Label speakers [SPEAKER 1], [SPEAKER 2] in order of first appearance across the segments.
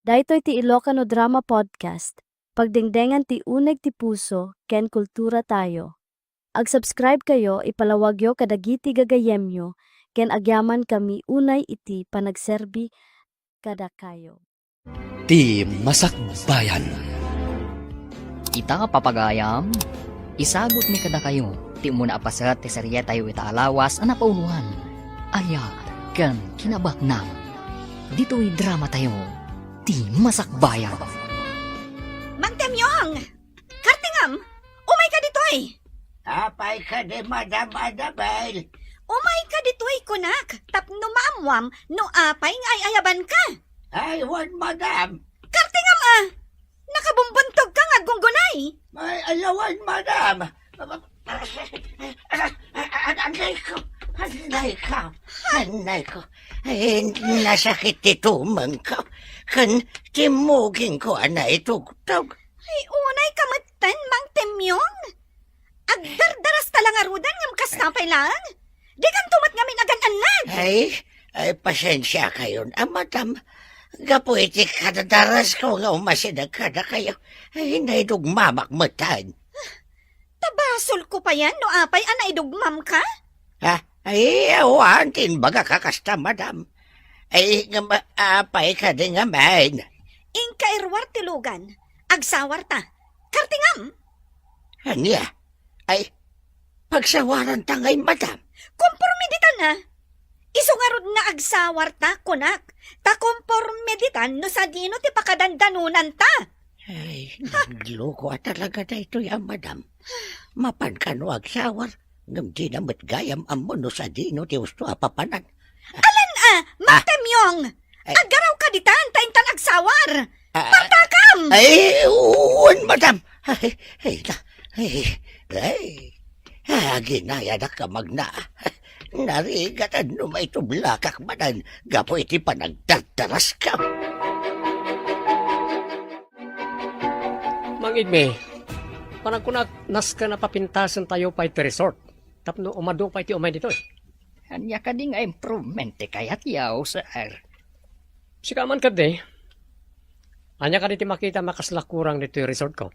[SPEAKER 1] Daytoy ti Ilocano Drama Podcast. Pagdingdengan ti uneg ti puso, ken kultura tayo. Ag-subscribe kayo, ipalawagyo kadagiti gagayemyo, ken agyaman kami unay iti panagserbi kada kayo.
[SPEAKER 2] Ti Masakbayan.
[SPEAKER 3] Ita papagayam, isagot ni kada kayo, ti muna apasat ti serye tayo itaalawas ang napauluhan. Aya, kan kinabaknang. Dito'y drama tayo, ti Masakbayan.
[SPEAKER 4] Mang Temyong! Kartingam! Umay ka ditoy!
[SPEAKER 5] Apay ka di Madam Annabel.
[SPEAKER 4] Umay ka ditoy, kunak! Tapno maamwam, no apay ngay ayaban ka!
[SPEAKER 5] Ay, wan Madam.
[SPEAKER 4] Kartingam nakabumbuntok ka nga gunggunay!
[SPEAKER 5] May alawan Madam. Anay ko. Ay, nasakit itumang ko. Kan timugin ko anay tugtog.
[SPEAKER 4] Ay, unay kamatan, Mang Temyong! Agdardaras talang arudan ngam kastapay lang! Di kan tumat ngamin agan-anad!
[SPEAKER 5] Ay, pasensya kayo na, Madam. Gapo iti kadadaras ko nga umasidag kada kayo. Ay, naidugmamakmatan.
[SPEAKER 4] Tabasol ko pa yan, no apay anay dugmam ka?
[SPEAKER 5] Ha? Ay, awan, tinbaga kakasta, Madam. Ay, apay ka din nga man.
[SPEAKER 4] Ingka irwar tilugan, agsawar ta. Kartingam!
[SPEAKER 5] Anya? Ay, pagsawaran ta ngay, Madam.
[SPEAKER 4] Kompormiditan na. Isungarod na agsawar ta, kunak. Ta kompormiditan no sa dino ti pakadandanunan ta.
[SPEAKER 5] Ay, nagloko talaga na ito yan, Madam. Mapan ka no agsawar. Ngam di namat gayam amo no sa dino ti usto apapanan.
[SPEAKER 4] Magtemyong!
[SPEAKER 5] Ay.
[SPEAKER 4] Agaraw ka ditan, taintan agsawar.
[SPEAKER 5] Ah,
[SPEAKER 4] Patakam!
[SPEAKER 5] Ay, uwan, Madam. Ginaya na ka magna. Narigatan no may tublakak manan. Gapo iti panagdagdaras ka.
[SPEAKER 6] Mang Igme, panagkunak nas ka na papintasan tayo pa iti resort. Tapno umado pa iti umay dito eh.
[SPEAKER 3] Anya ka di nga improvement ti kayat yaw, sir.
[SPEAKER 6] Sikaman ka di. Anya ka diti makita makaslakurang dito yung resort ko.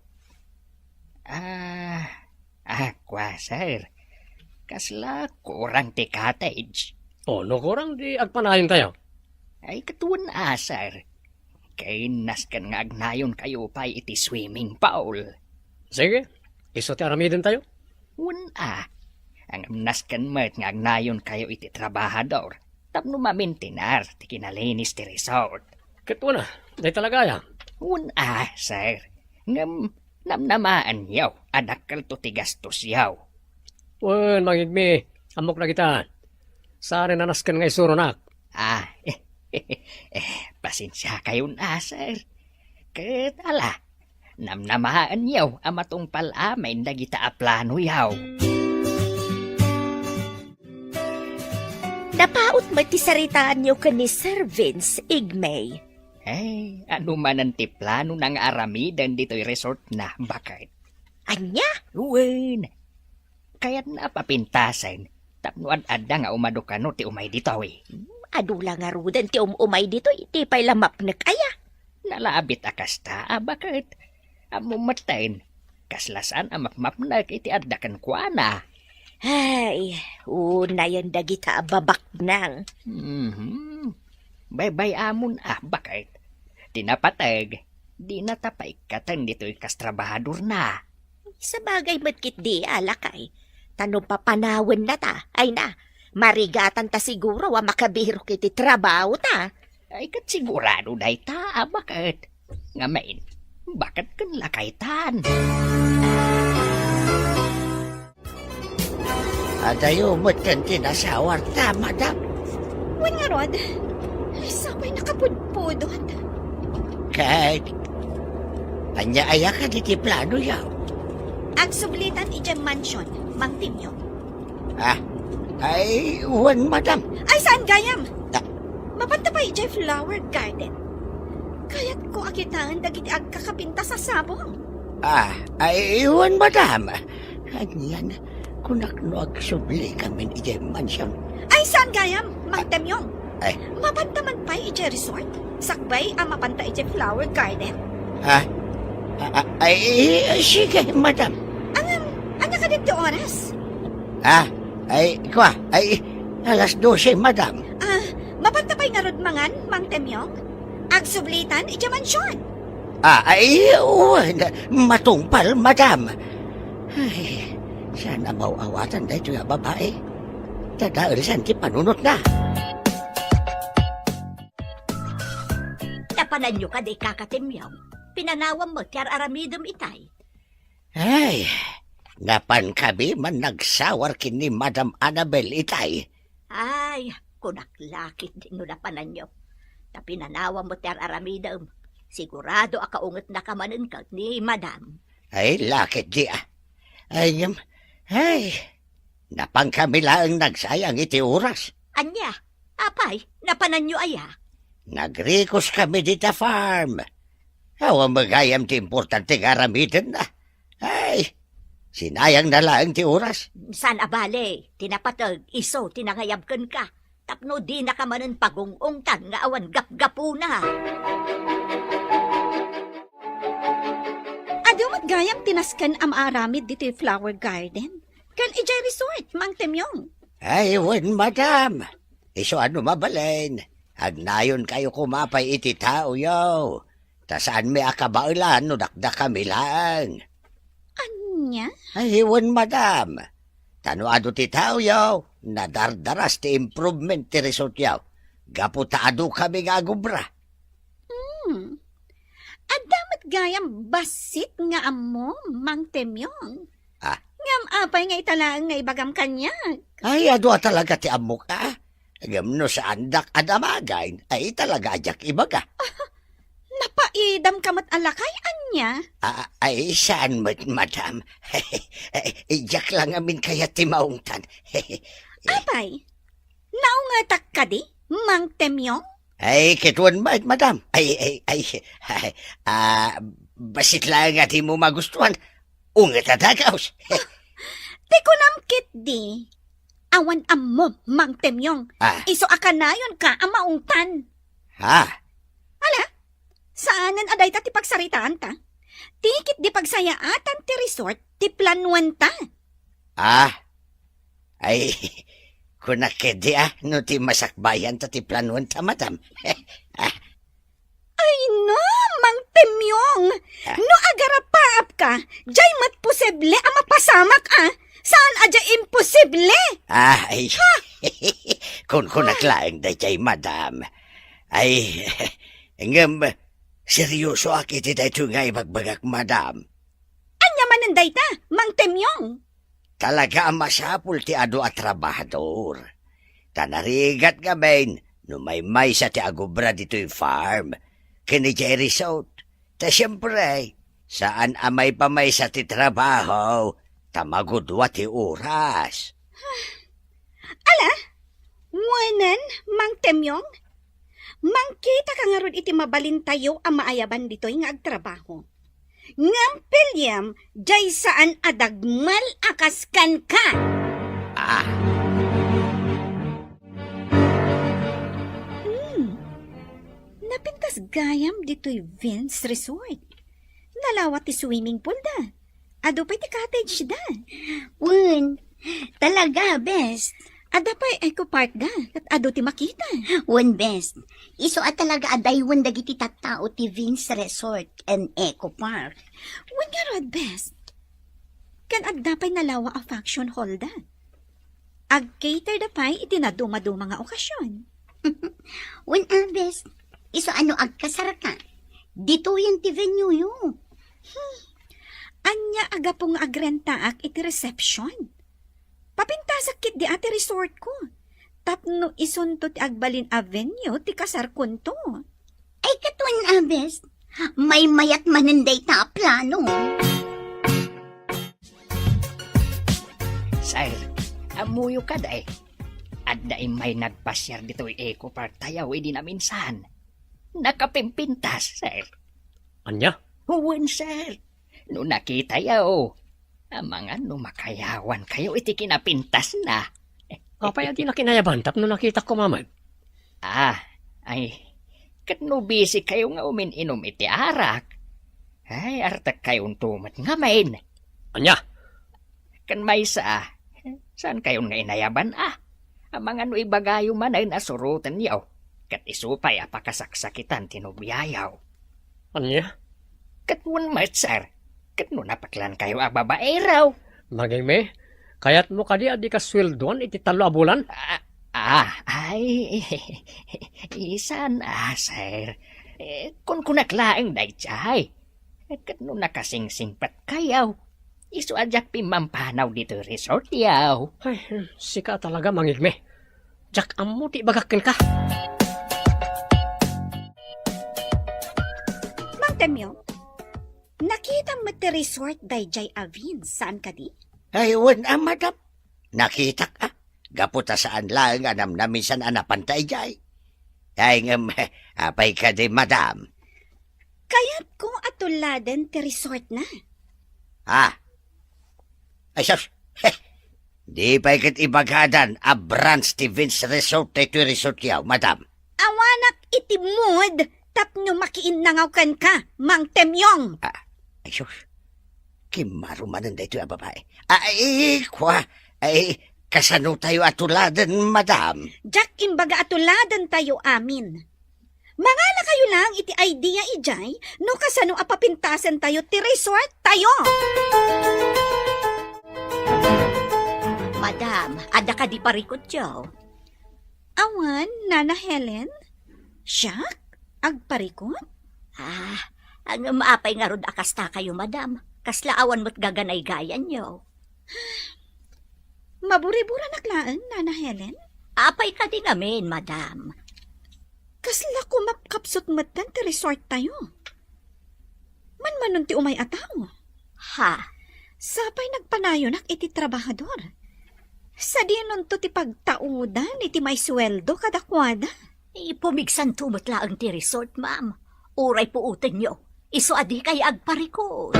[SPEAKER 3] Kwa, sir. Kasla kurang ti cottage.
[SPEAKER 6] O, no kurang di agpanayon tayo.
[SPEAKER 3] Ay katuan sir. Kay naskan nga agnayon kayo pa iti swimming pool.
[SPEAKER 6] Sige, iso ti aramidin tayo.
[SPEAKER 3] Ang naskan met nga agnayon kayo iti trabahador. Tapno mamintinar ti kinalinis ti resort.
[SPEAKER 6] Katuwa na, day talaga ya.
[SPEAKER 3] Sir. Ngam namnamaan yaw. Adakal to ti gastos yaw.
[SPEAKER 6] Wen, Mang Igme, amok na kita. Saan na naskan nga isuronak?
[SPEAKER 3] Pasensya kayo sir. Ket namnamaan yaw amatong palamin dagita aplano yaw.
[SPEAKER 4] Napaot ti saritaan niyo ka ni Sir Vince Igmay.
[SPEAKER 3] Ano man ang tiplano ng aramidan dito'y resort na bakit?
[SPEAKER 4] Anya?
[SPEAKER 3] Wen, kaya't napapintasan. Tapnoan adda nga umado ka no ti umay dito eh.
[SPEAKER 4] Adula nga rudan ti umay dito, iti pa'y lamap na kaya.
[SPEAKER 3] Nalabit akasta, bakit? Amumatayin. Kaslasan amapmap na iti adda kan kuana.
[SPEAKER 4] Ay, una yan dagita babak nang.
[SPEAKER 3] Bye-bye amon bakit? Tinapatag, di natapay katan dito'y kastrabahador na.
[SPEAKER 4] Sa bagay matkit di alakay. Tanong papanawan na ta, ay na. Marigatan ta siguro makabiro kiti trabaho ta.
[SPEAKER 3] Ay kat sigurado day ta, bakit? Ngamain, bakit kan lakaytan?
[SPEAKER 5] Adayo mo't kan tinasawar ta, Madam.
[SPEAKER 4] Wan nga rod, ay sabay nakapudpudot.
[SPEAKER 5] Kahit anya-aya ka di ti plano yaw.
[SPEAKER 4] Ang sublitan ijang mansion, Mang Timyo.
[SPEAKER 5] Ay, uwan, Madam.
[SPEAKER 4] Ay saan gayam?
[SPEAKER 5] Ah.
[SPEAKER 4] Mapanta pa ijay flower garden. Kaya't ko akitaan dagiti agkakapinta sa sabong.
[SPEAKER 5] Ay, uwan, Madam. Anyan, kunak no agsubli kami ijay mansion.
[SPEAKER 4] Ay saan gayam, Mang Temyong?
[SPEAKER 5] Ay.
[SPEAKER 4] Mapantaman pa iti resort. Sakbay ang mapanta iti flower garden.
[SPEAKER 5] Ha? Sige, madam.
[SPEAKER 4] Anya ka dito oras?
[SPEAKER 5] Alas 12, madam.
[SPEAKER 4] Mapanta pa'y nga rod mangan, Mang Temyong? Agsublitan iti mansyon.
[SPEAKER 5] Matungpal, madam. Ay, sana mauawatan na ito yung babae. Tadahil saan ti panunot na.
[SPEAKER 4] Tapanan nyo ka di kakatimyong. Pinanawam mo tiyar aramidom itay.
[SPEAKER 5] Ay, napan kami man nagsawar kini Madam Annabel itay.
[SPEAKER 4] Ay, kunaklakit din no napanan nyo. Tapinanawam mo tiyar aramidom. Sigurado akaungot na kamanin ka ni Madam.
[SPEAKER 5] Ay, lakit di ah. Ay, napang kami lang nagsayang iti oras.
[SPEAKER 4] Anya, apay, napanan nyo aya.
[SPEAKER 5] Nagrikos kami dita farm. Awa magayam ti importante nga ramitin na. Ay, sinayang na lang ti oras.
[SPEAKER 4] San abale, tinapatag, iso, tinangayabkan ka. Tapno di na kamanin pagungungtan nga awan gap-gapuna. Adamat gayam tinaskan am aramid dito flower garden. Kan ijay resort, Mang Temyong.
[SPEAKER 5] Ay, wen, madam. Iso ano mabalain. Agnayon kayo kumapay iti tao yaw. Tasaan may akabailan no dakda kami lang.
[SPEAKER 4] Anya?
[SPEAKER 5] Ay, wen, madam. Tanuado ti tao yaw. Nadardaras ti improvement ti resort yaw. Gaputaado kami nga gubra.
[SPEAKER 4] Adamat gayam basit nga amo, Mang Temyong. Ngam apay nga italaang nga ibagam kanya.
[SPEAKER 5] Ay, ado talaga ti amo ka. Agam no sa andak adamagain, ay talaga ajak ibaga.
[SPEAKER 4] Napaidam kamat alakay, anya?
[SPEAKER 5] Ay, saan mo, madam? Ijak lang amin kaya ti maungtan.
[SPEAKER 4] Apay, naungatak ka di, Mang Temyong?
[SPEAKER 5] Ay, kituan ba, madam? Basit lang nga ti mo magustuhan. Ungat atagaws.
[SPEAKER 4] Di ko namkit di. Awan amo, Mang Temyong. Iso akanayon ka ang maungtan.
[SPEAKER 5] Ha?
[SPEAKER 4] Saanan aday ta ti pagsaritaan ta? Tikit di pagsayaatan ti resort, ti planuan ta.
[SPEAKER 5] Ay, kunakedi no ti masakbayan ta ti planuan ta, madam.
[SPEAKER 4] Ay no, Mang Temyong. No agarapaap ka, jay mat posible ang mapasamak Saan adya imposible?
[SPEAKER 5] Ay, kung naklaang da jay, madam. Ay, ngam, seryoso akiti da ito nga ibagbagak, madam.
[SPEAKER 4] Anya mananday ta, Mang Temyong.
[SPEAKER 5] Talaga ang masapul ti ado at trabahador. Tanarigat nga ben, no may sa ti agubra dito yung farm. Kini Jerry South. Ta siyempre, saan amay pa may sa ti trabaho, tamagudwa ti oras.
[SPEAKER 4] Wanan, Mang Temyong. Mangkita ka nga ron iti mabalin tayo ang maayaban dito'y nga agtrabaho. Ngam pilyam, jay saan adagmal akaskan ka. Napintas gayam dito'y Vince Resort. Nalawat ti swimming pool da. Ado pa'y ti cottage da.
[SPEAKER 7] Talaga, best.
[SPEAKER 4] Ada pa'y eco park da. At ado ti makita.
[SPEAKER 7] Best. Iso at talaga adaywan dagiti tattao ti Vince Resort and Eco Park.
[SPEAKER 4] Nga rod best. Kan adda pa'y nalawa a function hall da. Ag-cater da pa'y itinaduma-duma nga okasyon.
[SPEAKER 7] Best. Iso ano agkasar ka? Dito yung ti venue yun.
[SPEAKER 4] Anya aga pong agrentaak iti reception. Papintasakit di ati resort ko. Tapno isunto ti Agbalin Avenue ti kasar kunto.
[SPEAKER 7] Ay katuan, best. May mayat mananday ta plano.
[SPEAKER 3] Sir, amuyo ka day. At daim may nagpasyar dito Eco Park tayaw di na minsan. Nakapimpintas, sir.
[SPEAKER 6] Anya?
[SPEAKER 3] Huwin, sir. No nakita yaw. Ang mga makayawan kayo iti kinapintas na.
[SPEAKER 6] Kapay di na kinayaban, tapno nakita ko, mamad.
[SPEAKER 3] Ay, kat no busy kayo nga umin-inom iti arak. Ay, artak kayong tumat nga main.
[SPEAKER 6] Anya,
[SPEAKER 3] Kan may saan kayo nga inayaban Ang mga no ibagayo man ay nasurutan yaw. Kat isupay apakasaksakitan tinubiyayaw.
[SPEAKER 6] anya,
[SPEAKER 3] Kat one matsar. Kat no napaklan kayo babae raw.
[SPEAKER 6] magime, kayat mo kadi adi ka sweldoan iti 3 a bulan?
[SPEAKER 3] Ay, isan sir. Kung kunaklaang daychay. Kat no nakasingsingpat kayaw. Isu ajak pimampanaw dito resort yaw.
[SPEAKER 6] Ay, sika talaga mangigme. Jak ammo ti bagakel ka.
[SPEAKER 4] Mang Temyong, nakita mo ti resort dayjay Avin. Saan ka di?
[SPEAKER 5] Ay, madam. Nakita ka. Gaputa saan lang anam na minsan anapantay jay. Ay, apay ka di, madam.
[SPEAKER 4] Kaya't ko atuladen ti resort na.
[SPEAKER 5] Ay, sus. Di pa ikat ibagadan a branch ti Vince Resort ito resort yaw, madam.
[SPEAKER 4] Awanak iti mood, tapno makiinnangaw kan ka, Mang Temyong.
[SPEAKER 5] Ay, sus. Kimarumanan da ito a babae. Ay, kasano tayo atuladan, madam?
[SPEAKER 4] Jack imbaga atuladan tayo amin. Mangala kayo lang iti idea ijay, no kasano apapintasan tayo ti resort tayo.
[SPEAKER 7] Madam, ada ka di parikot yaw.
[SPEAKER 4] Awan, Nana Helen? Siyak? Agparikot?
[SPEAKER 7] Ang maapay nga rod akasta kayo, madam. Kaslaawan mo't gaganay gayan yaw.
[SPEAKER 4] Maburi-bura naklaan, Nana Helen?
[SPEAKER 7] Apay ka din amin, madam.
[SPEAKER 4] Kasla kumapkapsot matan ti resort tayo. Manmanon ti umay ataw.
[SPEAKER 7] Ha?
[SPEAKER 4] Sapay nagpanayonak iti trabahador. Sa dinon to ti pagtaudan iti may sweldo kadakwada.
[SPEAKER 7] Pumigsan tumot laang ti resort, ma'am. Uray po uten nyo. Iso adi kay agparikot.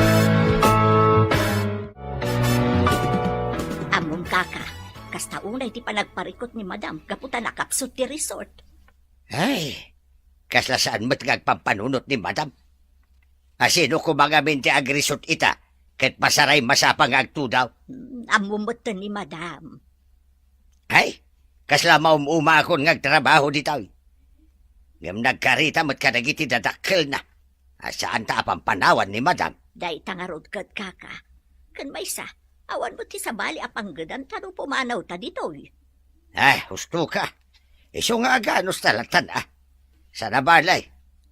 [SPEAKER 7] Among kaka, kasta unay ti panagparikot ni madam, kaputa nakapsot ti resort.
[SPEAKER 5] Ay, kasla saan mo't ngagpampanunot ni madam? Asino kumagamin ti agresot ita, ket masaray masapang agtudaw?
[SPEAKER 7] Amumot ni madam.
[SPEAKER 5] Ay, kasla maumuma akong ngagtrabaho ditaw. Ngam nagkarita mo't kadagiti dadakkel na. Saan ta apampanawan ni madam?
[SPEAKER 7] Day tangarod kat kaka. Kan may sa, awan mo ti sabali apanggadan tano pumanaw ta ditoy.
[SPEAKER 5] Ay, husto ka. Iso nga aganos talatan Sa nabalay,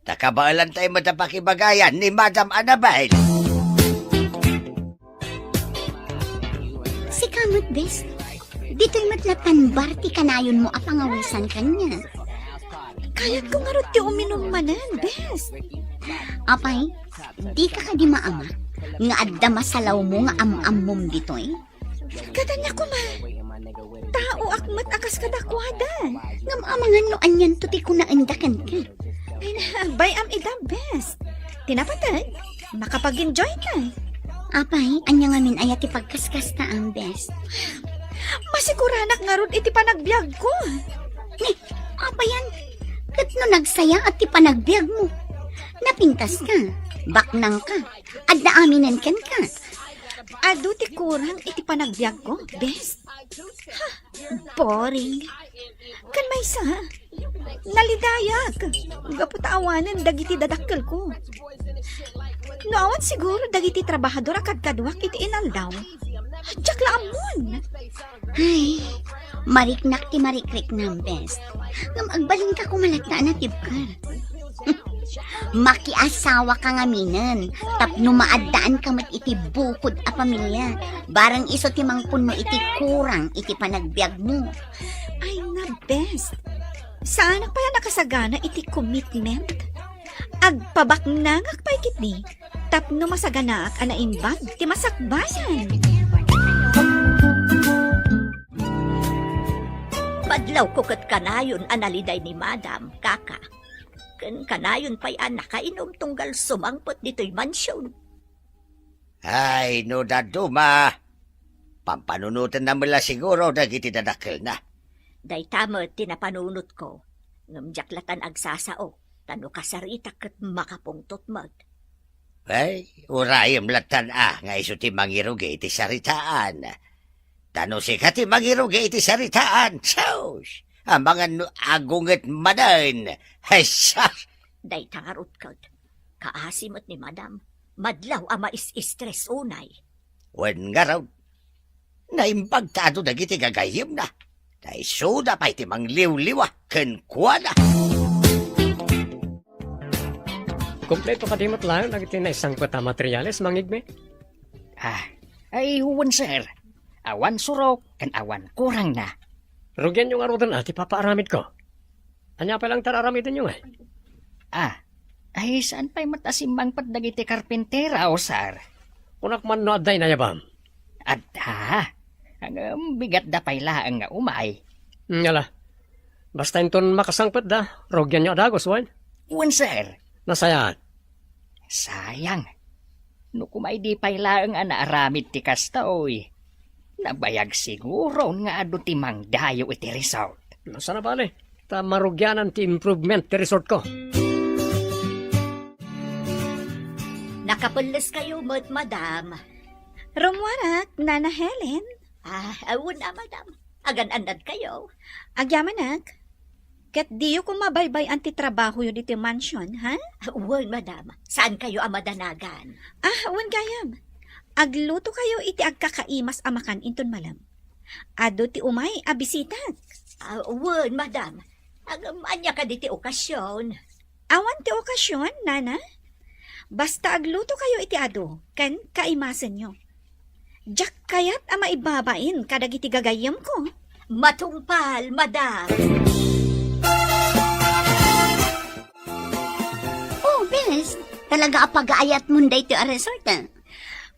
[SPEAKER 5] takabaalan tayo matapakibagayan ni Madam Annabelle.
[SPEAKER 7] Si kamot, bes. Dito'y matlatan barti kanayon mo apangawisan kanya.
[SPEAKER 4] Kayat ko nga ron ti uminom manan, bes.
[SPEAKER 7] Apay, di ka di maama. Nga adda masalaw mo nga am-ammom dito'y.
[SPEAKER 4] Kadanya ko ma. Tao akmat akas kadakwada.
[SPEAKER 7] Nga maamangan no anyan to ti kunaandakan ka.
[SPEAKER 4] Ay na, bayam ida best. Tinapatay, makapag-enjoy ka.
[SPEAKER 7] Apay, anya nga min ayat ti pagkaskas ta ang best.
[SPEAKER 4] Masiguranak nga ron iti panagbiag ko.
[SPEAKER 7] Ni, apayan, kat no nagsaya at ti panagbiag mo. Napintas ka, baknang ka, adda aminan kan ka.
[SPEAKER 4] Adu ti kurang iti panagbiag ko, best. Ha, boring. Kan may sa, nalidayak. Gaputaawanan dagiti dadakkel ko. Noawan siguro dagiti trabahador akagkadwak iti inaldaw. Diyak laamon.
[SPEAKER 7] Ay, mariknak ti marikrik ng best. Ngam agbaling ka kumalagta na tibkar. Makiasawa ka nga minan. Tapno maaddaan ka mat iti bukod a pamilya. Barang iso ti mangpun mo iti kurang iti panagbiag mo.
[SPEAKER 4] Ay nga best. Saan pa yan nakasagana iti commitment? Agpabaknangak pa ikit ni. Tapno masaganak anaimbag ti masakbayan.
[SPEAKER 7] Padlaw ko kat kanayon analiday ni Madam, kaka. Kan kanayon pa'y nakainom tunggal sumangpot dito'y mansyon.
[SPEAKER 5] Ay, no daduma. Pampanunutan na mula siguro dagiti dadakkel na.
[SPEAKER 7] Day tama tinapanunot ko. Ngamjaklatan agsasao, tano kasarita kat makapungtot mag.
[SPEAKER 5] Ay, urayam latan nga iso ti mangirugi iti saritaan. Tano si ka ti mangirugi iti saritaan. Sos! Ang mga agunget madan. Ay, sos!
[SPEAKER 7] Day tangarot kat. Kaasimot ni madam. Madlaw ama is-stress unay.
[SPEAKER 5] Wen nga raw. Naimbagtado dagiti gagayim na. Dahil suda pa iti mangliw-liwa. Kenkwana.
[SPEAKER 6] Kompleto ka dimot lang, nagiti na isang pata materyales, mangigme.
[SPEAKER 3] Ay huwan sir. Awan surok, kan awan kurang na.
[SPEAKER 6] Rugyan yung arudan ati papaaramid ko. Anya pa lang tararamidin yung eh.
[SPEAKER 3] Ay saan pa'y matasimbang dagiti karpentera o sir?
[SPEAKER 6] Kunak man no aday na yabam.
[SPEAKER 3] Ang bigat da pa'y laang nga umay.
[SPEAKER 6] Ngala. Basta inton makasangpet da, rugyan nyo adagos, wan.
[SPEAKER 3] Huwan sir.
[SPEAKER 6] Nasayaan.
[SPEAKER 3] Sayang. No kumay di pa'y laang anaaramid ti kastoy. Nabayag siguro nga ado ti mangdayo iti resort.
[SPEAKER 6] Nasa na bale? Ta marugyanan ti improvement ti resort ko.
[SPEAKER 7] Nakapulis kayo, madam.
[SPEAKER 4] Rumwarak, Nana Helen.
[SPEAKER 7] Awon na, madam. Agan-andad kayo.
[SPEAKER 4] Agyamanak. Ket diyo ko mabaybay anti trabaho yun dito mansion, ha?
[SPEAKER 7] Uy, madam. Saan kayo amadanagan?
[SPEAKER 4] Awan kayam. Agluto kayo iti agkakaimas amakan inton malam. Ado ti umay abisitak.
[SPEAKER 7] Uy, madam. Anya ka di ti okasyon.
[SPEAKER 4] Awan ti okasyon, Nana. Basta agluto kayo iti ado, kan kaimasan nyo. Diyak kayat ama ibabain kadag iti gagayam ko.
[SPEAKER 7] Matumpal, madam. Oh, best. Talaga apag-aayat mo day ti a resort,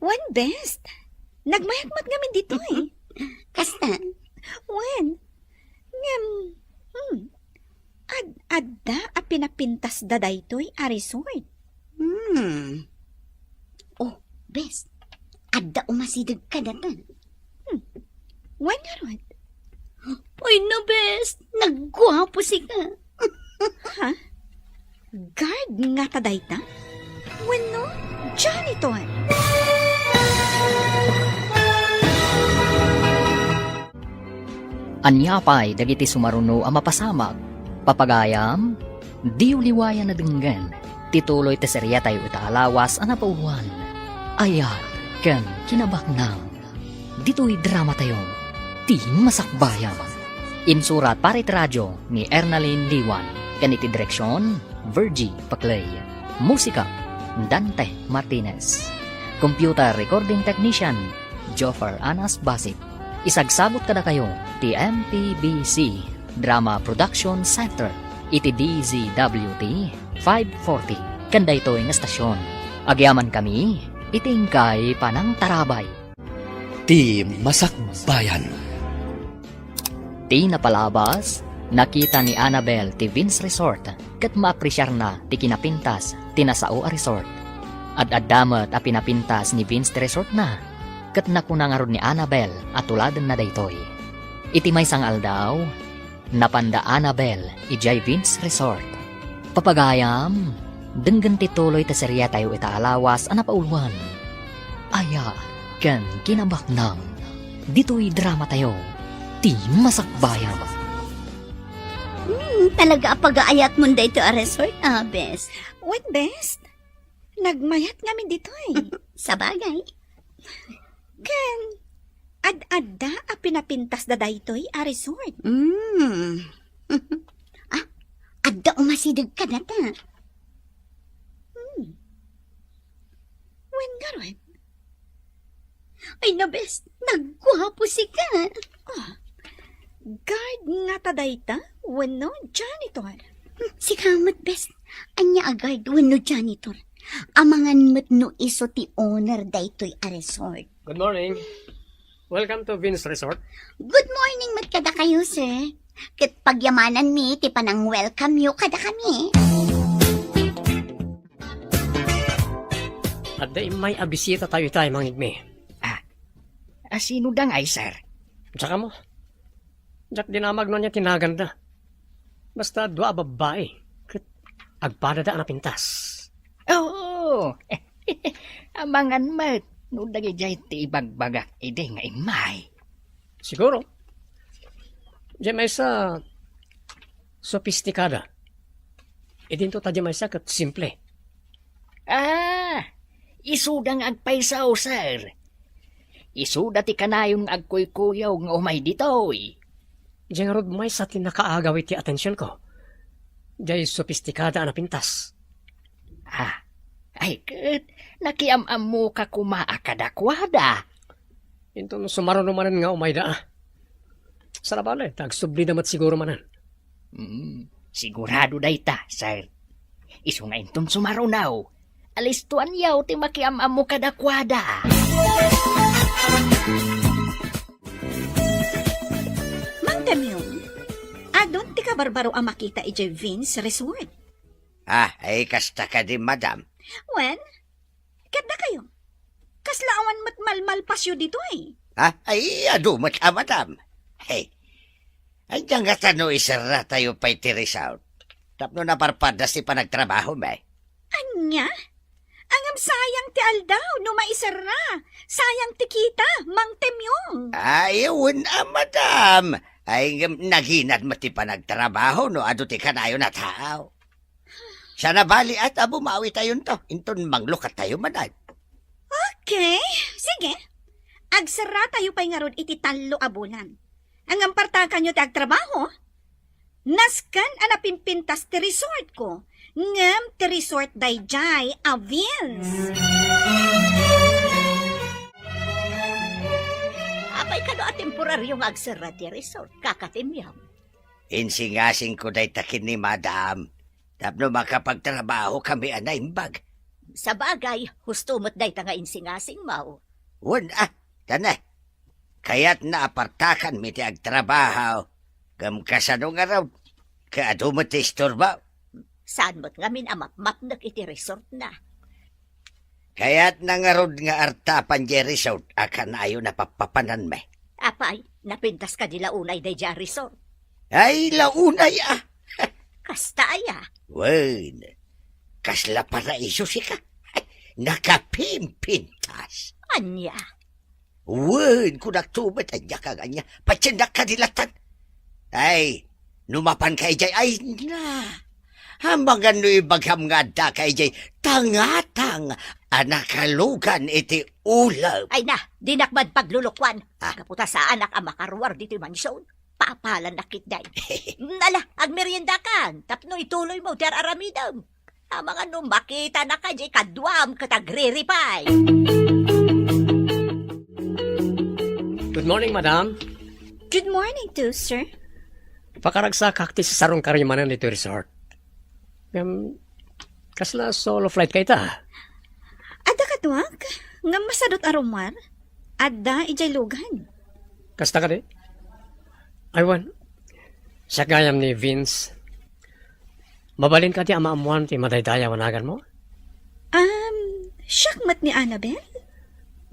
[SPEAKER 4] One best. Nagmayakmat ngamin dito eh.
[SPEAKER 7] Kasta?
[SPEAKER 4] When? Adda a pinapintas da daytoy a resort.
[SPEAKER 7] Oh, best. Adda umasidag ka datan.
[SPEAKER 4] When nga rod?
[SPEAKER 7] Uy, no, best. Nagguwapo si ka.
[SPEAKER 4] Ha? Guard nga ta dayta? When no? Janitor.
[SPEAKER 3] Anyapay dagiti sumaruno ang mapasamag. Papagayam, di uliwayan na denggan. Tituloy te serya tayo itaalawas ang napauwan. Ayat, kan kinabaknang. Dito'y drama tayo. Ti masakbayan. Insurat para iti radyo ni Ernalyn Liwan. Kaniti direksyon, Virgie Paclay. Musika, Dante Martinez. Computer recording technician, Joffer Anas Basit. Isagsabot kada kayo ti MPBC Drama Production Center iti DZWT 540 kanda ito nga estasyon. Agyaman kami itingkay panang tarabay.
[SPEAKER 2] Ti Masakbayan.
[SPEAKER 3] Ti napalabas, nakita ni Annabel ti Vince Resort kat maapresyar na ti kinapintas ti Nasao a Resort. Ad-addamat a pinapintas ni Vince ti Resort na kat nakunangarod ni Annabel at tuladan na daytoy. Iti may sangal daw, napanda Annabel ijay Vince Resort. Papagayam, denggan tituloy ta serya tayo itaalawas ang napauluan. Aya, kan kinabaknang, dito'y drama tayo, ti masakbayan.
[SPEAKER 7] Talaga apag-aayat mo day to a resort, best.
[SPEAKER 4] When best? Nagmayat ngamin dito eh.
[SPEAKER 7] Sa bagay.
[SPEAKER 4] Ken, ad-adda a pinapintas da daytoy a resort.
[SPEAKER 7] Adda umasidag ka na ta.
[SPEAKER 4] When nga rod?
[SPEAKER 7] Ay na, best. Nagguwapo si ka.
[SPEAKER 4] Guard nga ta dayta? When no, janitor.
[SPEAKER 7] Si kamot, best. Anya agad, wano janitor. Amangan mo't no iso ti owner daytoy a resort.
[SPEAKER 6] Good morning. Welcome to Vince Resort.
[SPEAKER 7] Good morning, mat kada kayo, sir. Kat pagyamanan mi, ti panang welcome you kada kami.
[SPEAKER 6] At day may abisita tayo mangigme.
[SPEAKER 3] Sino dang ay sir?
[SPEAKER 6] Tsaka mo. Jack dinamag no niya tinaganda. Basta dua babae. Kat agpadada na pintas.
[SPEAKER 3] Oo. Amangan mat. No dagi jay ti ibagbagak ide nga imay.
[SPEAKER 6] Siguro. Diyan may sa sophisticada. Idinto ta diyan may sa kat simple.
[SPEAKER 3] Isudang agpaysaw, sir. Isuda ti kanayon nga agkuy-kuyaw nga umay ditoy.
[SPEAKER 6] Diyan rod may sa tinakaagaw iti atensyon ko. Diyan sophisticada na pintas.
[SPEAKER 3] Ay kat, nakiam-am mo ka kumaa kadakwada.
[SPEAKER 6] Ito sumaro naman nga umay da. Sarabale, tagsubli namat siguro manan.
[SPEAKER 3] Sigurado day ta, sir. Isu nga inton sumarunaw. Alistuan yaw ti makiam-am mo kadakwada.
[SPEAKER 4] Mang Temyong, adon ti ka barbaro ang makita iti Vince Resort.
[SPEAKER 5] Ay kasta ka di, madam.
[SPEAKER 4] Wen, kada kayo. Kaslaawan mat malmalpasyo dito eh.
[SPEAKER 5] Ay, adumat ka, madam. Hey, andiyan nga tano isara tayo pa iti resort. Tapno na parpada si panagtrabaho, may.
[SPEAKER 4] Anya? Angam sayang ti aldaw no maisara. Sayang ti kita, Mang Temyong.
[SPEAKER 5] Ayun, madam. Ay, naginat mo ti panagtrabaho, no? Ado ti kanayo na tao. Sana bali at bumawi tayo to. Inton manglukat tayo, madam.
[SPEAKER 4] Okay, sige. Agsara tayo pa'y nga ron iti talo a bulan. Ang ampartakan nyo ti agtrabaho. Naskan anapimpintas ti resort ko. Ngam ti resort dayjay a Vince.
[SPEAKER 7] Apay ka do a temporaryong agsara ti resort, kakatimyam.
[SPEAKER 5] Insingasing ko day takin ni madam. Tapno makapagtrabaho kami anaimbag.
[SPEAKER 7] Sa bagay, husto mo't day nga insingasing mao.
[SPEAKER 5] Tanay. Kaya't naapartakan mi ti agtrabaho. Gam kasano nga raw. Kaado mo ti istorba.
[SPEAKER 7] Saan mo't nga minamap-map na iti resort na.
[SPEAKER 5] Kaya't nangarod nga artapan di resort. Akan ayo na papapanan me.
[SPEAKER 7] Apay, napintas ka nila unay day dya resort.
[SPEAKER 5] Ay, launay
[SPEAKER 7] Kastaya.
[SPEAKER 5] Wen, kasla para iso ka. Nakapimpintas.
[SPEAKER 7] Anya.
[SPEAKER 5] Wen, kung nagtubat, anya ka ganya, patsindak ka dilatan. Ay, numapan kay jay, ay na. Hambangan no ibagham nga da kay jay, tangatang, anakalugan iti ulaw.
[SPEAKER 7] Ay na, dinakbad paglulukwan. Kaputa sa anak ang makaruwar dito mansyon. Papalan nakit day. Nala, agmeriendakan. Tapno ituloy mo, der aramidam. Ang mga makita na ka, jay kadwam, katagriripay.
[SPEAKER 6] Good morning, madam.
[SPEAKER 4] Good morning too, sir.
[SPEAKER 6] Pakaragsa kakti sa sarong karimanan dito resort. Kasla solo flight kay ta.
[SPEAKER 4] Ada ka tuwag? Nga masadot arumar? Ada ijay lugan.
[SPEAKER 6] Kasta ka di? Aywan. Sa gayam ni Vince. Mabalin ka di amaamuan ti madaydaya wanagan mo?
[SPEAKER 4] Syakmat ni Annabelle?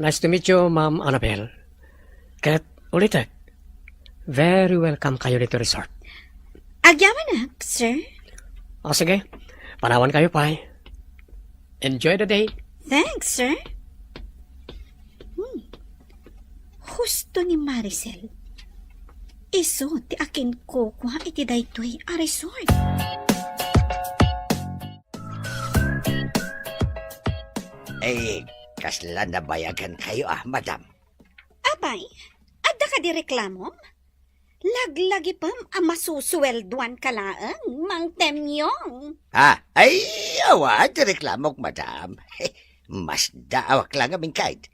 [SPEAKER 6] Nice to meet you, Ma'am Annabelle. Kaya't ulitek. Very welcome kayo dito resort.
[SPEAKER 4] Agyaman na, sir.
[SPEAKER 6] O sige, panawan kayo pa. Enjoy the day.
[SPEAKER 4] Thanks, sir. Husto ni Maricel. Iso, ti akin ko kuha iti daytoy a resort.
[SPEAKER 5] Ay, kasla nabayagan kayo madam.
[SPEAKER 4] Abay, ada ka di reklamom? Laglagi pam ang masusuwelduan ka laang, Mang Temyong.
[SPEAKER 5] Ay, awa, di reklamok, madam. Mas daawak lang aming kahit.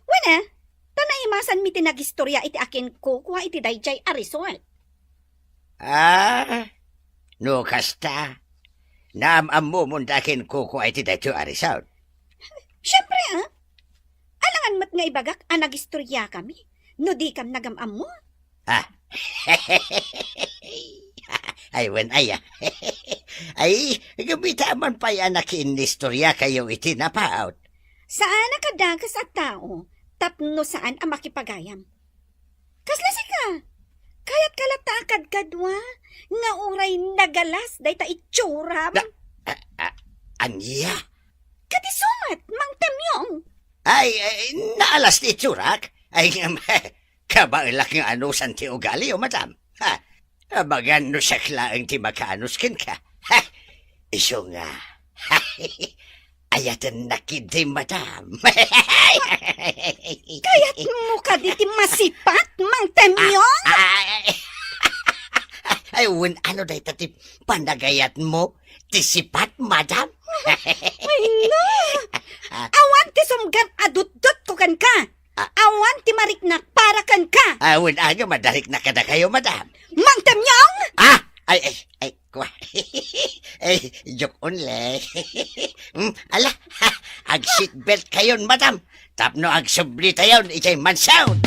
[SPEAKER 4] Wala, tanaimasan mi tinagistorya iti akin ko kuha iti dayjay a resort.
[SPEAKER 5] No kasta. Naamam mo mundakin kuko iti dayo a resort.
[SPEAKER 4] Siyempre, alangan mat nga ibagak ang nagistorya kami. No di kam nagamam mo.
[SPEAKER 5] Ay, wen, ay, ay, gabita man pa yan nakinistorya kayo iti napaot.
[SPEAKER 4] Saan nakadagas at tao, tapno saan ang makipagayam. Kaslasi ka, Kaya't kalatakad kadwa, nga uray nagalas, day ta itsura.
[SPEAKER 5] Anya?
[SPEAKER 4] Katisumat, Mang Temyong.
[SPEAKER 5] Ay, naalas ti tsurak? Ay, kabailak ng anusan ti ugali o madam? Ha? Abagan no saklaang ti makaanuskin ka. Ha? Iso nga. Ha? Ayatan nakidi madam.
[SPEAKER 4] Kaya't mo ka diti masipat, Mang Temyong.
[SPEAKER 5] Ay, ano day tati panagayat mo? Ti sipat, madam?
[SPEAKER 4] Ay, no. Awan ti sumgan adut-dut ko kan ka. Awan ti mariknak para kan ka.
[SPEAKER 5] Ano madarik na kada kayo, madam?
[SPEAKER 4] Mang Temyong!
[SPEAKER 5] Ay, kwa. Ay, joke only. Ala, ag seatbelt kayon, madam. Tapno ag subli tayon, ichay mansound.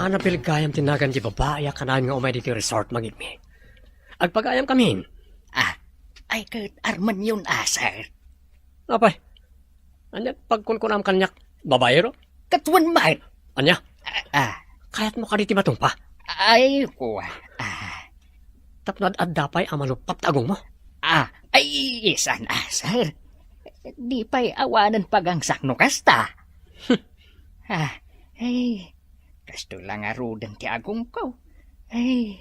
[SPEAKER 6] Napiligayam tinagan di babae kanayon nga umay dito resort magigmi. Agpagayam kami.
[SPEAKER 3] Ay kat arman yun, sir.
[SPEAKER 6] Apay, anya pagkunkunam kanyak babae ro?
[SPEAKER 3] Katwan man.
[SPEAKER 6] Anya,
[SPEAKER 3] Ah,
[SPEAKER 6] kayat mo kaniti matong pa.
[SPEAKER 3] ay ko.
[SPEAKER 6] Tapno at dapay ang malupat agong mo.
[SPEAKER 3] Ay isan, sir. Di pa'y awanan pagang sakno kasta. Ay, kasto lang arudang ti agong ko. Ay,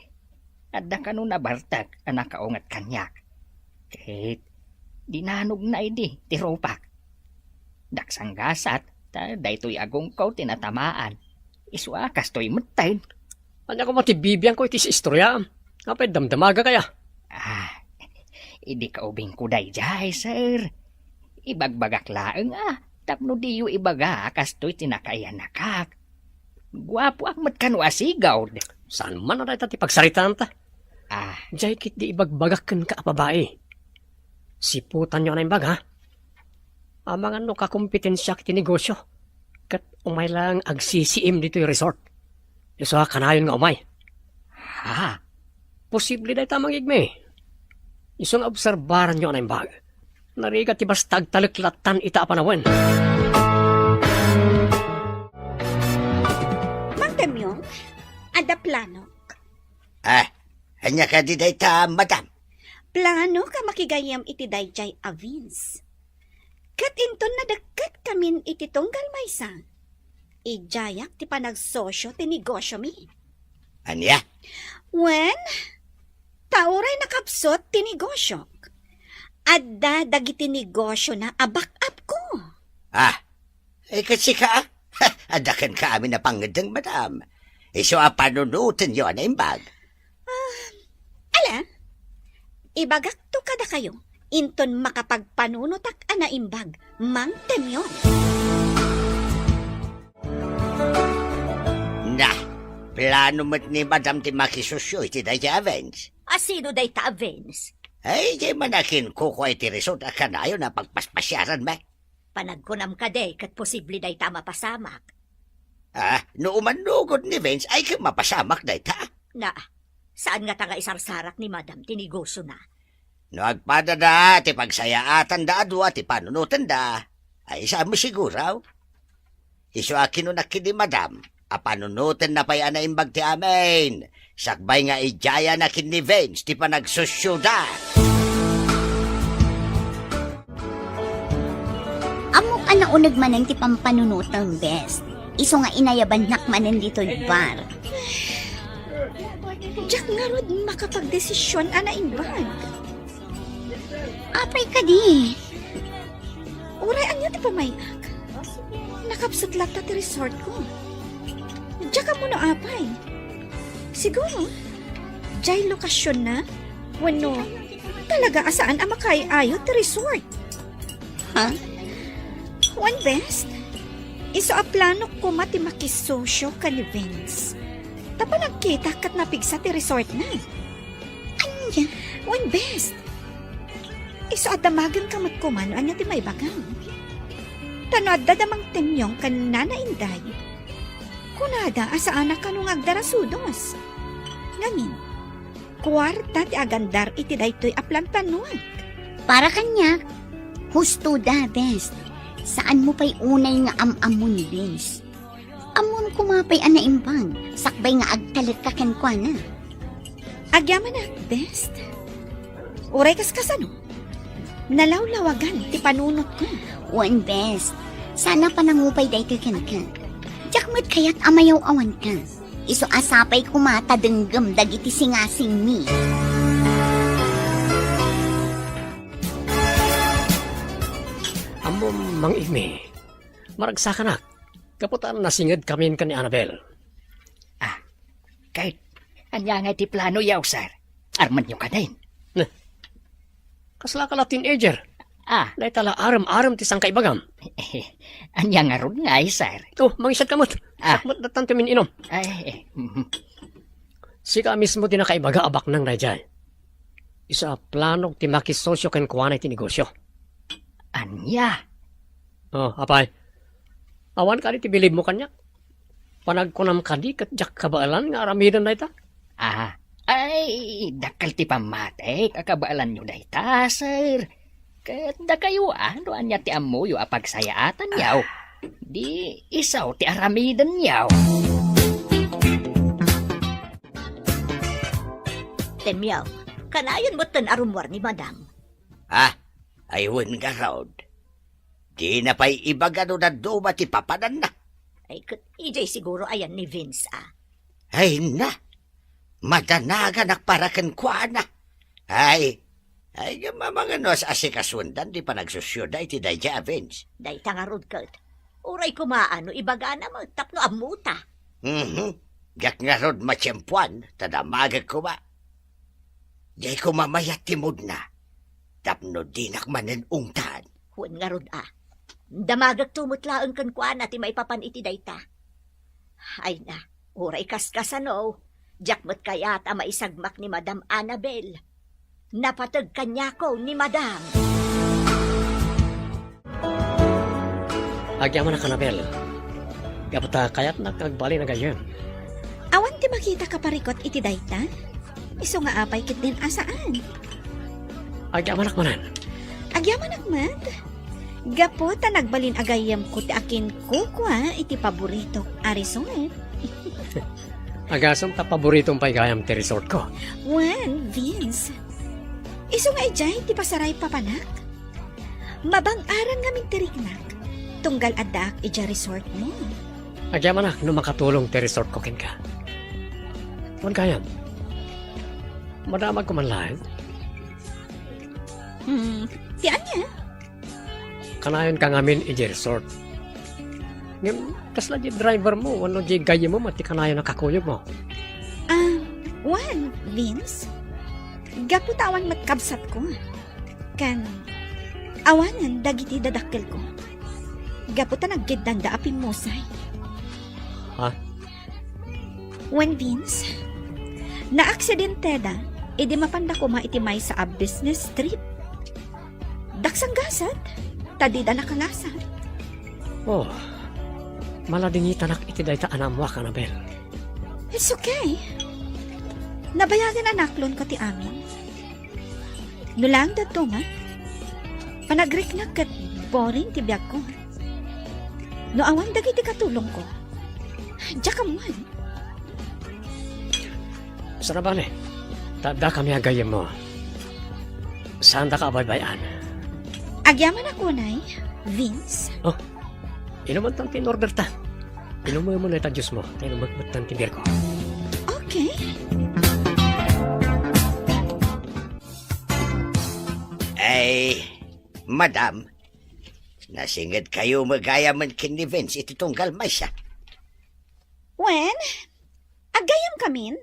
[SPEAKER 3] adda ka nun nabartag, anak kaungat kanyak. Kahit, dinanog na idi, tiropak. Daksang gasat, daytoy agong ko tinatamaan. Iswa, kastoy matayin.
[SPEAKER 6] Anya ko matibibiyang ko itis istorya. Apay damdamaga kaya.
[SPEAKER 3] Idi ka ubing kuday jay, sir. Ibagbagak laeng tapno diyo ibaga, kastoy tinakayan nakak. Guwapo ang matkanwa sigaw.
[SPEAKER 6] Saan man na ti pagsaritaan ta? Jay kit di ibagbagakan ka babae. Siputan nyo na yung baga. Amangan no kakompetensya kiti negosyo. Kat umay lang agsisiim dito yung resort. Iso kanayon nga umay. Posible dahi tamang igme. Isong obserbaran nyo na yung baga. Narigat ti basta agtaliklatan ita panawen.
[SPEAKER 4] Mang Temyong, ada plano.
[SPEAKER 5] Anya ka di day ta, madam?
[SPEAKER 4] Plano ka makigayam iti dayjay a Vince. Kat inton na dagkat kamin iti tunggal maysa. Ijayak ti panagsosyo ti negosyo mi.
[SPEAKER 5] Anya?
[SPEAKER 4] When, tauray nakapsot ti negosyo. Adda dagiti negosyo na abak-up ko.
[SPEAKER 5] Kasi ka? Adakan ka amin na pangadang, madam. Iso panunutin yun na imbag.
[SPEAKER 4] Ala, ibagak to kada kayo. Inton makapagpanunutak ana imbag, Mang Temyong.
[SPEAKER 5] Plano mo't ni madam ti makisusyo iti day Avens.
[SPEAKER 7] Sino day ta, Vince?
[SPEAKER 5] Ay, di manakin kuko iti resort a kanayo na pagpaspasyaran ba?
[SPEAKER 7] Panagkunam ka day, kat posible day ta mapasamak.
[SPEAKER 5] No umanugod ni Vince ay mapasamak day ta.
[SPEAKER 7] Saan nga taga isarsarak ni Madam tinigosyo na?
[SPEAKER 5] No agpada da, ti pagsayaatan da adwa, ti panunutan da. Ay, saan mo siguraw? Iso akin no nakidi madam, panunutan na pa'y anaimbag ti amin. Sakbay nga ijaya na kin ni Vince, ti panagsusyuda.
[SPEAKER 8] Amok naunag manan ti pampanunutang best. Iso nga inayaban nakmanan dito yung bar.
[SPEAKER 4] Diyak nga rod makapagdesisyon ana imbag.
[SPEAKER 8] Apay ka di.
[SPEAKER 4] Uray anyo ti pamaynak. Nakapsat lata ti resort ko. Diyak ka muna apay. Siguro, jay lokasyon na. Wano, talaga asaan ang makaiayo ti resort. One best. Iso a plano ko mati makisosyo ka ni Vince. Tapa nagkita kat napigsa ti resort na. Anya? One best. Iso adamagan ka matkuman anya ti may bagang. Tano adadamang Temyong kan nanainday. Kunada asa anak ka nung agdarasudos. Ngamin, kwarta ti agandar iti daytoy aplan panuag.
[SPEAKER 8] Para kanya, husto da best. Saan mo pa'y unay nga amon, Vince? Amon kumapay ana imbang, sakbay nga agtalit ka kenkwana.
[SPEAKER 4] Agyaman na, best. Uray kas kasano? Nalawlawagan, ti panunot ko.
[SPEAKER 8] Wan, best. Sana pa nangupay day ka ka. Jakmat kaya't amayaw awan ka. Iso asapay kumata denggam dagiti singasing mi.
[SPEAKER 6] Amo mang igmi. Maragsa ka na. Kaputan nasingad kami ka ni Annabel.
[SPEAKER 3] Kahit anya nga ti plano yaw, sir. Arman nyo ka din.
[SPEAKER 6] Kasla ka la teenager.
[SPEAKER 3] Ah,
[SPEAKER 6] Dahil tala aram-aram ti sang kaibagam.
[SPEAKER 3] anya nga ron nga sir.
[SPEAKER 6] Oh, mangisad kamot.
[SPEAKER 3] Ah.
[SPEAKER 6] Sakmat na tanto min inom.
[SPEAKER 3] Ay,
[SPEAKER 6] Sika mismo ti nakaibaga abak ng rajay. Isa planong ti makisosyo ken kuwanay ti negosyo.
[SPEAKER 3] anya.
[SPEAKER 6] Oh, apay. Awan ka di ti bilib mo kanya. Panagkunam ka di kat jak kabaalan nga aramidan na ita.
[SPEAKER 3] Ay, dakal ti pamate, kakabaalan nyo na ita, sir. Kat da kayo, ano anya ti amoyo apagsayaatan yaw. Di isaw ti aramidan yaw.
[SPEAKER 7] Temyaw, kanayon mo tan arumwar ni madam.
[SPEAKER 5] Aywan nga raod. Di na pa'y ibagano na duma ti papanan na.
[SPEAKER 7] Ay, kat ijay siguro ayan ni Vince,
[SPEAKER 5] Ay na, madanaga nakparakan kwa na. Ay yung mga nos asikasundan di pa nagsusyoda iti dayja, Vince.
[SPEAKER 7] Day tangarod kat. Uray kumaano, ibaga na mo, tapno amuta.
[SPEAKER 5] Jak nga rod matsyempuan, tadamagag ko ba? Di ko mamayat timod na. Tapno di nakmanan ungtan.
[SPEAKER 7] Huwag nga rod, Damagag tumutlaang kan kwa na ti maipapan iti dayta. Ay na, uray kaskasano. Jakmat kayat maisagmak ni Madam Annabel. Napatag kanya ko ni Madam.
[SPEAKER 6] Agyaman na kanabel. Kaputa kayat nakagbali na gayon.
[SPEAKER 4] Awan ti makita ka parikot iti dayta? Iso nga apay kit din asaan?
[SPEAKER 6] Agyaman manan.
[SPEAKER 4] Agyaman akmat. Gapo ta nagbalin agayam ko ti akin kukwa iti paborito a resort.
[SPEAKER 6] Agasam ta paboritong paigayam ti resort ko.
[SPEAKER 4] Wan, Vince. Iso nga ijay ti pasaray papanak. Mabang-aran nga mintirignak. Tunggal adak ija resort mo.
[SPEAKER 6] Agyaman na no makatulong ti resort ko ken ka. Wan kayam. Madamag ko man lahat.
[SPEAKER 4] Ti anya?
[SPEAKER 6] Kanayon ka ngamin iji resort. Ngem, kasla di driver mo, wano di gaya mo, mati kanayon na kakuyog mo.
[SPEAKER 4] Wan, Vince. Gaputawan matkabsat ko. Kan, awanan dagiti dadakkel ko. Gaputan naggiddan da apim musay.
[SPEAKER 6] Ha?
[SPEAKER 4] Wan, Vince. Na-aksidente da, edi mapanda ko maitimay sa a business trip. Daksang gasat. Tadida nakalasat.
[SPEAKER 6] Oh, maladingi tanak iti dayta anamwa ka na, Bel.
[SPEAKER 4] It's okay. Nabayagan anaklon ko ti amin. Nulang dato nga. Panagrik na kat boring ti biyag ko. No awan dagiti katulong ko. Diya ka man.
[SPEAKER 6] Sarabale, tada kami agayam mo. Saan da ka abaybayan?
[SPEAKER 4] Agyaman ako, Nay. Vince.
[SPEAKER 6] Inuman tang tinorder ta. Inuman mo na ita Diyos mo. Inuman mo tang tindir ko.
[SPEAKER 4] Okay.
[SPEAKER 5] Ay, madam, nasingad kayo magayaman kin ni Vince iti tunggal may siya.
[SPEAKER 4] Wen, agayam kamin.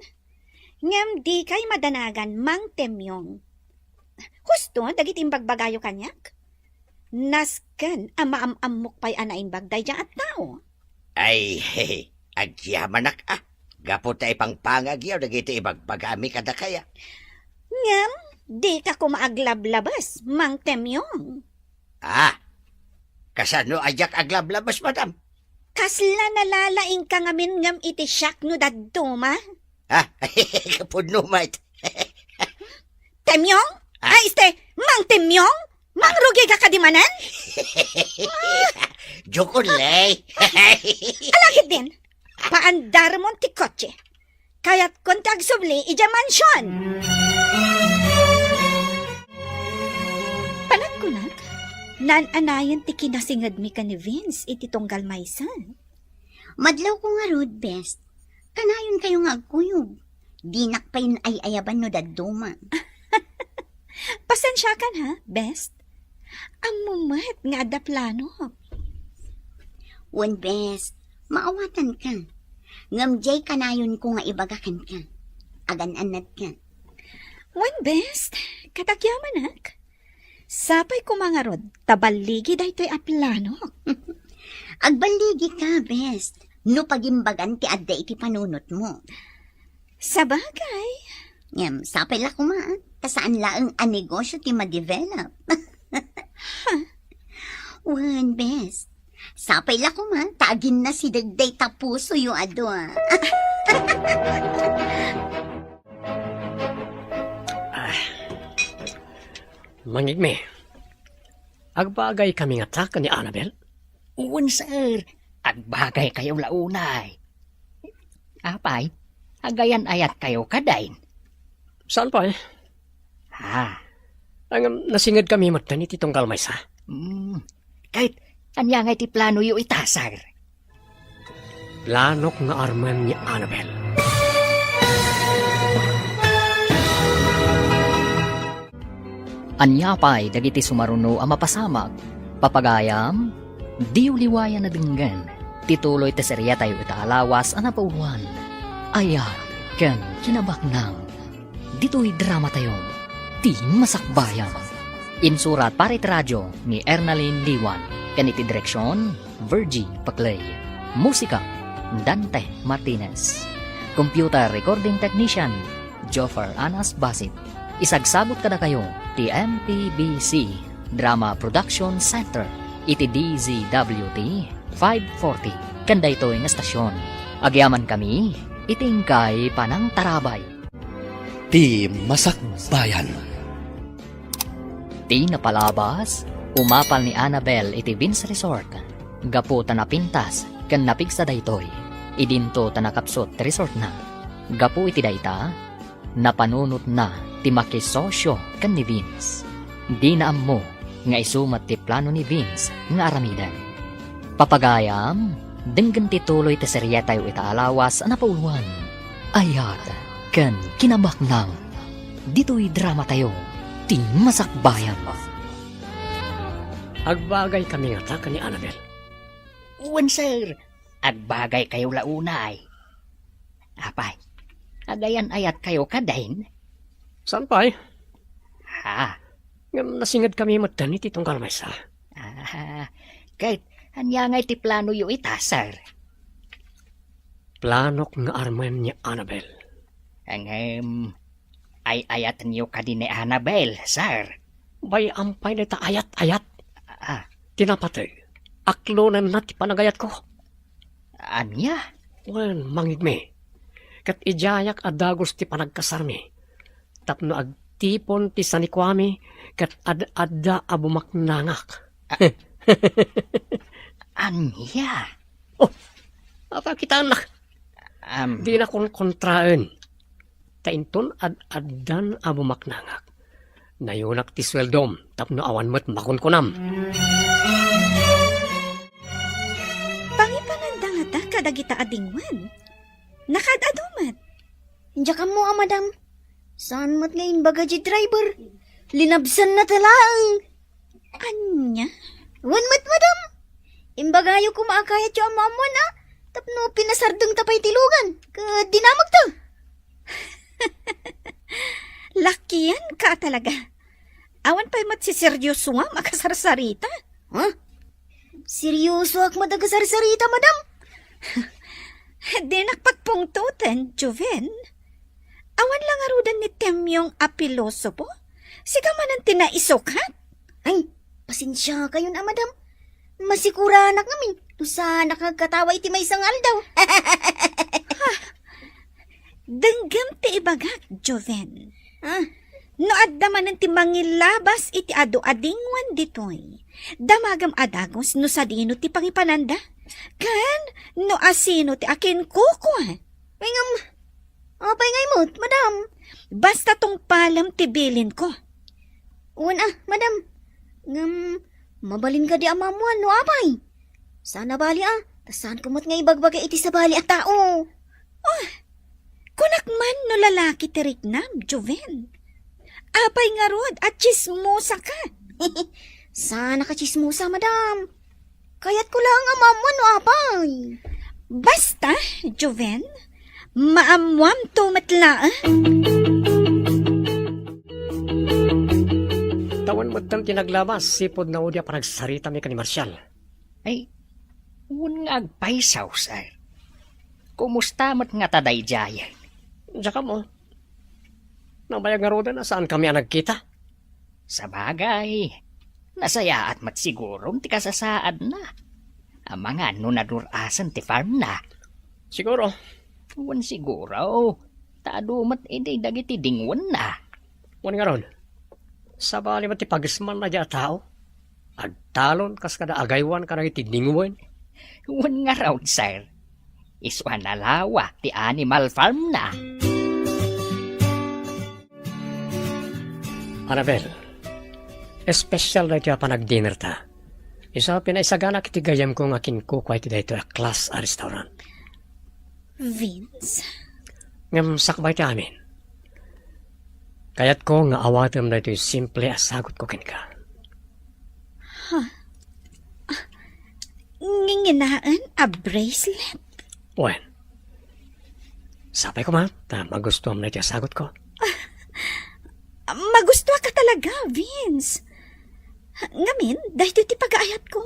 [SPEAKER 4] Ngem di kay madanagan mang temyong. Husto, dagit imbagbagayo kanyak. Nasken, amaam-amok pa'y anaimbag day at tao.
[SPEAKER 5] Ay, agyamanak Gapo tayo pang pangagyaw, dagiti ibagbagami kada kaya.
[SPEAKER 4] Ngem, di ka kumaaglab-labas, mang temyong.
[SPEAKER 5] Kasano ajak aglablabas, madam?
[SPEAKER 4] Kasla nalalaing ka ngamin ngam iti siyak no daduma.
[SPEAKER 5] Kapudno, mate.
[SPEAKER 4] Temyong? Ay, mang temyong? Mang rugi ka kadimanan?
[SPEAKER 5] Jokulay.
[SPEAKER 4] Alakit din. Paandar mo ti kotse. Kaya't kontag subli ija mansyon. Panagkunak, nan-anayan ti kinasingad mi ka ni Vince iti tunggal maysan.
[SPEAKER 8] Madlaw ko nga rod, best. Kanayon kayo nga agkuyog. Dinak pa yun ay ayaban no daduma.
[SPEAKER 4] Pasensya kan ha, best. Ang mumat nga ada plano.
[SPEAKER 8] Wan, best. Maawatan ka. Ngamjay kanayon ko nga ibagakan ka. Agan-anad ka.
[SPEAKER 4] Wan best, katagyaman ak. Sapay ko mga rod, tabaligi daytoy a plano.
[SPEAKER 8] Agbaligi ka, best. No pagimbagan ti adda iti panunot mo.
[SPEAKER 4] Sabagay.
[SPEAKER 8] Ngam, sapay la kumaan. Kasaan laang a negosyo ti ma-develop. Wan, best. Sapay la kumaan. Tagin na si Dagday Tapuso yung ado, ah.
[SPEAKER 6] Mangigme, agbagay kami nga taka ni Annabel.
[SPEAKER 3] Uwan, sir. Agbagay kayo launay. Apay, agayan ayat kayo kadain.
[SPEAKER 6] Saan pa eh?
[SPEAKER 3] Ha?
[SPEAKER 6] Ang nasingad kami magtanit itong kalmaysa.
[SPEAKER 3] Kahit anya nga iti plano yu itasar.
[SPEAKER 6] Planok nga arman ni Annabel.
[SPEAKER 3] Anya pa'y dagiti sumaruno ang mapasamag. Papagayam, di uliwayan na dinggan. Tituloy te serya tayo itaalawas ang napauluan. Ayat, ken kinabaknang. Dito'y drama tayo. Di masakbayan. Insurat para iti radyo ni Ernalyn Liwan. Ken iti direksyon, Virgie Paclay. Musika, Dante Martinez. Computer recording technician, Joffer Anas Basit. Isagsagot kada kayo ti MPBC Drama Production Center iti DZWT 540 kanda ito nga estasyon. Agyaman kami itingkay panang tarabay.
[SPEAKER 2] Ti Masakbayan.
[SPEAKER 3] Ti napalabas umapal ni Annabel iti Vince Resort. Gapo ta napintas ken napigsa daytoy. Idinto ta nakapsot ti resort na. Gapo iti dayta napanunot na ti makisosyo kan ni Vince. Di na ammo nga isumat ti plano ni Vince nga aramidan. Papagayam, denggan ti tuloy ti serya tayo itaalawas na pauluan. Ayat, ken kinabaknang. Dito'y drama tayo, ti masakbayan.
[SPEAKER 6] Agbagay kami nga taka ni Annabel.
[SPEAKER 3] Uwan, sir. Agbagay kayo launay. Apay, agayan ayat kayo kadain.
[SPEAKER 6] Saan pa eh?
[SPEAKER 3] Ha?
[SPEAKER 6] Ngam nasingad kami magtanit itong kalmaysa.
[SPEAKER 3] Kahit anya nga iti plano yu itasar.
[SPEAKER 6] Planok nga arman ni Annabel.
[SPEAKER 3] Ang ay ayat niyo ka din ni Annabel, sir.
[SPEAKER 6] Bay ampay na ta ayat-ayat.
[SPEAKER 3] Tinapatay.
[SPEAKER 6] Aklonan na ti panagayat ko.
[SPEAKER 3] Anya?
[SPEAKER 6] Wan, mangigme. Kat ijayak adagos ti panagkasarmi. Tapno agtipon ti sanikwami kat ad-adda abumaknangak.
[SPEAKER 3] Anya?
[SPEAKER 6] Apa kita anak? Di na kon kontraan. Tainton ad-addan abumaknangak. Nayunak ti sweldom tapno awan mo't makunkunam.
[SPEAKER 4] Pangipananda nga ta kadagita adingwan. Nakadadumat.
[SPEAKER 8] Diya ka mo, madam. Saan mo't ngayon bagaji driver? Linabsan na talang.
[SPEAKER 4] Anya?
[SPEAKER 8] Wan mat, madam. Imbagayo ko maakayat yung amamon, ah. Tapno pinasardeng tapay tilugan. Dinamag to.
[SPEAKER 4] Lakian ka talaga. Awan pa'y matsiseryoso nga makasarsarita.
[SPEAKER 8] Huh? Seryoso ak madagasarsarita, madam?
[SPEAKER 4] Di nakpagpungtutan, Joven. Awan lang arudan ni Temyong apiloso po. Siga man ang tinaisukat.
[SPEAKER 8] Ay, pasensya kayo na, madam. Masikura anak namin. Sa nakagkatawa iti may sangal daw.
[SPEAKER 4] Denggam ti ibagak, Joven. No adda man ang timangilabas iti ado adingwan ditoy. Damagam adagos no sa dino ti pangipananda. Kan, no asino ti akin kuko. Ngam, apay ngay mo, madam. Basta tong palam ti bilin ko. Madam. Ngam, mabalin ka di amamuan no apay. Sana bali tasan kumot nga ibagbaga iti sa bali at tao. Kunak man no lalaki ti Rignam, Joven. Apay nga rod at chismosa ka. Sana ka chismosa, madam. Kaya't ko lang amamuan no apay. Basta, Joven, maamuam to matla.
[SPEAKER 6] Tawan mo tam tinaglabas, sipod na udya pa nagsarita mi ka ni Marcial.
[SPEAKER 3] Ay, nga agpaisaw, sir. Kumusta mat nga taday jayan?
[SPEAKER 6] Diyan mo. Nabayag nga roda na saan kami ang nagkita?
[SPEAKER 3] Sa bagay, nasaya at matsigurong ti kasasaad na. Ang mga nunadurasan ti farm na.
[SPEAKER 6] Siguro.
[SPEAKER 3] Wan siguro, taadumat iti dagiti dingwan na.
[SPEAKER 6] Wan nga ron. Sa bali mati pagisman na dya tao. Agtalon kas kada agaywan ka na itidingwan.
[SPEAKER 3] Wan nga raw, sir. Iswa na lawa ti animal farm na.
[SPEAKER 6] Annabel, espesyal na dya pa nag-dinner ta. Isa pinaisagana kiti gayam ko nga kinkukway ti dayto a class a restaurant.
[SPEAKER 4] Vince,
[SPEAKER 6] Ngam sakbay ti amin. Kayat ko nga awatem na ito simple asagot ko kinka.
[SPEAKER 4] nginginaan a bracelet.
[SPEAKER 6] Wen, sapay ko ma, ta magustuhan na ito asagot ko.
[SPEAKER 4] Magustuha ka talaga, Vince. Ngamin, dahil ti pag-aayat ko.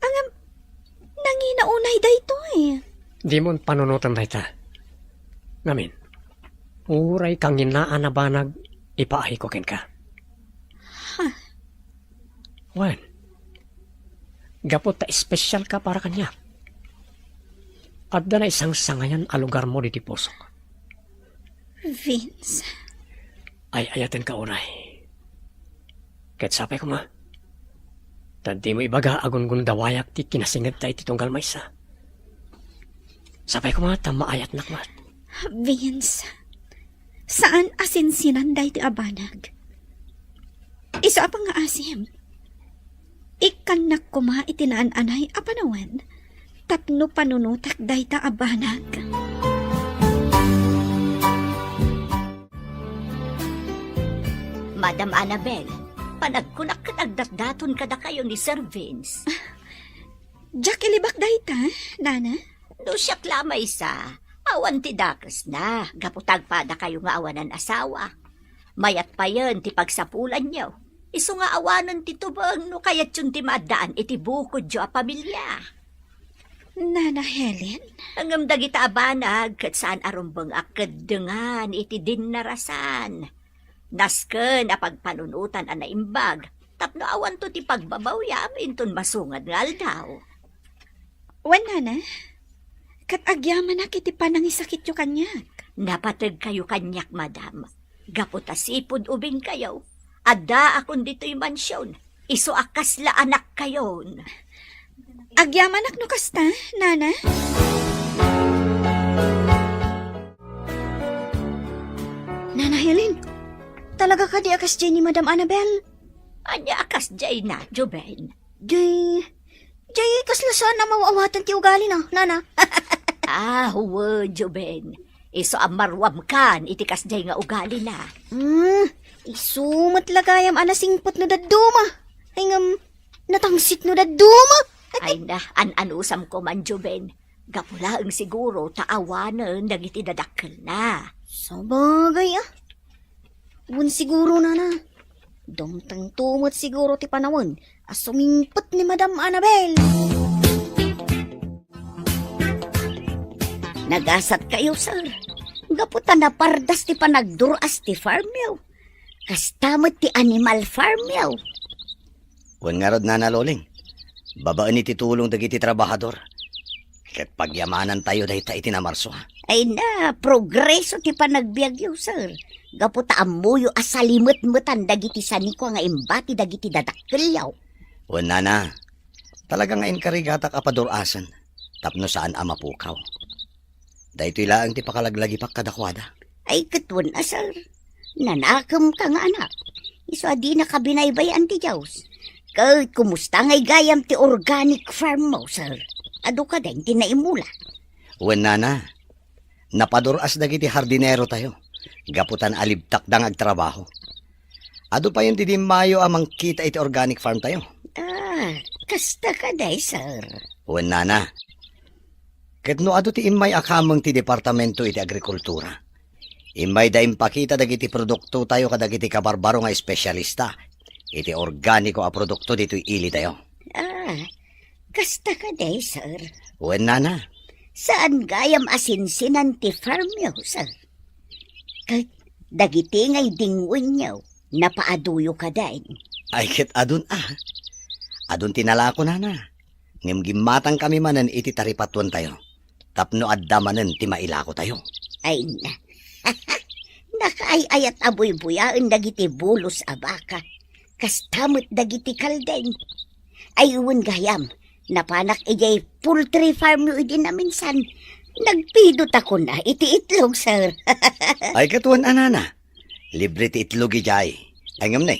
[SPEAKER 4] Ang nanginaunay dahito
[SPEAKER 6] Di mo panunutan na ita. Ngamin, uray kang inaan na banag, ipaahi ko kinka. Wen, gapot ta espesyal ka para kanya. At na isang sangayan a lugar mo diti pusok.
[SPEAKER 4] Vince,
[SPEAKER 6] Ay ayatin ka uray. Kahit sapay ko ma. Tadi mo ibaga agun-gun dawayak ti kinasingit ta iti tunggal maysa. Sapay ko ma, tama ayat nakmat.
[SPEAKER 4] Vince, saan asinsinan dahito abanag? Isa pa nga asim. Ikanak ko ma itinaan-anay apanawan. Tapno panunutak dahita abanag.
[SPEAKER 7] Madam Annabel, panagkunak ka nagdatdaton kada kayo ni Sir Vince.
[SPEAKER 4] Jack ilibak dahita, Nana?
[SPEAKER 7] No siyak lamay sa, awan ti dakas na, gaputag pa da kayo nga awanan asawa. Mayat pa yun ti pagsapulan niyo. Iso nga awanan ti tubang no kayat yun ti maadaan iti bukod jo a pamilya.
[SPEAKER 4] Nana Helen?
[SPEAKER 7] Ang dagita abanag kat saan arumbang akadengan iti dinarasan. Nasken a pagpanunutan a naimbag, tapno awan to ti pagbabaw yamin ton masungad nga aldaw.
[SPEAKER 4] Wan, Nana? Kat agyaman na kiti panangisakit yo kanyak.
[SPEAKER 7] Napatag kayo kanyak, madam. Gaputasipod ubing kayo. Adda akon dito'y mansyon. Iso akasla anak kayon.
[SPEAKER 4] Agyaman no kasta, Nana? Nana Helen, talaga ka di akas dyan ni Madam Annabel?
[SPEAKER 7] Anya akas jay na, Joben.
[SPEAKER 4] Jay, kasla saan na mawawatan ti ugali na, Nana?
[SPEAKER 7] Huwa, Joben. Iso amarwam kan, itikas jay nga ugali na.
[SPEAKER 4] Isumat lagayam anasingpot no daduma. Ay natangsit no daduma.
[SPEAKER 7] Ay na, anusam ko man, Joben. Gapulaang siguro taawanan nagiti dadakkel na.
[SPEAKER 4] Sabagay Bun siguro, Nana. Domtang tumot siguro ti panawon. Asumingpot ni Madam Annabel.
[SPEAKER 7] Nagasat kayo, sir. Gaputan na pardas ti panagduras ti farm yaw. Kastamot ti animal farm yaw.
[SPEAKER 5] Wan nga rod Nana Loling. Babaan iti tulong dagiti trabahador. Ket pagyamanan tayo dahita iti namarso ha.
[SPEAKER 7] Ay na, progreso ti panagbiag yaw, sir. Gaputa amuyo asalimot-mutan dagiti saniko nga imbati dagiti dadakkel yaw.
[SPEAKER 5] Wala na. Talagang ngayon karigatak apadurasan. Tapno saan amapukaw. Dahito ilaang ti pakalaglagi pa kadakwada.
[SPEAKER 8] Ay, katwan na, sir. Nanakam ka nga, anak. Iso adi na kabinaybayan ti Diyos. Kay, kumusta ngay gayam ti organic farm mo, sir? Ado ka din, ti naimula.
[SPEAKER 5] Wala na. Napaduras dagiti hardinero tayo. Gaputan alibtak dang agtrabaho. Ado pa yung didimayo amang kita iti organic farm tayo.
[SPEAKER 8] Ah, kasta ka day, sir.
[SPEAKER 5] Wala na. Ket no ado ti imay akamang ti departamento iti agrikultura. Imay da impakita dagiti produkto tayo kadagiti kabarbaro nga espesyalista. Iti organiko a produkto dito'y ili tayo.
[SPEAKER 8] Ah, kasta ka day, sir.
[SPEAKER 5] Wala na.
[SPEAKER 8] Saan gayam asinsinan ti farm yo, sir? Kay, dagiti ngay dingwin nyo, napaaduyo ka dain.
[SPEAKER 5] Ay ket adun Adun tinalako na. Ngem gimatang kami manan iti taripatuan tayo. Tapno addamanen ti mailako tayo.
[SPEAKER 8] Ay na. Nakaayayat abuy-buyaan dagiti bulos a baka. Kastamot dagiti kalden. Ayun gayam, napanak ijay poultry farm yo idi na minsan. Nagpidot ako na iti itlog, sir.
[SPEAKER 5] Ay katuan anana. Libre ti itlog ijay. Ay ngam na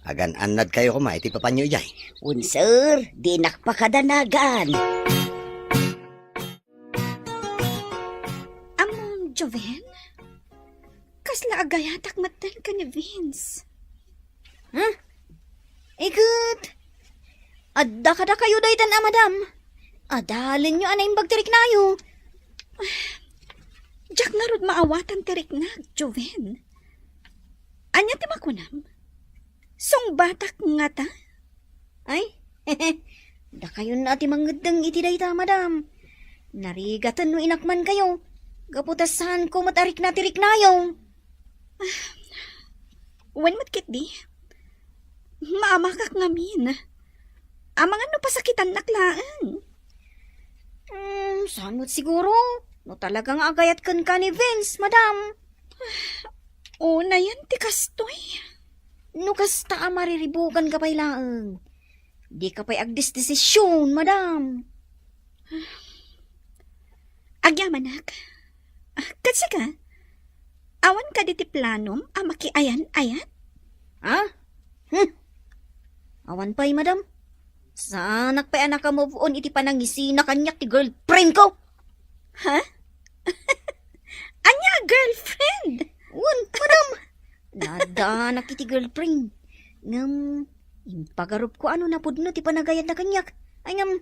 [SPEAKER 5] agan anad kayo kumay ti papanyo ijay.
[SPEAKER 8] Un, sir, di nakpakadanagan.
[SPEAKER 4] Among Joven? Kasla agayatak matan ka ni Vince.
[SPEAKER 7] Ikut! Adda kada kayo daytan madam. Adalin nyo anay bagtirik nayo.
[SPEAKER 4] Jack nga rod maawatan tirik na, Joven. Anya ti makunam? Song batak nga ta?
[SPEAKER 7] Ay, da kayo na ti mangedeng iti dayta madam. Narigatan no inakman kayo. Gaputasan ko matarik na tirik nayo.
[SPEAKER 4] Wen matkit di? Maamakak ngamin. Amangan no pasakitan naklaan.
[SPEAKER 7] Sanot siguro. No talagang agayat kan ka ni Vince, madam.
[SPEAKER 4] Una yan ti kastoy.
[SPEAKER 7] No kasta mariribukan ka pa'y laang. Di ka pa'y agdesisyon, madam.
[SPEAKER 4] Agyamanak. Kasi ka, awan ka diti planom makiayan-ayat?
[SPEAKER 7] Ha? Awan pa'y, madam. Sanak pa'y anak ka move on iti panangisina kanyak ti girlfriend ko.
[SPEAKER 4] Ha? Anya girlfriend?
[SPEAKER 7] Un, madam. Nadanak iti girlfriend. Ngam, impagarup ko ano na pudno ti panagayad na kanyak. Ay ngam,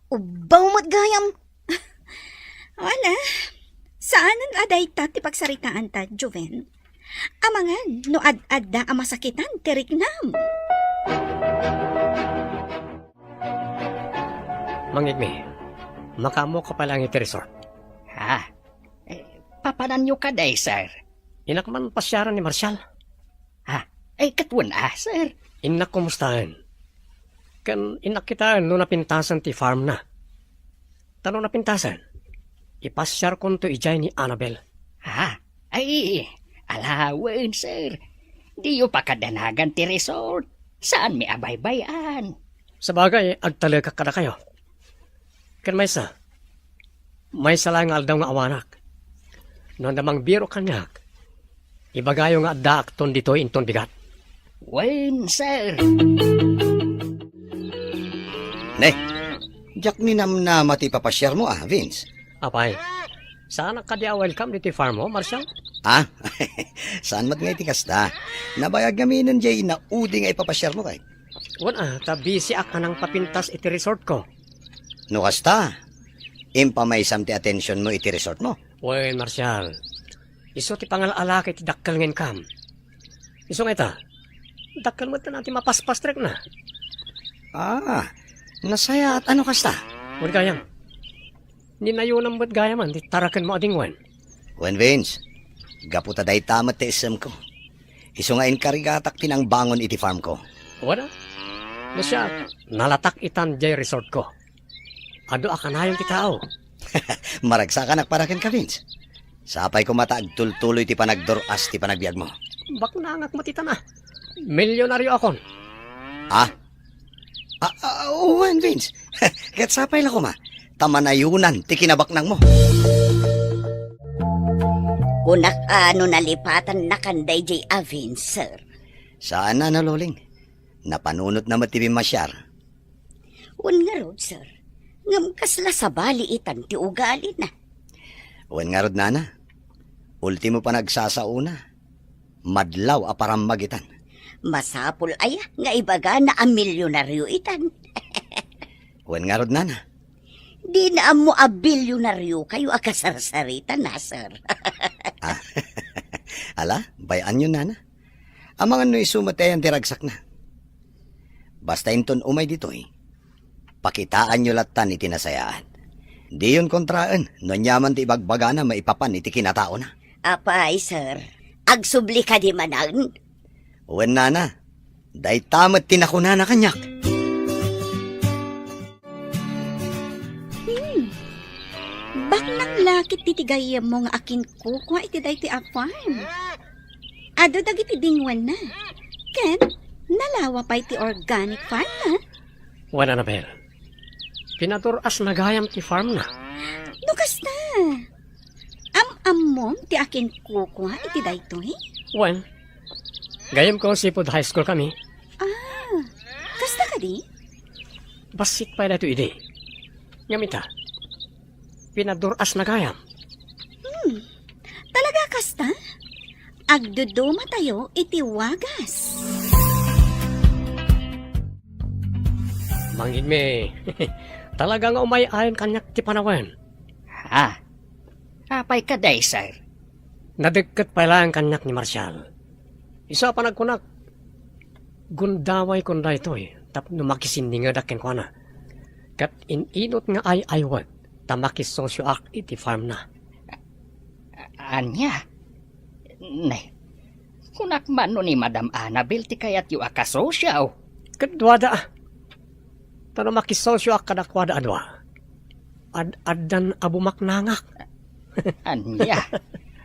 [SPEAKER 7] ubaw mat gayam.
[SPEAKER 4] Wala. Saanan aday ta ti pagsaritaan ta, Joven? Amangan, no ad-adda amasakitan, tirik nam.
[SPEAKER 6] Mangigmi, makamo ka palang iti resort.
[SPEAKER 3] Ha? Papanan nyo ka day, sir.
[SPEAKER 6] Inakman pasyaran ni Marshall.
[SPEAKER 3] Ay katwan sir.
[SPEAKER 6] Inak kumustahan. Kan inak kita no napintasan ti farm na. Tano napintasan? Ipasyar kon to ijay ni Annabel.
[SPEAKER 3] Ay, alawan, sir. Di yung pakadanagan ti resort. Saan may abay-bayan?
[SPEAKER 6] Sa bagay, agtalaga kada kayo. Kan may sala nga aldaw nga awanak. No namang biro kanyak. Ibagayo nga adda akton dito inton bigat.
[SPEAKER 3] Wen, sir.
[SPEAKER 5] Jack ni namnama ti papasyar mo Vince.
[SPEAKER 6] Apay, saan ka dia welcome dito farm mo, Marshall?
[SPEAKER 5] Saan mat nga iti kasta? Nabayag gaminan jay na udi nga ipapasyar mo kay.
[SPEAKER 6] Wala, busy ak anang papintas iti resort ko.
[SPEAKER 5] No kasta? Impamaysam ti atensyon mo iti resort mo.
[SPEAKER 6] Wen, Marshall. Iso ti pangalala kay ti dakkal ngen kam. Iso nga ita, dakkal mo ito natin mapaspastrek na.
[SPEAKER 5] Nasaya at ano kasta?
[SPEAKER 6] Wala gayam. Ninayunan mo't gayaman, di tarakan mo adingwan.
[SPEAKER 5] Wen Vince, gaputa day tamat ti isam ko. Iso nga inkarigatak tinang bangon iti farm ko.
[SPEAKER 6] Wala. No siya, nalatak itan jay resort ko. Ado akanayong ti tao.
[SPEAKER 5] Maragsa ka nakparakan ka Vince. Sapay ko mataag tultuloy ti panagdoras ti panagbiag mo.
[SPEAKER 6] Bak nangak matita na. Milyonaryo akon.
[SPEAKER 5] Oo, Vince. Katsapay lang ko ma. Tamanayunan, ti kinabaknang mo.
[SPEAKER 8] Unak ano nalipatan na kanday jay Avin, sir.
[SPEAKER 5] Saan na loling? Napanunot na matibim masyar.
[SPEAKER 8] Un nga rod, sir. Ngam kasla sa baliitan ti ugali na.
[SPEAKER 5] Uwan nga rod, nana. Ultimo pa nagsasauna. Madlaw aparam magitan.
[SPEAKER 8] Masapul aya nga ibaga na ang milyonaryo itan.
[SPEAKER 5] Uwan nga rod, nana.
[SPEAKER 8] Di na mo a bilyonaryo kayo akasarsaritan na, sir.
[SPEAKER 5] Ala, bayan yun, nana. Amangan no isumatayan tiragsak na. Basta inton umay dito pakitaan nyo latan iti nasayaan. Di yun kontraan, no nyaman ti ibagbaga na maipapan iti kinatao na.
[SPEAKER 8] Apay, sir. Agsubli ka di manan.
[SPEAKER 5] Uwan, nana. Day tamat tinakuna na kanyak.
[SPEAKER 4] Bak nang lakit titigayam mo nga akin kukuha iti day ti a farm. Ado dagiti dingwan na. Ken, nalawa pa iti organic farm na.
[SPEAKER 6] Wala na, Bel. Pinaturas na gayam ti farm na.
[SPEAKER 4] Lukas na. Am-am ti akin kukuha iti day to
[SPEAKER 6] Wen, gayam ko Seafood High School kami.
[SPEAKER 4] Kasta ka di?
[SPEAKER 6] Basit pa ito ide. Ngamita, pinaduras na gayam.
[SPEAKER 4] Talaga kasta? Agduduma tayo iti wagas.
[SPEAKER 6] Mangin me, talaga nga umayayan kanyak ti panawen.
[SPEAKER 3] Apay ka day, sir.
[SPEAKER 6] Nadagkat pa lang kanyak ni Marshall. Isa pa nagkunak. Gundaway kunda ito tapno makisindinga dakin ko na. Kat ininot nga ay aywat, tamakis sosyo ak iti farm na.
[SPEAKER 3] Anya? Nay, kunak man no ni Madam Annabel ti kayat yu akasosyaw.
[SPEAKER 6] Kadwada. Tano makisosyo ak kadakwada adwa. Ad-adan abumaknangak.
[SPEAKER 3] Anya?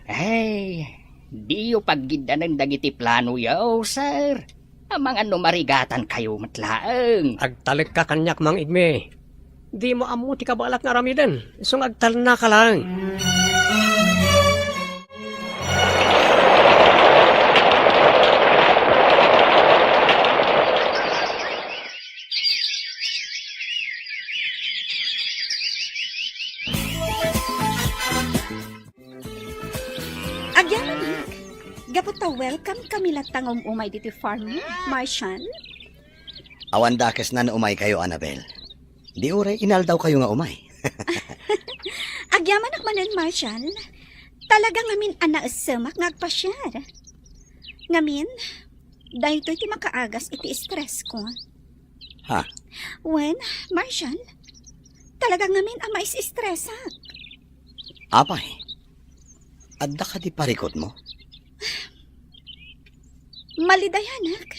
[SPEAKER 3] Ay, di yu paggida ng dagiti plano yaw, sir. Amang ano marigatan kayo matlaang.
[SPEAKER 6] Agtalik ka kanyak mang igme. Di mo amu ti kabalak nga ramiden. Isong agtal na ka lang.
[SPEAKER 4] Agyaman nik. Gaputa welcome kami latangom umay diti farm ni Martian.
[SPEAKER 5] Awan dakes na umay kayo, Annabel. Di uray, inal daw kayo nga umay.
[SPEAKER 4] Agyaman akmanen Martian. Talaga ngamin anaasamak ngagpasyar. Ngamin, dahil to'y ti makaagas iti stress ko.
[SPEAKER 5] Ha?
[SPEAKER 4] When, Martian, talaga ngamin ang mais-stressak.
[SPEAKER 5] Apay, adda ka di parikot mo?
[SPEAKER 4] Malidayanak,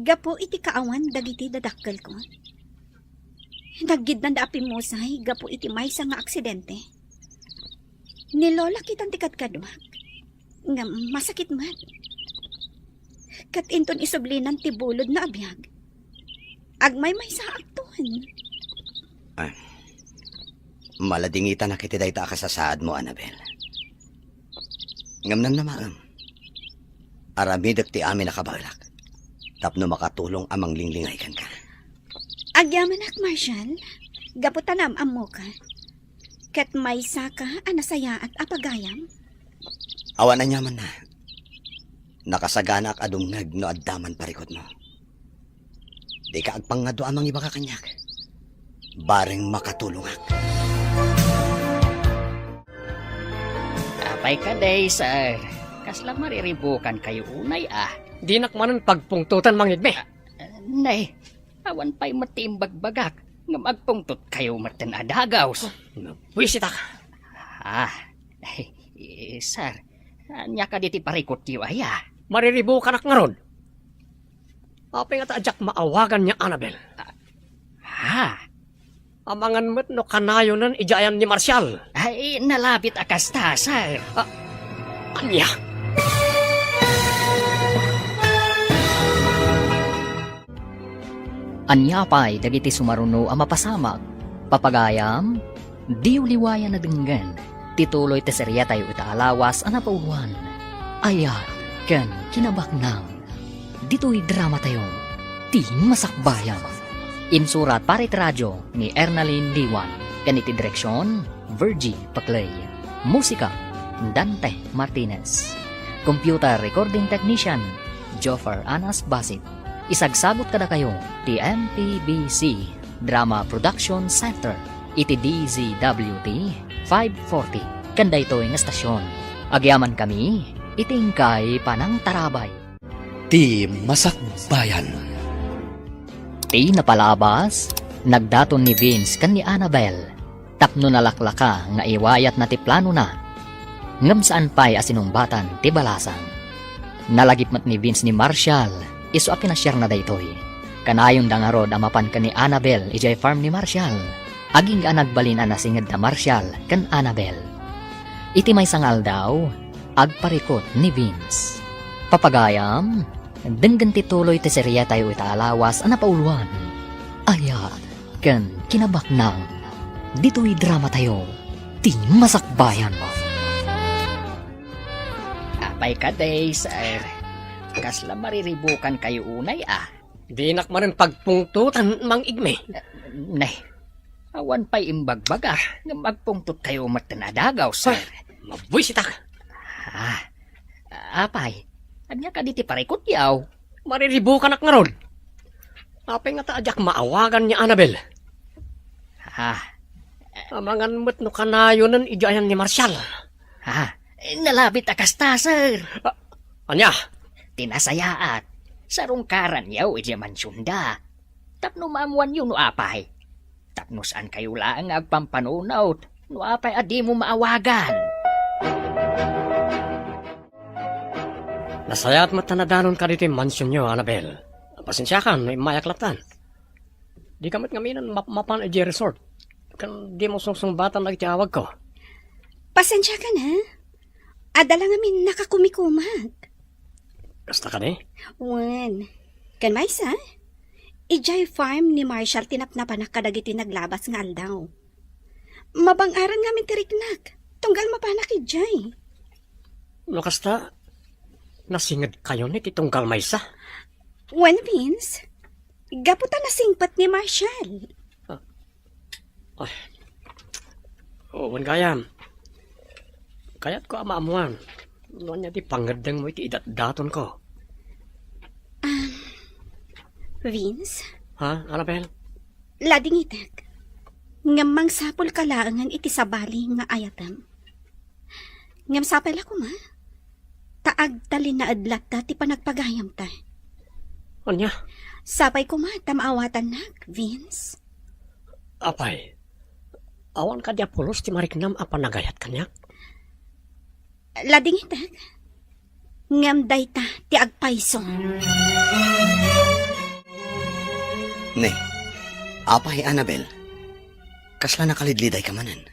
[SPEAKER 4] gapo iti kaawan dagiti dadakkel ko. Naggid na daapi mo say, gapo iti maysa nga aksidente. Nilola kitang tikadkadwak, nga masakit mat. Kat inton isublinan ti bulod na abiyag. Agmay maysa aktuhan.
[SPEAKER 5] Maladingitan na kiti dayta akasasaad mo, Annabel. Ngamnam na maam. Aramidak ti amin nakabalak. Tapno makatulong amang linglingay kan ka.
[SPEAKER 4] Agyamanak, Marshal, gaputanam amo ka. Kat maysa ka anasaya at apagayam.
[SPEAKER 5] Awan na nyaman na. Nakasagana ak adungag no addaman parikot mo. Di ka agpangado amang iba ka kanyak. Bareng makatulong ak.
[SPEAKER 3] Apay ka day, sir. Kasla mariribukan kayo unay
[SPEAKER 6] Di nakmanan pagpungtutan mang igme.
[SPEAKER 3] Nay, awan pa'y matiimbag-bagak. Nga magpungtot kayo matin adagaws.
[SPEAKER 6] Wisit ak.
[SPEAKER 3] Sir, anya ka diti parikot yu aya.
[SPEAKER 6] Mariribo ka nak nga ron. Apay nga taadyak maawagan niya Annabel. Amangan mo't no kanayo nan ijayan ni Marshall.
[SPEAKER 3] Ay, nalabit akasta, sir.
[SPEAKER 6] Anya?
[SPEAKER 3] Anyapay dagiti sumaruno ang mapasamak. Papagayam, di uliwayan na denggan. Tituloy ti serya tayo itaalawas ang napauluan. Ayat ken kinabaknang. Dito'y drama tayo. Ti masakbayan. Insurat para iti radyo ni Ernalyn Liwan. Ganiti direksyon, Virgie Paclay. Musika, Dante Martinez. Computer recording technician, Joffer Anas Basit. Isagsagot kada kayo, ti MPBC Drama Production Center, iti DZWT 540, kanda ito'y nga stasyon. Agyaman kami, itingkay panang tarabay.
[SPEAKER 2] Ti Masakbayan.
[SPEAKER 3] Ti napalabas, nagdaton ni Vince kan ni Annabel. Tapno nalaklaka nga iwayat na ti plano na. Ngam saan pa'y asinumbatan ti balasang. Nalagipmat ni Vince ni Marshall, iso a pinasyar na daytoy. Kanayon da nga rod amapan ka ni Annabel ijay farm ni Marshall. Aging nga nagbalin na singed na Marshall kan Annabel. Iti may sangal daw, agparikot ni Vince. Papagayam, denggan tituloy ti serya tayo itaalawas ang napauluan. Ayat, kan kinabaknang. Dito'y drama tayo, ti masakbayan mo. Apay ka day, sir. Kasla mariribukan kayo unay
[SPEAKER 6] Di nak marin pagpungtutan mang igme.
[SPEAKER 3] Nay, awan pa'y imbagbaga nga magpungtot kayo matanadagaw, sir.
[SPEAKER 6] Mabuisit ak.
[SPEAKER 3] Apay, anya ka diti parikot yaw.
[SPEAKER 6] Mariribukan ak nga ron. Apay nga taadyak maawagan ni Annabel. Amangan mo't no kanayonan ijayan ni Marshall.
[SPEAKER 3] Nalabit akasta, sir.
[SPEAKER 6] Anya?
[SPEAKER 3] Tinasayaat. Sarungkaran yaw iti mansunda. Tapno maamuan yun no apay. Tapno saan kayo lang agpampanunot. No apay adi mo maawagan.
[SPEAKER 6] Nasayat matanadanon ka dito yung mansyon nyo, Annabel. Pasensya ka, may mayaklatan. Di kamit ngaminan mapan iti resort. Kan di mo sungsungbatan nagtiawag ko.
[SPEAKER 4] Pasensya ka na. Adala ngamin nakakumikumag.
[SPEAKER 6] Kasta ka ni?
[SPEAKER 4] Wan. Kan maysa? Ijay farm ni Marshall tinapnapan na kadagiti naglabas nga aldaw. Mabangaran ngamin tiriknak. Tunggal mapanak ijay.
[SPEAKER 6] No kasta, nasingad kayo ni titong galmaysa.
[SPEAKER 4] Wan, Vince. Gaputa na singpat ni Marshall.
[SPEAKER 6] Wan gayam. Kaya't ko amaamuan. No niya di pangadang mo iti idat-daton ko.
[SPEAKER 4] Vince?
[SPEAKER 6] Ha, Annabel?
[SPEAKER 4] Lading itek. Ngamang sapol kalaangan iti sabali nga ayatam. Ngam sapal ako ma. Taag talin na adlat dati pa nagpagayam ta.
[SPEAKER 6] Anya?
[SPEAKER 4] Sapay ko ma, tamawatan nak, Vince.
[SPEAKER 6] Apay, awan ka di apulos ti mariknam apa nagayat kanyak?
[SPEAKER 4] Lading itek. Ngam dayta ti agpaiso.
[SPEAKER 5] Ne, apay Annabel. Kasla nakalidliday ka manan.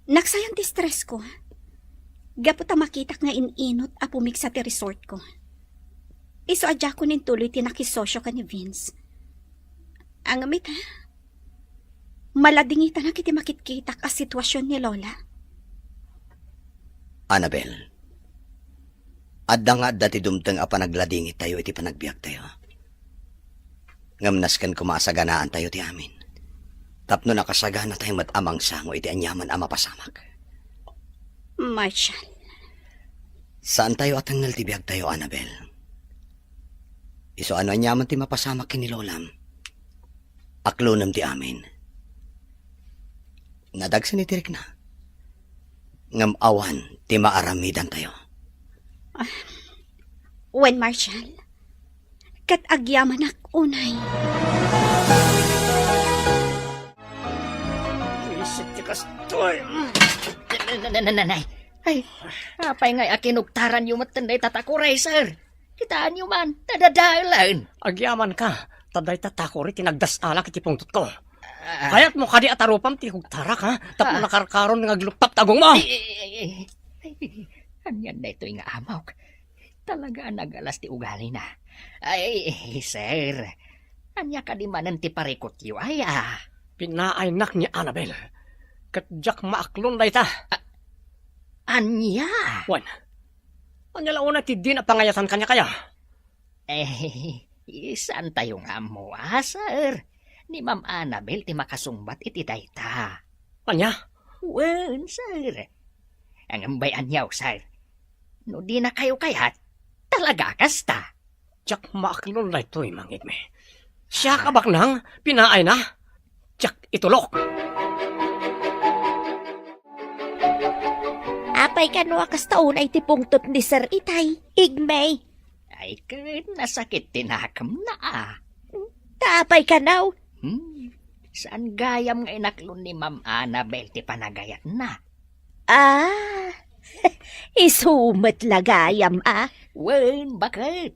[SPEAKER 4] Naksayang ti stress ko. Gaputa makitak nga ininot a pumik sa ti resort ko. Iso adya ko nin tuloy ti nakisosyo ka ni Vince. Ang amit ha? Maladingita na kiti makitkitak a sitwasyon ni Lola.
[SPEAKER 5] Annabel, adda nga dati dumteng a panagladingit tayo iti panagbiag tayo. Ngamnaskan kumasaganaan tayo ti amin. Tapno nakasagana tayo matamang sango iti anyaman a mapasamak.
[SPEAKER 4] Marshall.
[SPEAKER 5] Saan tayo atangal ti biag tayo, Annabel? Iso ano anyaman ti mapasamak kini Lolam? Aklonam ti amin. Nadagsan itirik na. Ngam awan ti maaramidan tayo.
[SPEAKER 4] When Marshall, kat agyaman ak unay.
[SPEAKER 6] Isip ti kastoy.
[SPEAKER 3] Nanay, ay, apay ngay akinugtaran yung matanday tatakuray, sir. Kitaan yung man, tadadalan.
[SPEAKER 6] Agyaman ka, taday tatakori tinagdasalak iti pungtot ko. Kaya't mo kadi atarupam ti hugtarak ha, tapos nakarkaron nga gluptak tagong mo.
[SPEAKER 3] Anyan na ito nga amaw. Talaga nagalas ti ugali na. Ay, sir. Anya ka di manan ti parikot yu ay
[SPEAKER 6] Pinaaynak ni Annabel. Katjak maaklon da ita.
[SPEAKER 3] Anya?
[SPEAKER 6] Wan. Anya launa ti di na pangayatan kanya kaya.
[SPEAKER 3] Saan tayo nga mo, sir? Ni Ma'am Annabel ti makasumbat iti dayta.
[SPEAKER 6] Anya?
[SPEAKER 3] Wen, sir. Ang ambay anyaw, sir. No di na kayo kayat, talaga kasta.
[SPEAKER 6] Jak maaklon da ito'y mangit me. Siya ka baknang pinaay na. Jak itulok.
[SPEAKER 7] Apay ka no akas taon ay tipungtot ni Sir Itay. Igmay.
[SPEAKER 3] Ay, kahit nasakit tinakam na
[SPEAKER 7] Taapay ka now.
[SPEAKER 3] Saan gayam nga inaklon ni Ma'am Annabel ti panagayat na?
[SPEAKER 7] Isumat lagayam
[SPEAKER 3] Wen, bakit?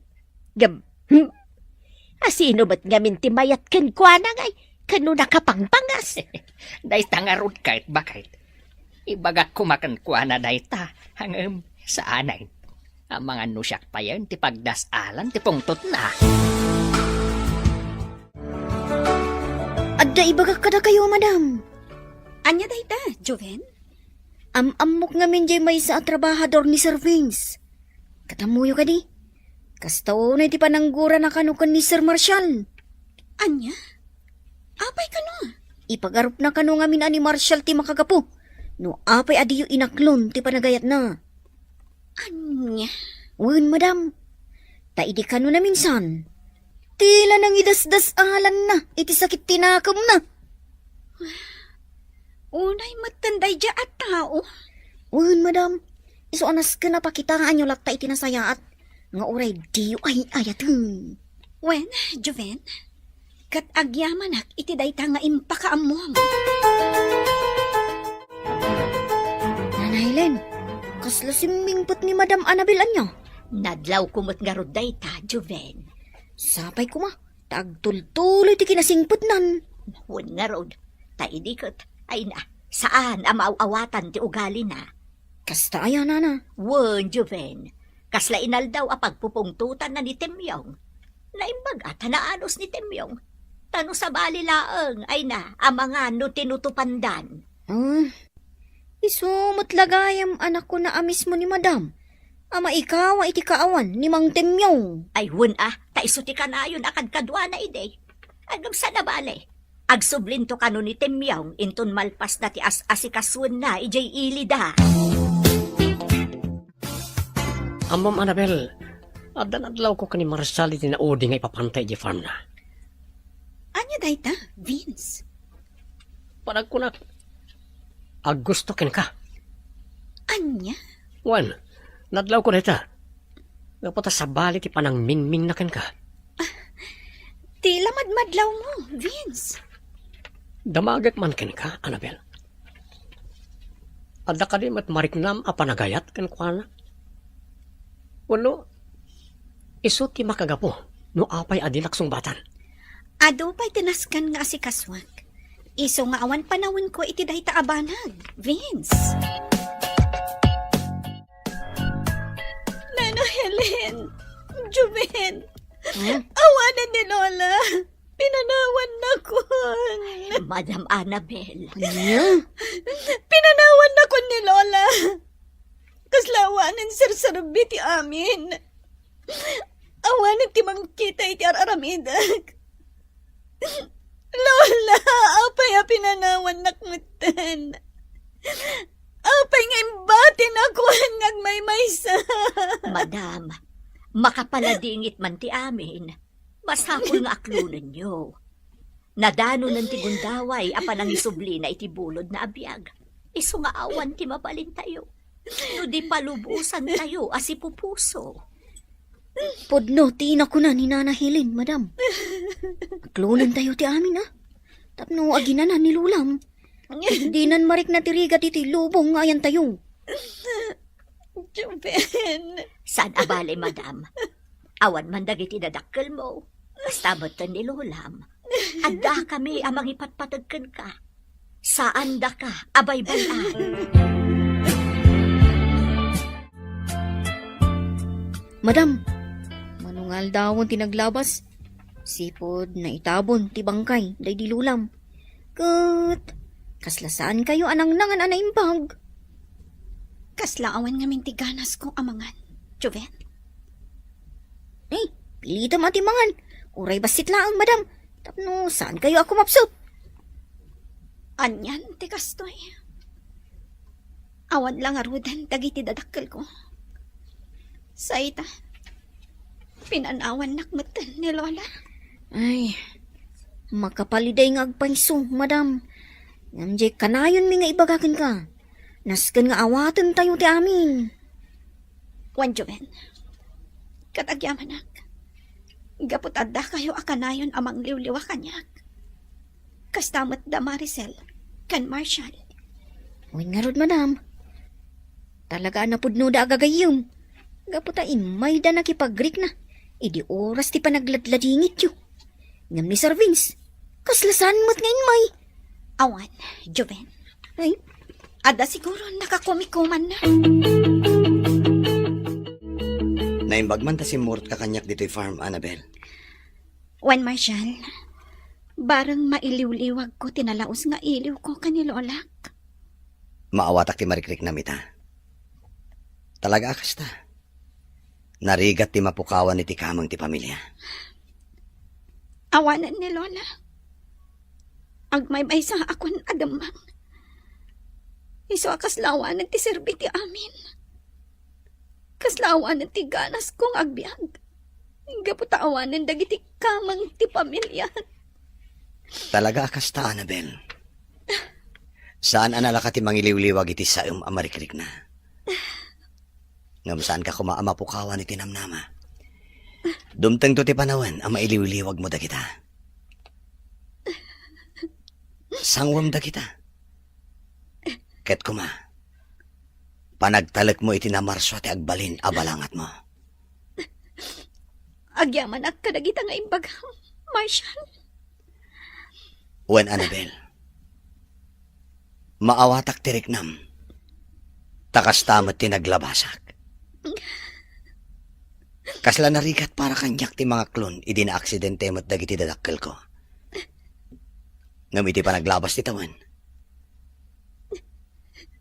[SPEAKER 7] Asino ba't ngamin ti mayat ken kwa na ngay? Kano nakapangpangas?
[SPEAKER 3] Day tangarod kahit bakit. Ibagat kumakan kwa na day ta. Hangam sa anay. Ang mga nusyak pa yan, ti pagdasalan, ti pungtot na.
[SPEAKER 8] Adda ibagak kada kayo, madam.
[SPEAKER 4] Anya dayta, Joven?
[SPEAKER 8] Amok ngamin jay may sa trabahador ni Sir Vince. Katamuyo ka di. Kastaw na iti pananggura na kanukan ni Sir Marshall.
[SPEAKER 4] Anya? Apay ka no?
[SPEAKER 8] Ipagarup na kanu ngamin ani Marshall ti makagapo. No apay adiyo inaklon ti panagayat na.
[SPEAKER 4] Anya?
[SPEAKER 8] Wen, madam. Taidi kanu na minsan. Tila nang idasdasalan na. Iti sakit tinakam na.
[SPEAKER 4] Unay matanday dya at tao.
[SPEAKER 8] Wen, madam. Iso anas ka na pakitaan nyo lakta iti nasayaat. Nga oray diyo ay ayatun.
[SPEAKER 4] Wen, Joven? Kat agyamanak iti dayta nga impakaamong.
[SPEAKER 8] Nana Helen, kasla simingpot ni Madam Annabel anyo.
[SPEAKER 7] Nadlaw kumot nga rod dayta, Joven.
[SPEAKER 8] Sapay ko ma, tagtultuloy ti kinasingpot nan.
[SPEAKER 7] Wen nga rod, taidikot. Ay na, saan ang maawawatan ti ugali na?
[SPEAKER 8] Kasta ayan, nana.
[SPEAKER 7] Wen, Joven. Kasla inal daw a pagpupungtutan na ni Temyong. Naimbag at hanaanos ni Temyong. Tano sa balilaang ay na ang mga no tinutupandan.
[SPEAKER 8] Isumot lagayam anak ko na amis mo ni Madam. Ama ikaw iti kaawan ni Mang Temyong.
[SPEAKER 7] Ay hun taisuti ka na yun akad kadwa na ide. Agam sa nabale. Agsublinto ka no ni Temyong inton malpas na ti as-asikasun na ijay ilida.
[SPEAKER 6] Ma'am Annabel, adan-adlaw ko ka ni Marshall iti naudi nga ipapantay di farm na.
[SPEAKER 4] Anya dayta, Vince?
[SPEAKER 6] Parag ko na, gusto ken ka.
[SPEAKER 4] Anya?
[SPEAKER 6] Wan, nadlaw ko na ita. Napata sa bali ti panang mingming na ken ka.
[SPEAKER 4] Tila madmadlaw mo, Vince.
[SPEAKER 6] Damagak man ken ka, Annabel. Adda ka di mat mariknam a panagayat ken kwa na. Wano, iso ti makagapo, no apay adinak sungbatan.
[SPEAKER 4] Ado pa'y tinaskan nga si Kaswag. Iso nga awan panawin ko iti dayta abanag, Vince. Nana Helen, Juven, awanan ni Lola. Pinanawan na ko.
[SPEAKER 7] Madam Annabel.
[SPEAKER 4] Pinanawan na ko ni Lola. Kaslawanan sir-sarbi ti amin. Awanan ti mangkita iti araramidag. Lola, apay a pinanawan nakmutan. Apay nga imbatin ako ngagmaymaysa.
[SPEAKER 7] Madam, makapaladingit man ti amin. Masakol nga aklunan nyo. Nadano ng ti gundaway apan ang isubli na iti bulod na abiyag. Iso nga awan ti mabalin tayo. No di palubusan tayo as ipupuso.
[SPEAKER 8] Podno, tina ko na ni Nana Helen, Madam. Aklunan tayo ti amin, Tapno aginanan ni Lulam. Di nan marik na tirigat iti lubong nga ayan tayo.
[SPEAKER 4] Juben.
[SPEAKER 7] Saan abale, Madam? Awan man dagiti dadakkel mo. Basta batan ni Lulam. Adda kami amang ipatpatagkan ka. Saan da ka, abay-bayan?
[SPEAKER 9] Madam, manungal dawon tinaglabas. Sipod na itabon ti bangkay, day dilulam. Kat, kaslasaan kayo anang nangan anaimbag.
[SPEAKER 4] Kaslaawan nga mintiganas kong amangan, Joven.
[SPEAKER 9] Eh, pilita matimangan. Uray basit laang, madam. Tapno, saan kayo ako mapsot?
[SPEAKER 4] Anyan, ti kastoy. Awan lang arudan, dagiti dadakkel ko. Saita, pinanawan nakmatan ni Lola.
[SPEAKER 9] Ay, makapaliday nga agpaiso, madam. Ngamjay kanayon mi nga ibagakan ka. Nasken nga awatan tayo ti amin.
[SPEAKER 4] Wan Joven, katagyaman ak. Gapot adda kayo akanayon amang liwliwa kanyak. Kastamot da Maricel, kan Marshall.
[SPEAKER 9] Uy nga rod, madam. Talaga na pudno da agagayom. Gapot imay da nakipagrik na. Idi oras ti panagladladingit yo. Ngam ni Sir Vince, kaslasan mo't ngayon may.
[SPEAKER 4] Awan, Joven.
[SPEAKER 9] Ay,
[SPEAKER 4] Ada siguro nakakumikuman na.
[SPEAKER 5] Naimbag man ta si Mort kakanyak dito'y farm, Annabel.
[SPEAKER 4] Wan Marshall, barang mailiw-liwag ko tinalaos nga iliw ko kanilolak.
[SPEAKER 5] Maawatak ti marikrik na mita. Talaga akas ta. Narigat ti mapukawan iti kamang ti pamilya.
[SPEAKER 4] Awanan ni Lola. Agmay-may sa akon adamang. Iso akaslawanan ti serbi ti amin. Kaslawanan ti ganas kong agbyag. Gaputaawanan dagiti kamang ti pamilya.
[SPEAKER 5] Talaga akas ta, Annabel. Saan analaka ti mangiliw-liwag iti saum amarikrik na? Ngam saan ka kumaamapukawan iti namnama? Dumteng to ti panawan ang mailiw-liwag mo da kita. Sangwam da kita. Ket kuma, panagtalek mo iti namarso ti agbalin abalangat mo.
[SPEAKER 4] Agyaman ak kadagita nga imbagam, Marshall.
[SPEAKER 5] Wen Annabel, maawatak ti riknam, takas tamat ti naglabasak. Kasla narigat para kanyak ti mga klon, idi na aksidente mo't dagiti dadakkel ko. Ngam iti panaglabas ti tawan.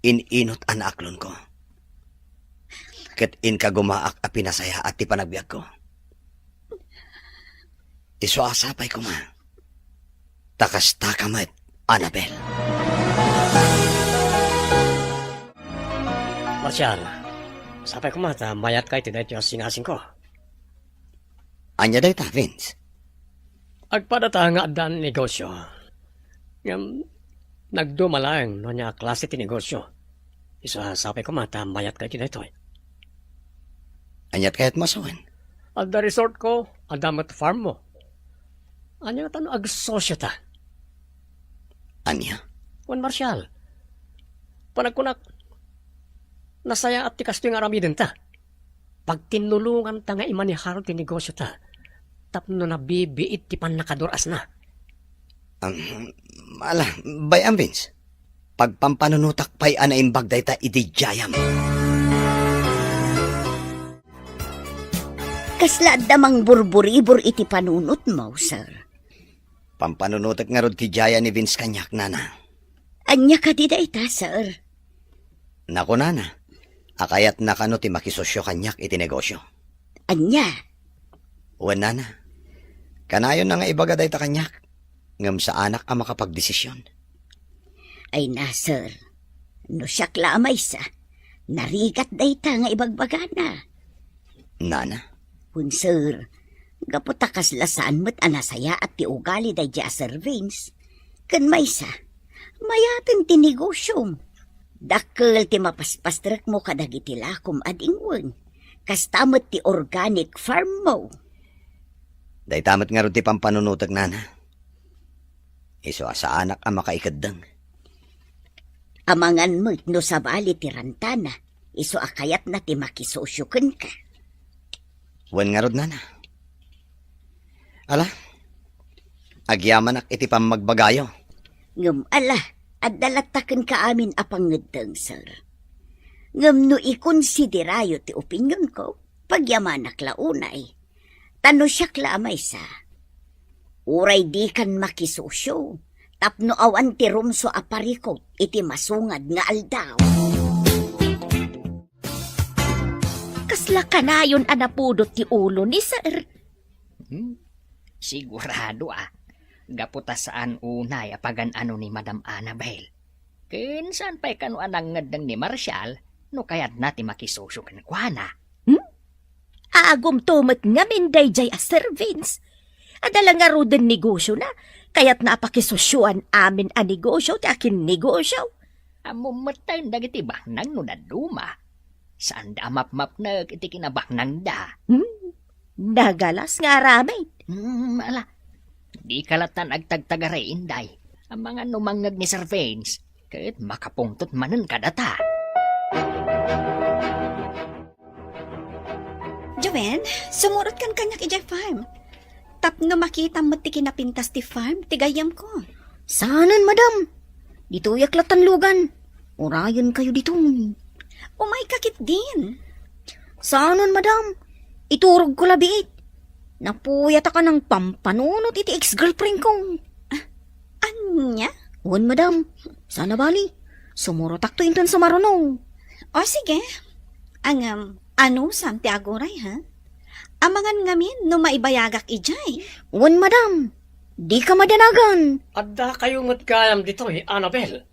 [SPEAKER 5] Ininot an aklon ko. Ket in kagumaak a pinasaya at ti panagbiag ko. Isuasapay ko ma. Takas takamat, Annabel.
[SPEAKER 6] Marshal, sapay ko mata, mayat kay tinay tiyo singasing ko.
[SPEAKER 5] Anya day ta, Vince?
[SPEAKER 6] Agpadata nga adan negosyo. Ngam, nagdumalang no niya klase ti negosyo. Isa sapay ko mata, mayat kay tinay toy.
[SPEAKER 5] Anyat kayat masawan?
[SPEAKER 6] Ada resort ko, adamat farm mo. Anya tano agsosyo ta.
[SPEAKER 5] Anya?
[SPEAKER 6] Juan Marshal, panagkunak, nasaya at tikas nga aramidin ta. Pag tinulungan ta nga imaniharo ti negosyo ta, tapno na bibiit ti pan nakaduras na.
[SPEAKER 5] Bayam, Vince. Pagpampanunutak pa'y anaimbag day ta idijayam.
[SPEAKER 8] Kasla damang burburibor iti panunot mo, sir.
[SPEAKER 5] Pampanunutak nga rod ti jaya ni Vince kanyak, nana.
[SPEAKER 8] Anya ka di da ita, sir.
[SPEAKER 5] Naku, nana. Akayat na kano ti makisosyo kanyak iti negosyo.
[SPEAKER 8] Anya?
[SPEAKER 5] Uwan, nana. Kanayon na nga ibaga day ta kanyak. Ngam sa anak ang makapagdesisyon.
[SPEAKER 8] Ay na, sir. No siya klamay sa. Narigat day ta nga ibagbagana.
[SPEAKER 5] Nana?
[SPEAKER 8] Hun, sir. Gaputa kaslasaan mo't anasaya at ti ugali day ja, Sir Vince. Kan may sa. Mayatin ti negosyom. Dakkel ti mapaspastrek mo kadagiti lakom adingwen. Kastamot ti organic farm mo.
[SPEAKER 5] Day tamat nga rod ti pampanunutag, nana. Iso sa anak ang makaikadang.
[SPEAKER 8] Amangan mo no sabali ti rantana. Iso akayat na ti makisosyoken ka.
[SPEAKER 5] Wan nga rod, nana. Ala, agyaman ak iti pamagbagayo.
[SPEAKER 8] Ngam ala, at dalataken ka amin apangedeng, sir. Ngam no ikonsiderayo ti opinyon ko, pagyamanak launay. Tano siya klamay sa. Uray di kan makisosyo. Tapno awan ti rumso aparikot iti masungad nga aldaw.
[SPEAKER 7] Kasla kanayon anapudot ti ulo ni sir.
[SPEAKER 3] Sigurado Gaputa saan unay apagan ano ni Madam Annabel. Kinsan pa'y kano anang ngadang ni Marshall, no kaya't nati makisosyo kan kuana.
[SPEAKER 7] Aagom tumat nga minday jay a servants. Adala nga ro den negosyo na, kaya't napakisosyuan amin a negosyo ti akin negosyo.
[SPEAKER 3] Amumatay dagiti baknang no naduma. Saan da map-map na iti kinabaknang da?
[SPEAKER 7] Nagalas nga ramay.
[SPEAKER 3] Ala, di kalatan agtagtagaray inday. Ang mga numangag ni Sir Vance, kahit makapungtot manan kadata.
[SPEAKER 4] Joven, sumurot kan kanyak ijay farm. Tapno makita mo ti kinapintas ti farm, tigayam ko.
[SPEAKER 9] Saanan, madam? Dito yaklatan lugan. Urayan kayo dito.
[SPEAKER 4] Umay kakit din.
[SPEAKER 9] Saanan, madam? Iturog ko labiit. Napuyat ka ng pampanunot iti ex-girlfriend ko.
[SPEAKER 4] Anya?
[SPEAKER 9] Uwan, madam. Sana bali. Sumurotak to intan sa marunong.
[SPEAKER 4] O sige. Ang, ano, Santiago Ray, ha? Amangan ngamin no maibayagak ijay.
[SPEAKER 9] Uwan, madam. Di ka madanagan.
[SPEAKER 6] Adda kayo matgayam dito, Annabel.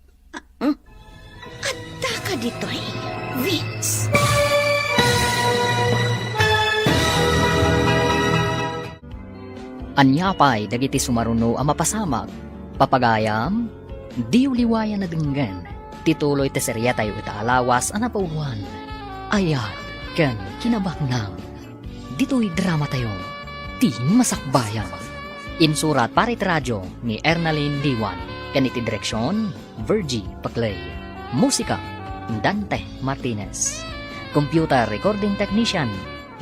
[SPEAKER 4] Adda ka dito'y, Vince.
[SPEAKER 3] Anyapay dagiti sumaruno ang mapasamag. Papagayam, di uliwayan na denggan. Tituloy te serya tayo itaalawas ang napauluan. Ayan, kan kinabaknang. Dito'y drama tayo. Ti masakbayan. Insurat parit radyo ni Ernalyn Diwan. Kaniti direksyon, Virgie Paclay. Musika, Dante Martinez. Computer recording technician,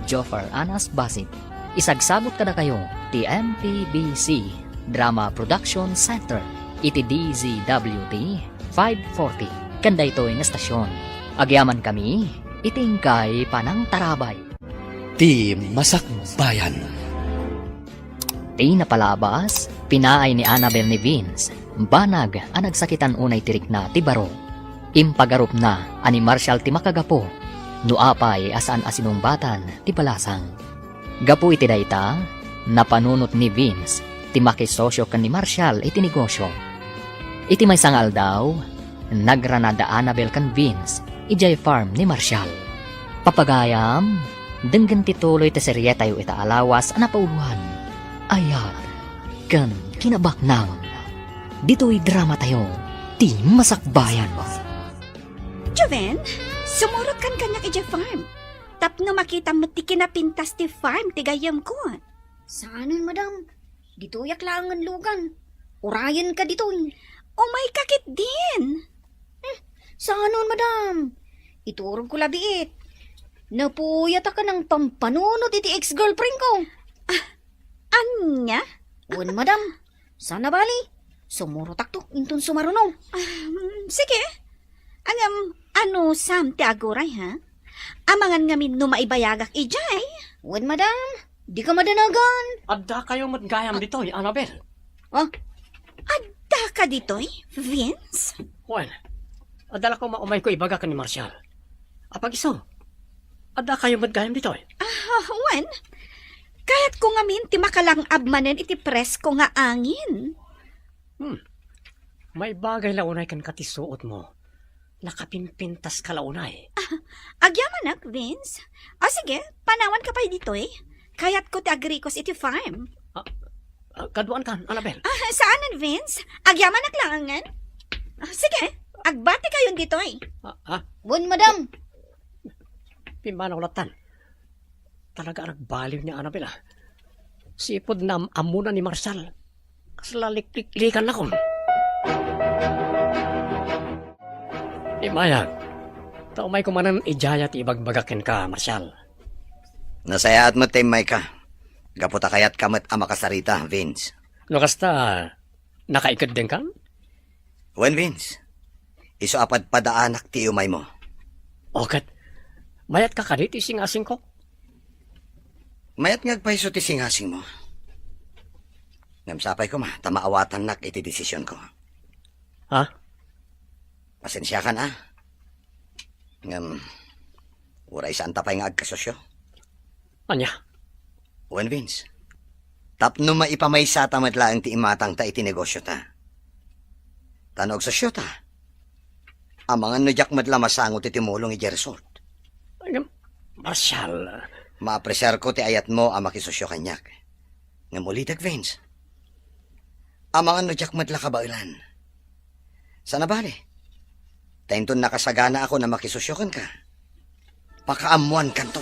[SPEAKER 3] Joffer Anas Basit. Isagsagot kada kayo ti MPBC Drama Production Center iti DZWT 540 kanda ito nga estasyon. Agyaman kami itingkay panang tarabay.
[SPEAKER 2] Ti Masakbayan.
[SPEAKER 3] Ti napalabas, pinaay ni Annabel ni Vince, banag ang nagsakitan unay tirik na ti baro. Impagarup na ani Marshall ti makagapo, nuapay asaan asinumbatan ti balasang. Gapu iti dayta, napanunot ni Vince, ti makisosyo kan ni Marshall iti negosyo. Iti may sangal daw, nagranada Annabel kan Vince, ijay farm ni Marshall. Papagayam, denggan tituloy ti serye tayo itaalawas ang napauluhan. Ayat, kan kinabaknang. Dito'y drama tayo, ti masakbayan.
[SPEAKER 4] Joven, sumurot kan kanyak ijay farm. Tapno makita mo ti kinapintas ti farm, tigayam ko.
[SPEAKER 9] Saanan, madam? Dito yaklangan lugan. Urayan ka dito.
[SPEAKER 4] Umay kakit din.
[SPEAKER 9] Saanan, madam? Iturog ko labiit. Napuyat ka ng pampanunot iti ex-girlfriend ko.
[SPEAKER 4] Anya?
[SPEAKER 9] Uwan, madam. Sana bali. Sumurotak to, intun sumarunong.
[SPEAKER 4] Sige. Ano, Santiago Ray, ha? Amangan ngamin no maibayagak ijay.
[SPEAKER 9] Uwan, madam. Di ka madanagan.
[SPEAKER 6] Adda kayo matgayam dito, Annabel.
[SPEAKER 4] Adda ka dito'y, Vince?
[SPEAKER 6] Well, adala ko maumay ko ibaga ka ni Marshall. Apag iso, adda kayo matgayam dito.
[SPEAKER 4] Wan, kahit ko ngamin ti makalang abmanen iti press ko nga angin.
[SPEAKER 6] May bagay launay kan katisuot mo. Nakapimpintas ka launay.
[SPEAKER 4] Agyamanak, Vince. O sige, panawan ka pa dito'y. Kayat ko ti agrikos iti farm.
[SPEAKER 6] Kaduan kan, Annabel.
[SPEAKER 4] Saanan, Vince? Agyamanak lang angan? Sige, agbati kayon dito'y.
[SPEAKER 9] Uwan, madam.
[SPEAKER 6] Pimanaw latan. Talaga nagbaliw niya, Annabel. Sipod na amuna ni Marshall. Kaslalik-likan na kon. Imayag, taumay kumanan ijaya ti ibagbagakin ka, Marshall.
[SPEAKER 5] Nasayaat mo timay ka. Gaputa kayat kamat ang makasarita, Vince.
[SPEAKER 6] No kasta, nakaikad din ka?
[SPEAKER 5] Wen, Vince. Iso apad padaanak ti umay mo.
[SPEAKER 6] Okat, mayat ka kadit ising-asing ko.
[SPEAKER 5] Mayat ngagpaiso ti singasing mo. Ngam sapay ko tamaawatan nak iti desisyon ko.
[SPEAKER 6] Ha?
[SPEAKER 5] Pasensya ka na. Ngam, uray saan tapay nga agkasosyo.
[SPEAKER 6] Anya?
[SPEAKER 5] Wen Vince, tapno maipamaysa tamad lang ti imatang ta iti negosyo ta. Tanog sosyo ta. Amangan no jak madla masangot iti mulong iti resort.
[SPEAKER 6] Marshal,
[SPEAKER 5] Maapresyar ko ti ayat mo ang makisosyo kanyak. Ngam ulitak Vince. Amangan no jak madla kabailan. Sana bali? Tainton nakasagana ako na makisosyokan ka. Pakaamuan kanto.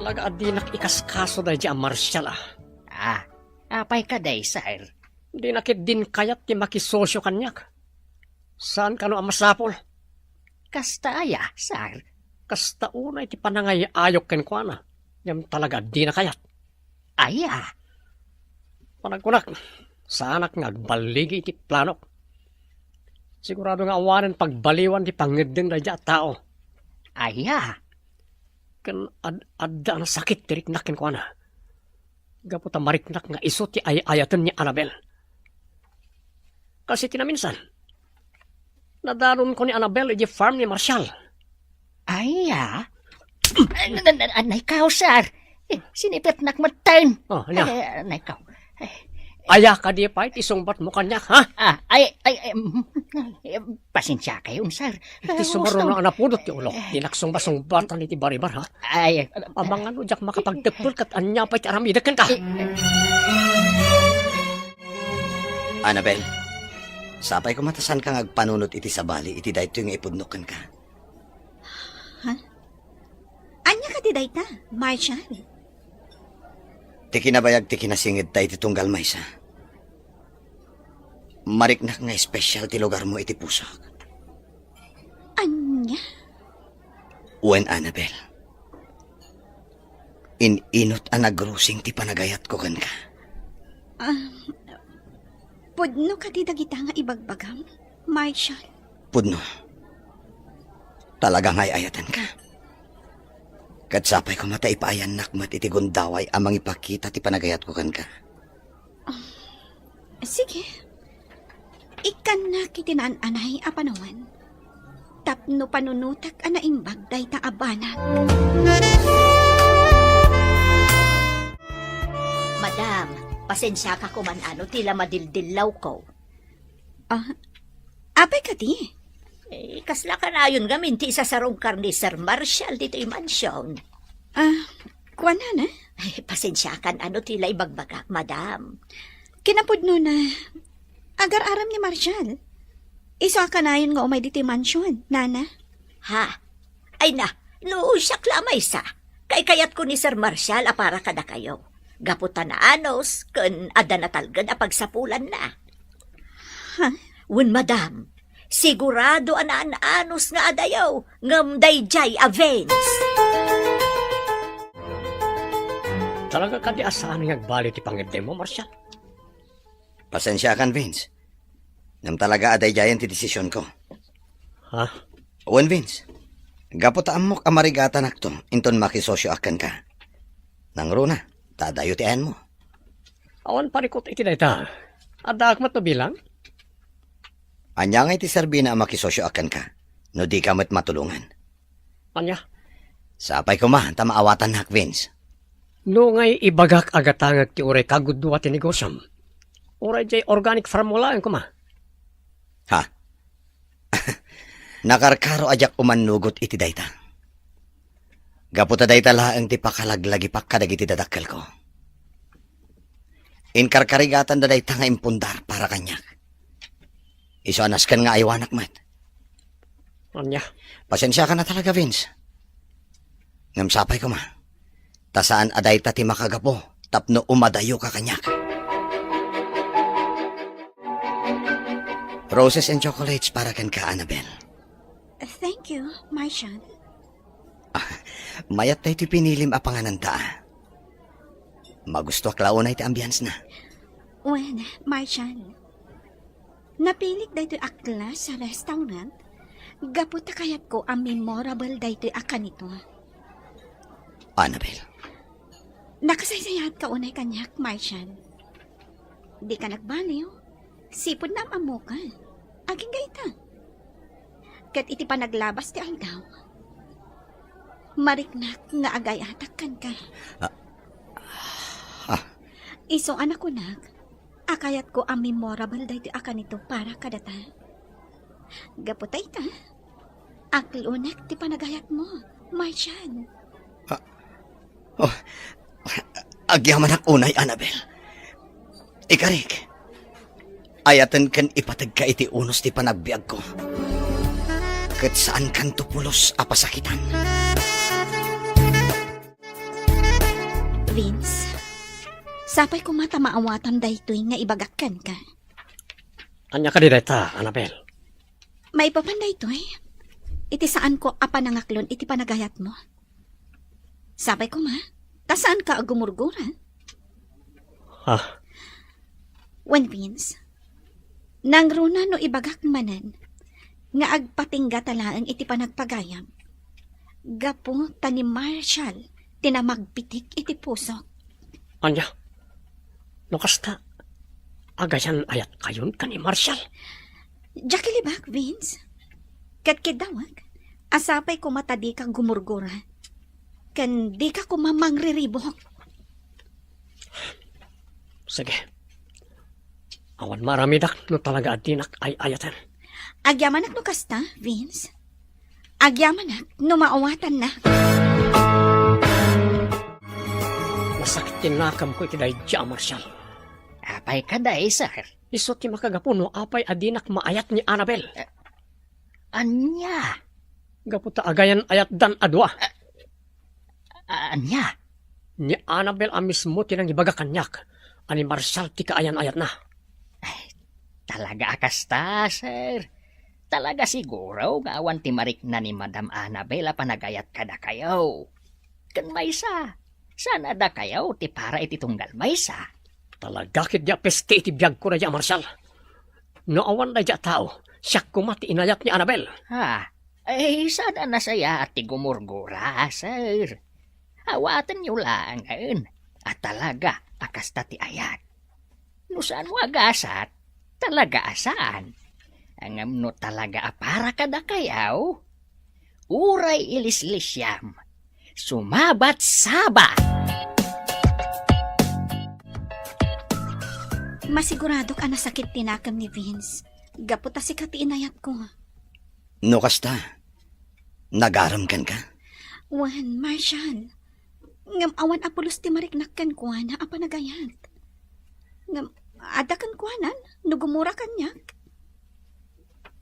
[SPEAKER 6] talaga adi nakikaskaso dahil ang Marshal
[SPEAKER 3] Apay ka day, sir.
[SPEAKER 6] Di nakit din kayat ti makisosyo kanyak. Saan ka no ang masapol?
[SPEAKER 3] Kasta aya, sir.
[SPEAKER 6] Kasta unay ti panangay ayok ken kwa na. Yam talaga di na kayat.
[SPEAKER 3] Aya.
[SPEAKER 6] Panagkunak, saanak ngagbaligi iti planok. Sigurado nga awanan pagbaliwan ti pangedeng radya at tao.
[SPEAKER 3] Aya.
[SPEAKER 6] Kan adda na sakit tirik nakin kwa na. Gaputa mariknak nga iso ti ayatan ni Annabel. Kasi tinaminsan, nadaron ko ni Annabel iti farm ni Marshal.
[SPEAKER 3] Aya. Anay sir. Sinipit nak matain.
[SPEAKER 6] Oh, anya.
[SPEAKER 3] Anay
[SPEAKER 6] Aya ka di pa iti sungbat mo kanyak, ha?
[SPEAKER 3] Pasensya kayo, sir.
[SPEAKER 6] Iti sumaro na anapudot ti ulo. Tinaksong-basong-batan iti baribar, ha?
[SPEAKER 3] Ay,
[SPEAKER 6] Abangan mo, jak makapagtepul kat anya pa iti aramidakan ka.
[SPEAKER 5] Annabel, sapay ko matasan kang agpanunot iti sabali, iti dayto yung ipudnukan ka.
[SPEAKER 4] Anya ka ti dayta, Marshal?
[SPEAKER 5] Ti kinabayag ti kinasingid ta iti tunggal maysa. Mariknak nga espesyal ti lugar mo iti puso.
[SPEAKER 4] Anya?
[SPEAKER 5] Wen Annabel. Inot ang nagrusing ti panagayat ko kan ka.
[SPEAKER 4] Pudno ka ti dagita nga ibagbagam, Marshal?
[SPEAKER 5] Pudno. Talagang ayatan ka. Katsapay ko mata ipaayan nakmat iti gundaway amang ipakita ti panagayat ko kan ka.
[SPEAKER 4] Sige. Ikan na kitinananay a panawan. Tapno panunutak anaimbag day ta abanag.
[SPEAKER 7] Madam, pasensya ka kuman tila madildilaw ko.
[SPEAKER 4] Apay ka di?
[SPEAKER 7] Kasla ka na yun gamin ti isa sarong karni Sir Marshal dito yung mansyon.
[SPEAKER 4] Kuwana na?
[SPEAKER 7] Pasensya kan tila ibagbaga, madam.
[SPEAKER 4] Kinapudno na. Agar-aram ni Marshal. Iso ka na yun nga umay dito mansyon, nana?
[SPEAKER 7] Ha? Ay na, siyak lamay sa. Kayat ko ni Sir Marshal para kada kayo. Gaputan na anos, kun ada na talgad pagsapulan na.
[SPEAKER 4] Ha?
[SPEAKER 7] Wun madam, sigurado anos nga adayaw, ngam dayjay avens.
[SPEAKER 6] Talaga ka di asahan nga agbali ti pangedde mo, Marshal?
[SPEAKER 5] Pasensya kan, Vince. Nam talaga aday jayan ti desisyon ko.
[SPEAKER 6] Ha?
[SPEAKER 5] Wen Vince, gapot amok amarigatan akto, inton makisosyo akan ka. Nang runa, tadayo ti ayan mo.
[SPEAKER 6] Awan parikot iti dayta. Adda akmat no bilang?
[SPEAKER 5] Anya nga iti Serbina ang makisosyo akan ka, no di ka matulungan.
[SPEAKER 6] Anya?
[SPEAKER 5] Sapay ko tamaawatan nak, Vince.
[SPEAKER 6] No ngay ibagak agatangag ti uray kagudwa ti negosyam. Uray jay organic farm mo lang kuma.
[SPEAKER 5] Ha? Nakarkaro ajak umanugot iti dayta. Gaputa dayta laang ti pakalaglagi pakkadag iti dadakkel ko. Inkarkarigatan da dayta nga impundar para kanyak. Iso anaskan nga aywanak mat.
[SPEAKER 6] Anya?
[SPEAKER 5] Pasensya ka na talaga, Vince. Ngamsapay ko Tasaan aday ta ti makagapo, tapno umadayo ka kanyak. Roses and chocolates para kan ka, Annabel.
[SPEAKER 4] Thank you, Marshal.
[SPEAKER 5] Mayat tayo ti pinilim apanganan ta. Magusto klaon na iti ambience na.
[SPEAKER 4] Well, Marshal, napilik daytoy akla sa restaurant. Gaputa kayat ko ang memorable daytoy akan ito.
[SPEAKER 5] Annabel.
[SPEAKER 4] Nakasaysayat ka unay kanyak, Marshall. Di ka nagbaliw. Sipod na amo ka. Aging gaita. Kat iti pa naglabas ti aldaw. Mariknak nga agay atakkan ka. Isong anak ko akayat ko ang memorable day ti akan ito para kadata. Gaputay ta. Aklunak ti panagayat mo, Marshall.
[SPEAKER 5] Agyaman ak unay, Annabel. Ikarik. Ayatan kan ipatag ka iti unos ti panagbiag ko. Kat saan kan tupulos apasakitan.
[SPEAKER 4] Vince, sapay ko mata maawatan daytoy nga ibagakkan ka.
[SPEAKER 6] Anya ka di dayta, Annabel.
[SPEAKER 4] May papanday to iti saan ko apanangaklon iti panagayat mo. Sapay ko tasaan ka agumurgura? When Vince, nang runa no ibagak manan, nga agpatingga talaang iti panagpagayam. Gapo tani Marshall, tinamagpitik iti puso.
[SPEAKER 6] Anya, no kasta, agayan ayat kayon ka ni Marshall.
[SPEAKER 4] Jackie libak, Vince. Katkidawag, asapay ko matadi kang gumurgura. Kan di ka kumamangriribok.
[SPEAKER 6] Sige. Awan maramidak no talaga adinak ay ayatan.
[SPEAKER 4] Agyamanak no kasta, Vince. Agyamanak no maawatan na.
[SPEAKER 6] Masakit nakam ko iti dayja, Marshall.
[SPEAKER 3] Apay ka day, sir.
[SPEAKER 6] Iso ti makagapuno apay adinak maayat ni Annabel.
[SPEAKER 3] Anya?
[SPEAKER 6] Gaputa agayan ayat dan adwa.
[SPEAKER 3] Anya?
[SPEAKER 6] Ni Annabel ang mismo tinang ibaga kanyak. Ani Marshall ti kaayan ayat na.
[SPEAKER 3] Talaga akasta, sir. Talaga siguro gawan ti marik na ni Madam Annabel panagayat kada kayo. Kan maysa. Sana da kayo ti para iti tunggal maysa.
[SPEAKER 6] Talaga kit dia peste iti biyag ko na dia, Marshall. No awan na dia tao, siya kumati inayat ni Annabel.
[SPEAKER 3] Sada na saya at ti gumurgura, sir. Hawatan niyo lang at talaga akasta ti ayat. No saan mo agasat, talaga asaan. Angam no talaga para kada kayaw. Uray ilislisyam. Sumabat saba.
[SPEAKER 4] Masigurado ka na sakit tinakam ni Vince. Gaputa si kati inayat ko.
[SPEAKER 5] No kasta, nagaramkan ka?
[SPEAKER 4] Wan, Marshall. Ngam awan apulos ti mariknakkan ko na apanagayat. Ngam adakan ko no gumura kanyak.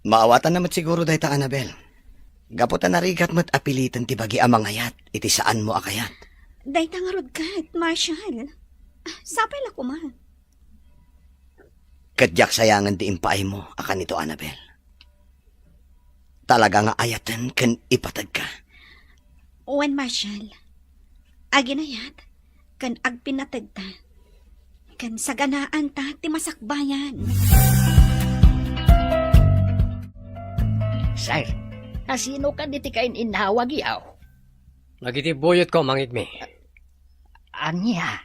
[SPEAKER 5] Maawatan naman siguro dayta, Annabel. Gaputa narigat mo't apilitan ti bagi amang ayat, iti saan mo akayat.
[SPEAKER 4] Dayta nga rod kat, Marshall. Sapay la ko
[SPEAKER 5] Kadyak sayangan ti impaay mo, akan ito, Annabel. Talaga nga ayatan kan ipatag ka.
[SPEAKER 4] Wan, Marshall. Aginayat, kan agpinatag ta. Kan saganaan ta ti masakbayan.
[SPEAKER 3] Sir, asino ka di ti kain inawag yaw?
[SPEAKER 6] Nagitibuyot ko, mangitmi.
[SPEAKER 3] Anya?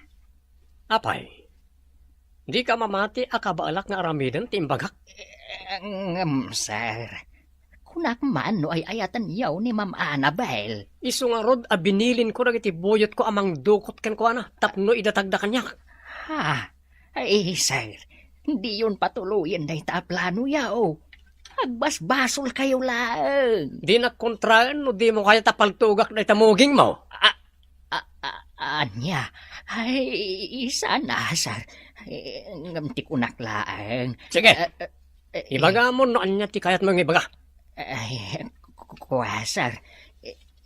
[SPEAKER 6] Apay, di ka mamati akabaalak nga aramidan timbagak.
[SPEAKER 3] Sir, kunak man no ay ayatan yaw ni Ma'am Annabel.
[SPEAKER 6] Isu nga rod abinilin ko nagitibuyot ko amang dukot kan ko tapno idatagda kanyak.
[SPEAKER 3] Sir, hindi yun patuluyan day ta plano yaw. Agbasbasol kayo lang.
[SPEAKER 6] Di nagkontraan no di mo kaya tapaltugak na itamuging mo.
[SPEAKER 3] Anya, sana, sir. Ngamti kunak lang.
[SPEAKER 6] Sige, ibaga mo no anya ti kayat mong ibaga.
[SPEAKER 3] Kuha, sir.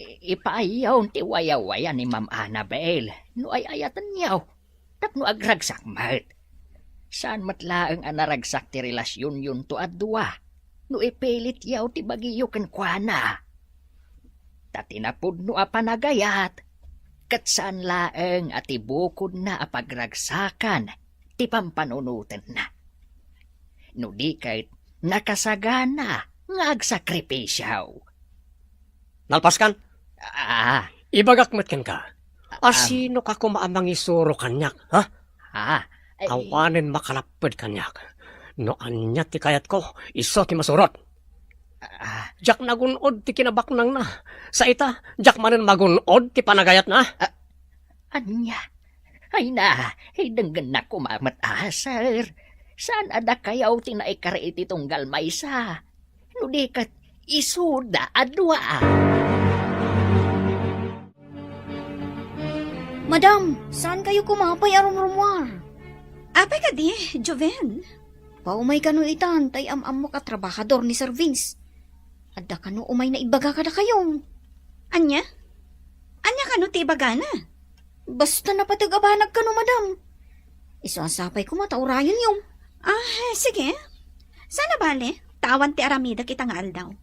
[SPEAKER 3] Ipaayaw ti waya-waya ni Ma'am Annabel. No ay ayatan niyaw. Tapno agragsak mat. Saan matlaang anaragsak ti relasyon yun to adwa. No ipilit yaw ti bagiyo ken kuana. Tatinapod no apanagayat. Kat saan laeng at ibukod na apagragsakan ti pampanunutan na. No di kahit nakasagana nga agsakripisyaw.
[SPEAKER 6] Nalpaskan? Ibagak matkan ka. Sino ka kumaamang isuro kanyak, ha? Awanin makalapad kanyak. No anya ti kayat ko, iso ti masurot. Jak nagunod ti kinabaknang na. Sa ita, jak manen magunod ti panagayat na.
[SPEAKER 3] Anya, ay denggan na kumamat sir. Saan ada kayaw tinaikari iti tunggal maysa? Nudikat, isuda adwa.
[SPEAKER 9] Madam, saan kayo kumapay arum-rumwar?
[SPEAKER 4] Apay ka di, Joven.
[SPEAKER 9] Paumay kanu itan, tay am-am mo ka trabahador ni Sir Vince. Adda kanu umay na ibaga kada kayo.
[SPEAKER 4] Anya? Anya ka no ti bagana?
[SPEAKER 9] Basta napatag-abanag kanu, madam. Isasapay ko mataurayan yung.
[SPEAKER 4] Sige. Sana bale, tawan ti aramida kita nga aldaw.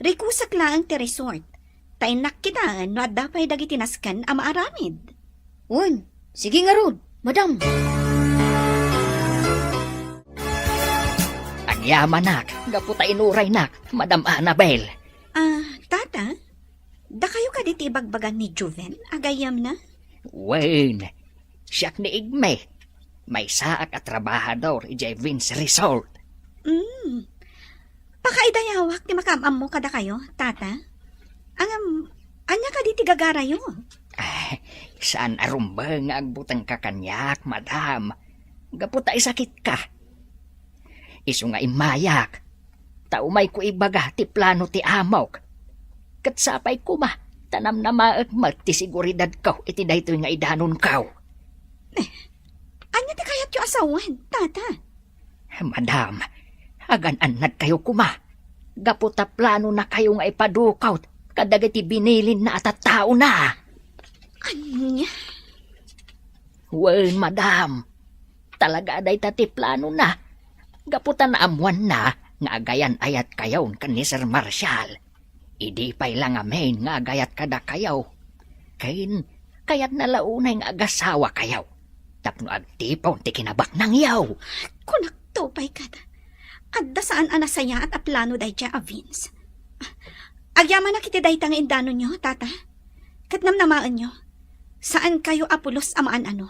[SPEAKER 4] Rikusak lang ti resort. Tainak kita no at dapay dagiti naskan ama aramid.
[SPEAKER 9] Un, sige nga rod, madam.
[SPEAKER 3] Agyamanak, gaputa inuray nak, Madam Annabel.
[SPEAKER 4] Tata, da kayo ka diti ibagbagan ni Joven, agayam na?
[SPEAKER 3] Wen, siyak ni Igme. May saak at trabahador ijay Vince Resort.
[SPEAKER 4] Pakaidayawak ti makamam mo kada kayo, tata? Anya ka diti gagarayo?
[SPEAKER 3] Saan arumbang ang butang kakanyak, madam? Gaputa isakit ka. Isu nga imayak. Taumay ko ibaga ti plano ti amok. Katsapay ko ma, tanam na maagmat ti siguridad kaw iti daytoy nga idanon kaw.
[SPEAKER 4] Anya ti kayat yu asawan, tata?
[SPEAKER 3] Madam, agan-anad kayo kuma. Gaputa plano na kayo nga ipadukaw kadagiti binilin na atatao na.
[SPEAKER 4] Anya?
[SPEAKER 3] Well, madam, talaga aday tati plano na. Gaputan na amuan na nga agayan ayat kayaw kan ni Sir Marshall. Idi pa'y lang amen nga agayat kada kayaw. Kayat na launay nga agasawa kayaw. Tapno agtipaw ti kinabak ng yaw.
[SPEAKER 4] Kunak tupay ka da. Adda saan anasaya at aplano day siya Vince. Agyaman na kiti day tang indano nyo, tata. Katnamnamaan nyo. Saan kayo apulos amaan ano?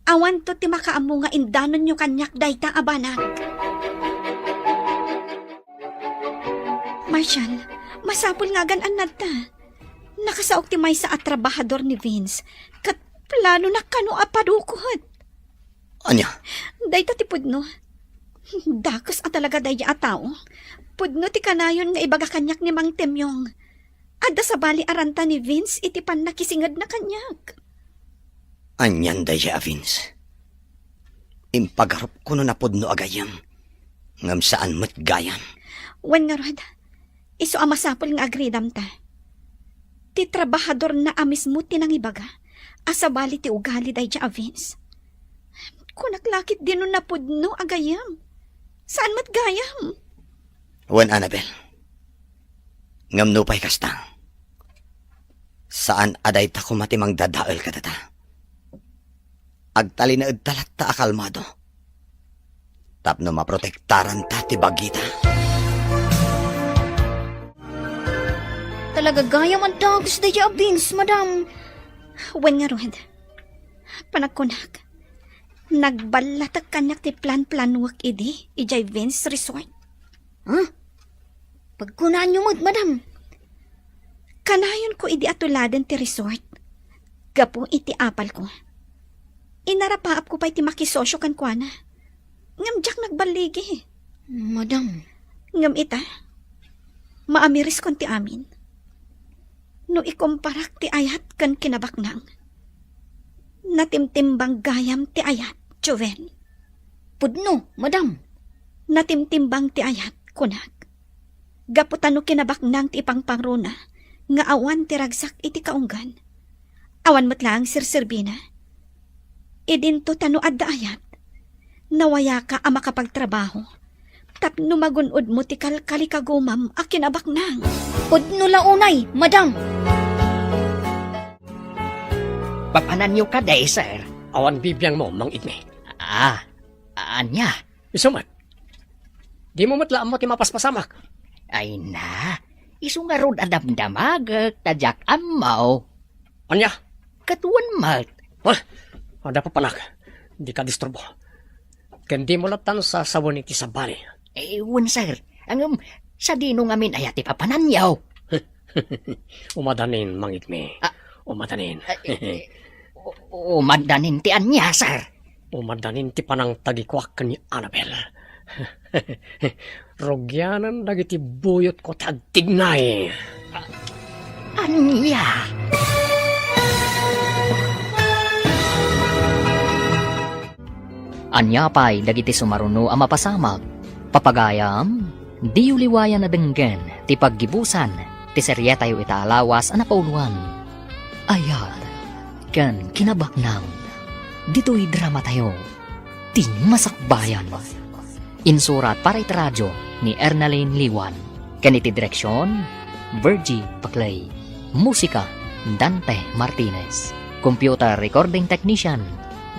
[SPEAKER 4] Awan to ti makaamu nga indanon nyo kanyak dayta abanag. Marshall, masapul nga ganan ta. Nakasaok ti may sa atrabahador ni Vince. Kat plano na kano apadukot.
[SPEAKER 5] Anya?
[SPEAKER 4] Dayta ti pudno. Dakas at talaga daya a tao. Pudno ti kanayon nga ibaga kanyak ni Mang Temyong. Adda sa bali aranta ni Vince iti pan nakisingad na kanyak.
[SPEAKER 5] Anyan daya, Vince. Impagarap ko no napod no agayam. Ngam saan mat gayam.
[SPEAKER 4] Wen nga rod, iso amasapol nga agridam ta. Ti trabahador na amis mo tinangibaga, asabali ti ugali day dya, Vince. Kunaklakit din no napod no agayam. Saan mat gayam?
[SPEAKER 5] Wen, Annabel. Ngam no pa'y kastang. Saan aday ta kumatimang dadaal ka tata? Agtali na talat ta akalmado. Tapno maprotektaran ta ti bagita.
[SPEAKER 9] Talaga gayam ang dagos da ya, Vince, madam.
[SPEAKER 4] Wen nga rod, panagkunak. Nagbalatag kanyak ti plan-planwak idi, ijay Vince Resort.
[SPEAKER 9] Pagkunaan nyo mod, madam.
[SPEAKER 4] Kanayon ko idi atuladen ti resort. Gapo iti apal ko. Inarapaap ko pa iti makisosyo kan kwa na. Ngam jak nagbaligi.
[SPEAKER 9] Madam.
[SPEAKER 4] Ngam ita, maamiris kon ti amin. No ikumparak ti ayat kan kinabaknang. Natimtimbang gayam ti ayat, Joven.
[SPEAKER 9] Pudno, madam.
[SPEAKER 4] Natimtimbang ti ayat, kunak. Gaputano kinabaknang ti ipangpangruna, nga awan ti ragsak iti kaunggan. Awan matlang Sir Serbina. Idinto tano adda ayat. Nawaya ka a makapagtrabaho. Tapno magunod mo ti kalkalikagumam a kinabaknang.
[SPEAKER 9] Pudno launay, madam.
[SPEAKER 3] Papanan niyo ka day, sir.
[SPEAKER 6] Awan bibiyang mo, Mang Igme.
[SPEAKER 3] Anya?
[SPEAKER 6] Isumat. Di mo matlaan mo ti mapaspasamak.
[SPEAKER 3] Ay na, isu nga rod adamdamag, tadyak amaw.
[SPEAKER 6] Anya,
[SPEAKER 3] Katuan mat.
[SPEAKER 6] Ada pa panak. Di ka disturbo. Kandi mo latan sa sabon iti sa bari.
[SPEAKER 3] Ewan, sir. Sa dinong amin ayati papananyaw.
[SPEAKER 6] Umadanin, mangigme. Umadanin.
[SPEAKER 3] Umadanin ti anya, sir.
[SPEAKER 6] Umadanin ti panang tagikwak ni Annabel. Rogyanan dagiti buyot ko tagtignay.
[SPEAKER 3] Anya? Anya pa'y dagiti sumaruno ang mapasamag. Papagayam, di uliwayan na denggen, ti paggibusan, ti serye tayo itaalawas ang napauluan. Ayat, kan kinabaknang, dito'y drama tayo, ti masakbayan. Insurat para radyo ni Ernaline Liwan. Kaniti direksyon, Virgie Paclay. Musika, Dante Martinez. Computer recording technician,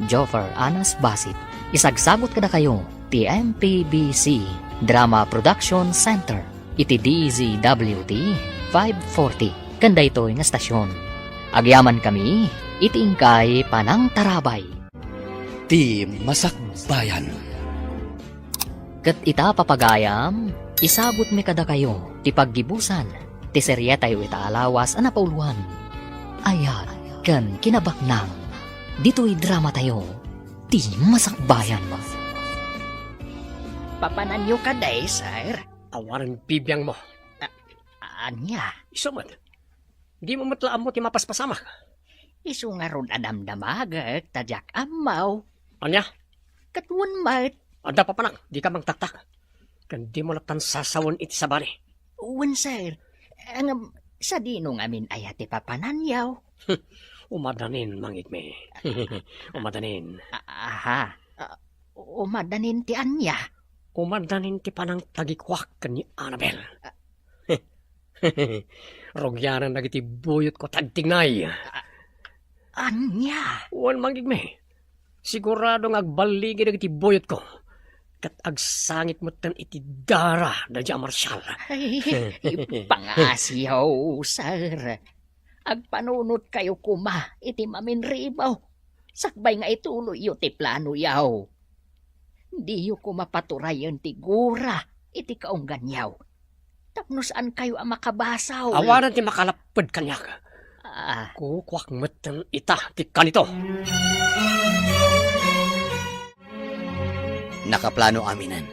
[SPEAKER 3] Joffer Anas Basit. Isagsagot kada kayo, ti MPBC Drama Production Center. Iti DZWT 540. Kanda ito'y nga stasyon. Agyaman kami, iti ingkay panang tarabay.
[SPEAKER 2] Ti Masakbayan.
[SPEAKER 3] Kat ita papagayam, isagot mi kada kayo, ti paggibusan, ti serye tayo itaalawas ang napauluan. Ayat, kan kinabaknang, dito'y drama tayo, ti masakbayan. Papananyo ka day, sir.
[SPEAKER 6] Awaran bibiyang mo.
[SPEAKER 3] Anya,
[SPEAKER 6] Isumad. Di mo matlaan mo ti mapaspasamak.
[SPEAKER 3] isu nga ron adamdamagak, tadyak amaw,
[SPEAKER 6] Anya,
[SPEAKER 3] katuan mat.
[SPEAKER 6] ada pa panak. Di ka mangtaktak. Kandi mo latan sasawon iti sa bari.
[SPEAKER 3] Uwan, sir. Sa dinong amin ayati papananyaw.
[SPEAKER 6] Umadanin, mangigme. Umadanin.
[SPEAKER 3] Aha. Umadanin ti anya.
[SPEAKER 6] Umadanin ti panang tagikwak ni Annabel. Rogyanan dagiti buyot ko tagtignay.
[SPEAKER 3] Anya.
[SPEAKER 6] Uwan mangigme. Sigurado nga agbaligi dagiti buyot ko. Kat agsangit mo tan iti dara da Jean Marshall.
[SPEAKER 3] Ay, pangasiyaw, sir. Agpanunot kayo kuma, iti mamin ribaw. Sakbay nga ituloy yo ti plano yaw. Di yo kumapaturayan ti gura, iti kaunggan yaw. Tapno saan kayo ang makabasaw?
[SPEAKER 6] Awaran ti makalapad kanyak. Kukwak mo tan ita ti kanito.
[SPEAKER 5] Nakaplano aminan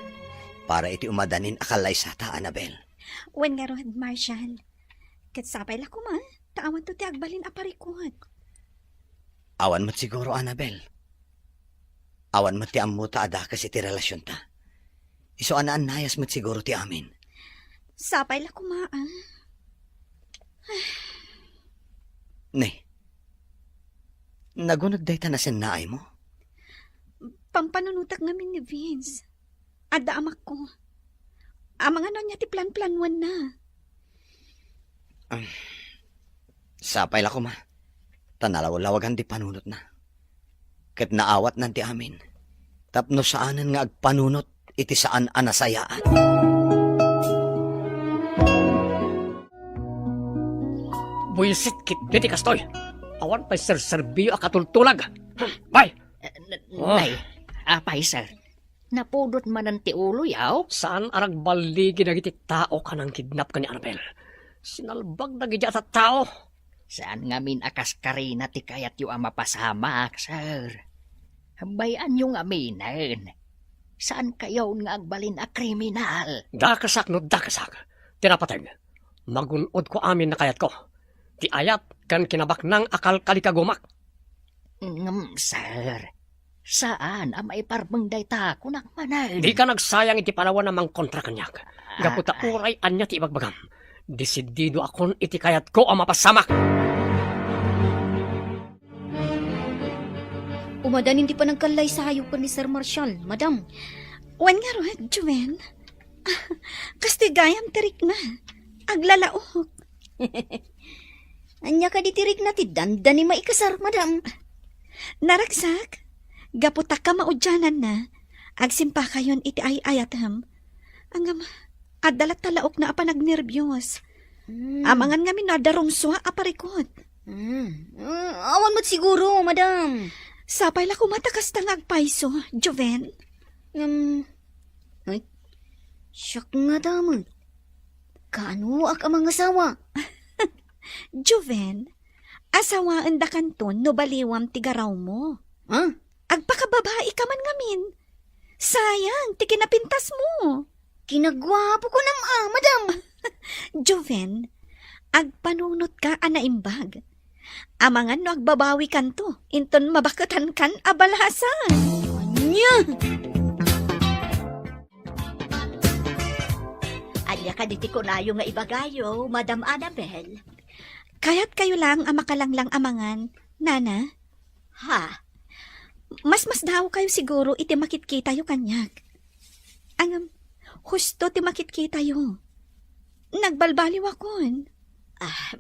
[SPEAKER 5] para iti umadanin akalay sa ta, Annabel.
[SPEAKER 4] Wen nga rohad, Marshall. Katsapay la kuma, taawan to ti agbalin aparikot.
[SPEAKER 5] Awan mo't siguro, Annabel. Awan mo't ti ammo ta adakas iti relasyon ta. Iso anaan nayas mo't siguro ti amin.
[SPEAKER 4] Sapay la kuma,
[SPEAKER 5] Ne, nagunag day ta na sinaay mo?
[SPEAKER 4] Pampanunutak namin ni Vince. Ada amak ko. Amang ano niya ti plan-planwan na.
[SPEAKER 5] Sapay la kuma. Tanalaw-lawagan ti panunot na. Kat naawat nanti amin. Tapno saanan nga agpanunot iti saan anasayaan.
[SPEAKER 6] Buisit kit diti kastoy. Awan pa'y serserbiyo akatultulag. Bye!
[SPEAKER 3] Nay, apay, sir. Napudot man ang tiulo yaw?
[SPEAKER 6] Saan arag baligi dagiti tao ka nang kidnap ka ni Annabel? Sinalbag na gidya sa tao.
[SPEAKER 3] Saan ngamin akas karina ti kayat yu ang mapasamak, sir? Bayan yung aminan. Saan kayaw nga agbalin a kriminal?
[SPEAKER 6] Dakasak no dakasak. Tinapatag. Magunod ko amin na kayat ko. Ti ayat kan kinabaknang akal kalikagumak.
[SPEAKER 3] Sir. Saan ang maiparbang dayta kunak manan?
[SPEAKER 6] Di ka nagsayang iti panawan namang kontra kanyak. Gaputa uray anya ti ibagbagam. Desidido akon iti kayat ko ang mapasamak.
[SPEAKER 9] Umadanin di pa nagkalay sayo pa ni Sir Marshall, madam.
[SPEAKER 4] Wen nga rohad, Joen. Kastigayam tirik na. Aglalaok.
[SPEAKER 9] Anya ka ditirig na ti danda ni maikasar, madam.
[SPEAKER 4] Naragsak. Gaputa ka maudyanan na. Agsimpa kayon iti ay-ayatam. Angam, adalat talaok na apa nagnervyos. Amangan nga minadarong suha aparikot.
[SPEAKER 9] Awan Awan mo't siguro, madam.
[SPEAKER 4] Sapay la kumatakas tangag paiso, Joven.
[SPEAKER 9] Ay, siyak nga damon. Kaano ak amang asawa?
[SPEAKER 4] Joven, asawaan da kanton no baliwam tigaraw mo.
[SPEAKER 9] Ha?
[SPEAKER 4] Agpakababae ka man ngamin. Sayang, ti kinapintas mo.
[SPEAKER 9] Kinagwapo ko madam.
[SPEAKER 4] Joven, agpanunot ka anaimbag. Amangan no agbabawi kanto, inton mabakatan kan abalasan.
[SPEAKER 9] Anya!
[SPEAKER 7] Anya ka diti ko na yung nga ibagayo, Madam Annabel.
[SPEAKER 4] Kaya't kayo lang ang makalanglang amangan, Nana.
[SPEAKER 7] Ha?
[SPEAKER 4] Mas daw kayo siguro iti makitkita yo kanyag. Ang husto ti makitkita yo. Nagbalbaliw akon.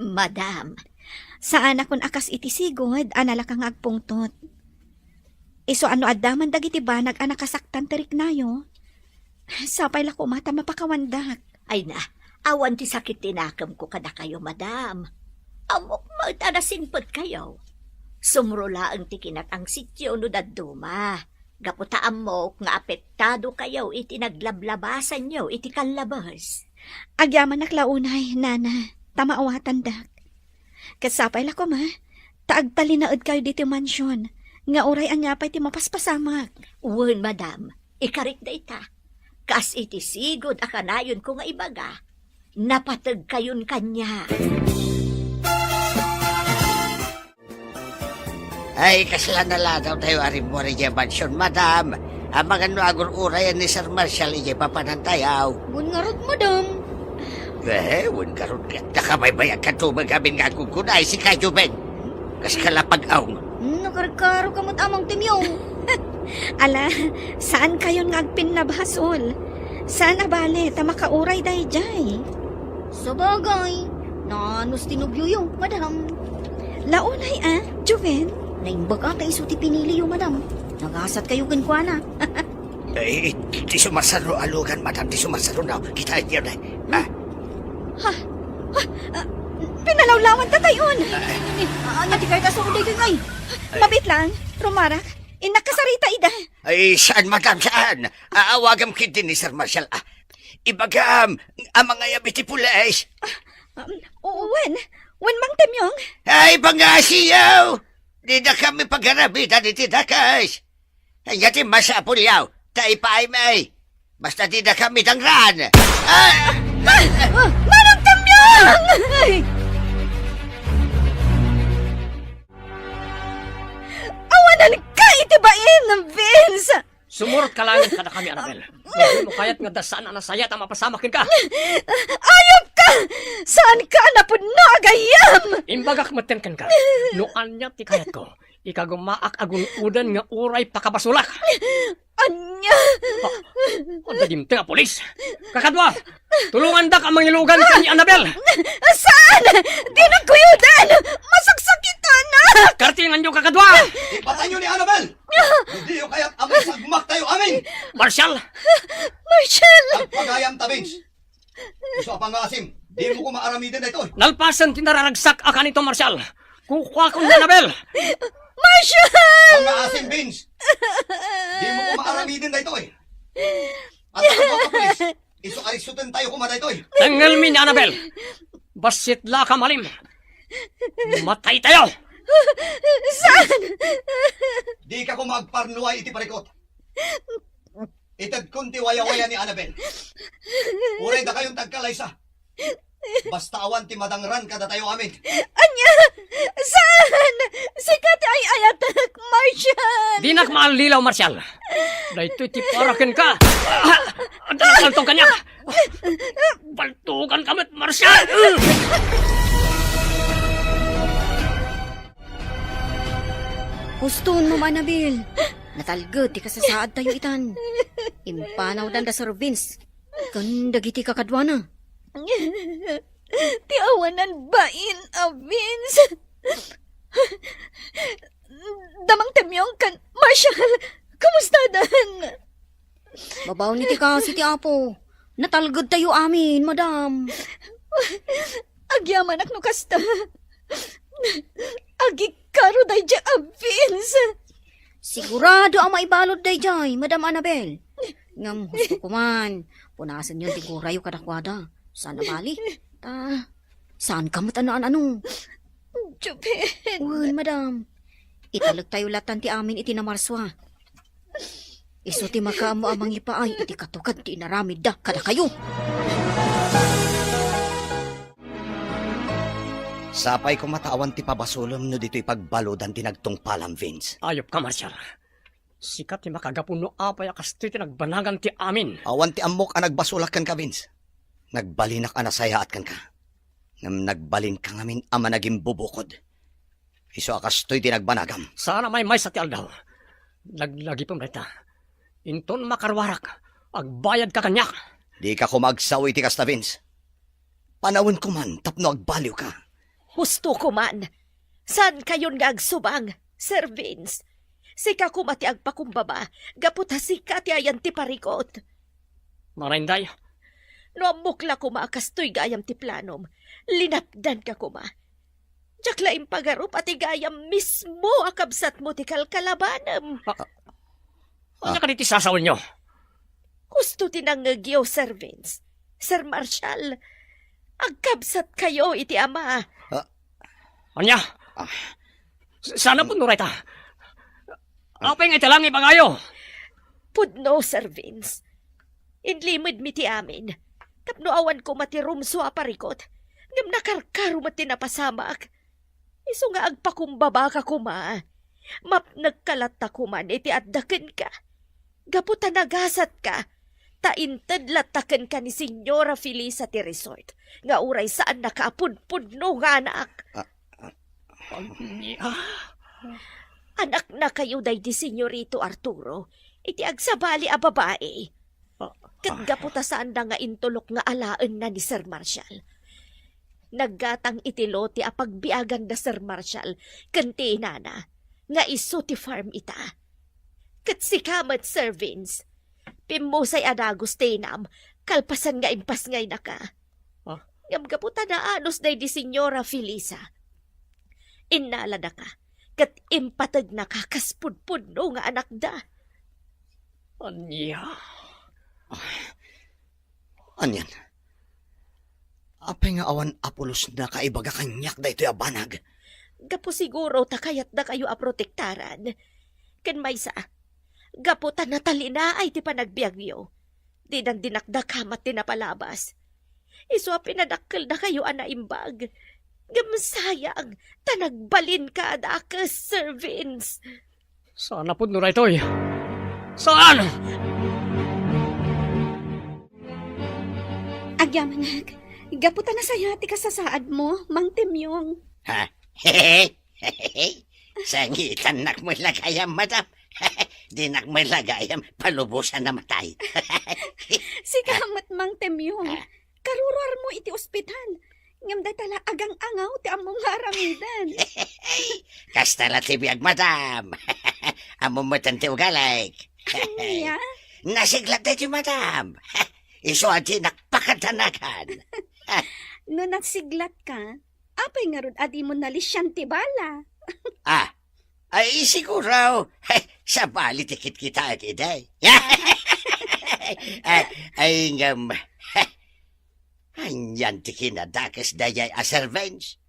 [SPEAKER 7] Madam.
[SPEAKER 4] Saan akon akas iti sigod, anala kang agpungtot. Iso ano adaman dagiti banag anak kasaktan terik nayo. Sapay la ko mata mapakawandak.
[SPEAKER 7] Ay na, awan ti sakit tinakam ko kada kayo, Madam. Amok magtanasinpot kayo. Sumrula ang tikinat ang sityo no daduma. Gaputaan mo nga apektado kayo iti naglablabasan nyo iti kalabas.
[SPEAKER 4] Agyaman naklaunay, Nana, tamaawatan dak. Kasapay la ko ma, taagtalinaod kayo diti mansyon, nga oray anyapay ti mapaspasamak.
[SPEAKER 7] Uwan, Madam, ikarik da ita. Kas iti sigod akanayon ko nga ibaga, napatag kayon kanya.
[SPEAKER 5] Ay, kasla na lang daw tayo arim mo rin mansyon, madam. Ang mga nuagur urayan ni Sir Marshall ije papanantayaw.
[SPEAKER 9] Bun nga rod, madam.
[SPEAKER 5] Wun karun ka. Nakabaybayan ka tumang kami nga kukunay si Kayo Ben. Kas kalapag-aw.
[SPEAKER 9] Nakarkaro ka mo't amang timyong.
[SPEAKER 4] Ala, saan kayo nga agpinabhasol? Saan abale, tamakauray day jay?
[SPEAKER 9] Sa bagay, nanos tinubyo yung, madam.
[SPEAKER 4] Launay Joven?
[SPEAKER 9] Naimbag ata iso ti pinili yung, madam. Nagasat kayo gankwana.
[SPEAKER 5] Eh, di sumasaro alugan, madam. Di sumasaro na. Kita niyo na.
[SPEAKER 4] Pinalawlawan ta tayon.
[SPEAKER 9] Anya ti kaya sa uday kay.
[SPEAKER 4] Mabit lang, Rumarak. Inakasarita ida.
[SPEAKER 5] Ay, saan, madam, saan? Aawagam kiti ni Sir Marshall. Ibagam, ang mga yabiti pulis.
[SPEAKER 4] Wen mang temyong.
[SPEAKER 5] Ay, pangasiyaw! Di na kami pagharabitan ni Tidakas. Ay, yati masapulyaw. Tay pa ay may. Basta di na kami dangran.
[SPEAKER 4] Manang temyong! Awanan ka itibain ng Vince!
[SPEAKER 6] Sumurot ka lang kada kami, Annabel. Hindi mo kaya't nga dasaan na nasaya at mapasamakin ka.
[SPEAKER 4] Ayop ka! Saan ka napudno agayam?
[SPEAKER 6] Imbagak matenkan ka. Noan niya ti kayat ko. Ikagumaak agun udan nga uray pakabasulak.
[SPEAKER 4] Anya!
[SPEAKER 6] Ang dagimte nga polis. Kakadwa, tulungan dak ang mangilugan ka ni Annabel.
[SPEAKER 4] Saan? Di nagkuyudan! Masaksakitan na!
[SPEAKER 6] Kartingan niyo, kakadwa!
[SPEAKER 2] Ipatay nyo ni Annabel! Hindi yung kaya't amin sagmak tayo amin!
[SPEAKER 6] Marshall!
[SPEAKER 4] Marshall!
[SPEAKER 2] Pagpagayam tabins! Gusto pa nga asim, di mo ko maaramidin na ito.
[SPEAKER 6] Nalpasan tinararagsak akan ito, Marshall. Kukuha ko ni Annabel.
[SPEAKER 4] Marshall!
[SPEAKER 2] Ang asim, Vince! Di mo ko maaramidin na ito eh. At ako ka polis, iso-arisutin tayo kumada ito eh.
[SPEAKER 6] Tanggal mi ni Annabel. Basit la ka malim. Matay tayo.
[SPEAKER 4] Saan?
[SPEAKER 2] Di ka ko magparnuay iti parikot. Itad kunti waya-waya ni Annabel. Uray da kayong tagkalaysa. Basta awan ti madangran kada tayo amin.
[SPEAKER 4] Anya! Saan? Sikat ay ayatak, Marshall!
[SPEAKER 6] Di nak maalilaw, Marshall. Dahito ti parakin ka. Ang talakaltong kanya. Baltukan kamit, Marshall.
[SPEAKER 9] Huston mo, Annabel. Natalgod, ti kasasaad tayo itan. Impanaw dan da Sir Vince. Ganda giti kakadwana.
[SPEAKER 4] Ti awanan bain, Vince. Damang temyong kan, Marshall. Kamusta dan?
[SPEAKER 9] Babaw ni ti kasi ti apo. Natalgod tayo amin, madam.
[SPEAKER 4] Agyaman ak no kasta. Agi karo day
[SPEAKER 9] Sigurado ang maibalod day jay, Madam Annabel. Ngam, gusto ko man. Punasan yun tigurayo kadakwada. Saan na bali? Saan ka matanaan ano?
[SPEAKER 4] Jupin.
[SPEAKER 9] Uy, madam. Italag tayo latan ti amin iti namarswa. Iso ti makaamo amang ipaay iti katukad ti inaramid da kada kayo.
[SPEAKER 2] Sapay ko matawan ti pabasulom no dito'y pagbalodan ti nagtungpalam, Vince.
[SPEAKER 6] Ayop ka, Marshal. Sikat ti makagapuno apay akastoy ti nagbanagan ti amin.
[SPEAKER 2] Awan ti amok ang nagbasulak kan ka, Vince. Nagbalinak anasayaat kan ka. Ngam nagbalin ka ngamin ama naging bubukod. Iso akastoy ti nagbanagam.
[SPEAKER 6] Sana may sa ti aldaw. Laglagi pong reta. Inton makarwarak. Agbayad ka kanyak.
[SPEAKER 2] Di ka kumagsawi ti kasta, Vince. Panawin ko man, tapno agbaliw ka.
[SPEAKER 7] Husto ko man. San kayon nga agsubang, Sir Vince? Sika kumati agpakumbaba, gaputa sika ti ayan ti parikot.
[SPEAKER 6] Marinday,
[SPEAKER 7] No amukla kuma akastoy gayam ti planom, linapdan ka kuma. Jakla impagarup ati gayam mismo akabsat mo ti kalkalabanam.
[SPEAKER 6] ano ka diti sasawal nyo?
[SPEAKER 7] Gusto tinangagyo, Sir Vince. Sir Marshall, agkabsat kayo iti ama.
[SPEAKER 6] Anya? Sana po nureta. Apay nga italang ipagayo.
[SPEAKER 7] Pudno, Sir Vince. Inlimid mi ti amin. Tapno awan ko matirumso a parikot. Ngam nakarkaro mati napasamak. Iso nga agpakumbaba ka kuma. Map nagkalata kuman iti addaken ka. Gaputa nagasat ka. Tainted lataken ka ni Senyora Felisa ti resort. Nga uray saan nakaapudpudno nga anak. Anak na kayo day di Senyorito Arturo. Iti agsabali a babae. Kadgaputa saan na nga intulok nga alaan na ni Sir Marshall. Naggatang itilo ti apagbiagan da Sir Marshall. Kanti nana. Nga iso ti farm ita. Kat si kamat Sir Vince. Pimusay adagos tinam. Kalpasan nga impas ngay na ka. Ngam gaputa na anos day di Senyora Felisa. Inala na ka. Kat impatag na ka kaspudpudno nga anak da.
[SPEAKER 6] Anya?
[SPEAKER 2] Anyan. Apay nga awan apulos na kaibaga kanyak da ito'y abanag.
[SPEAKER 7] Gapo siguro takayat da kayo aprotektaran. Kan may sa, gapo ta natalina ay ti panagbiagyo. Di nang dinakdakamat tinapalabas. Iso pinadakkel na kayo anaimbag. Gamsayang, tanagbalin ka dakas, Sir Vince.
[SPEAKER 6] Sana po nuretoy. Saan?
[SPEAKER 4] Agyamanag, gaputa na sayati ka sa saad mo, Mang Temyong.
[SPEAKER 5] Ha? Hehe. Sangitan nak mo lagayam, madam. Di nak mo lagayam, palubusan na matay.
[SPEAKER 4] Si kamat Mang Temyong. Karurar mo iti ospital. Ngam da tala agang angaw ti among haramidan.
[SPEAKER 5] Kastala tibiyag, madam. Among mo tanti ugalag.
[SPEAKER 4] Niya?
[SPEAKER 5] Nasiglat tayo, madam. Iso ati nakpakatanakan.
[SPEAKER 4] No nagsiglat ka, apay nga ron adi mo nalisyan ti bala.
[SPEAKER 5] Ay siguro. Sa bali tikit kita akiday. Ay ngam. Anyan ti kinadakas dayay a servants.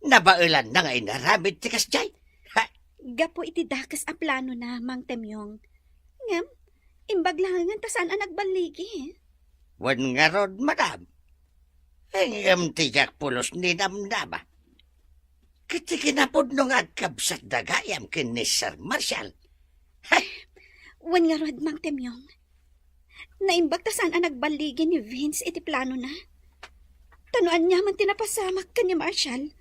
[SPEAKER 5] Nabaulan na nga inaramid ti kasjay.
[SPEAKER 4] Gapo iti dakas a plano na, Mang Temyong. Ngam, imbaglangan ta saan ang nagbaligi.
[SPEAKER 5] Wan nga rod, madam. Ngam tijak pulos ni namnama. Kiti kinapudno nga kabsat dagayam kin ni Sir Marshall.
[SPEAKER 4] Wan nga rod, Mang Temyong. Naimbag ta saan ang nagbaligi ni Vince iti plano na. Tanuan niya man tinapasamak ka ni Marshall.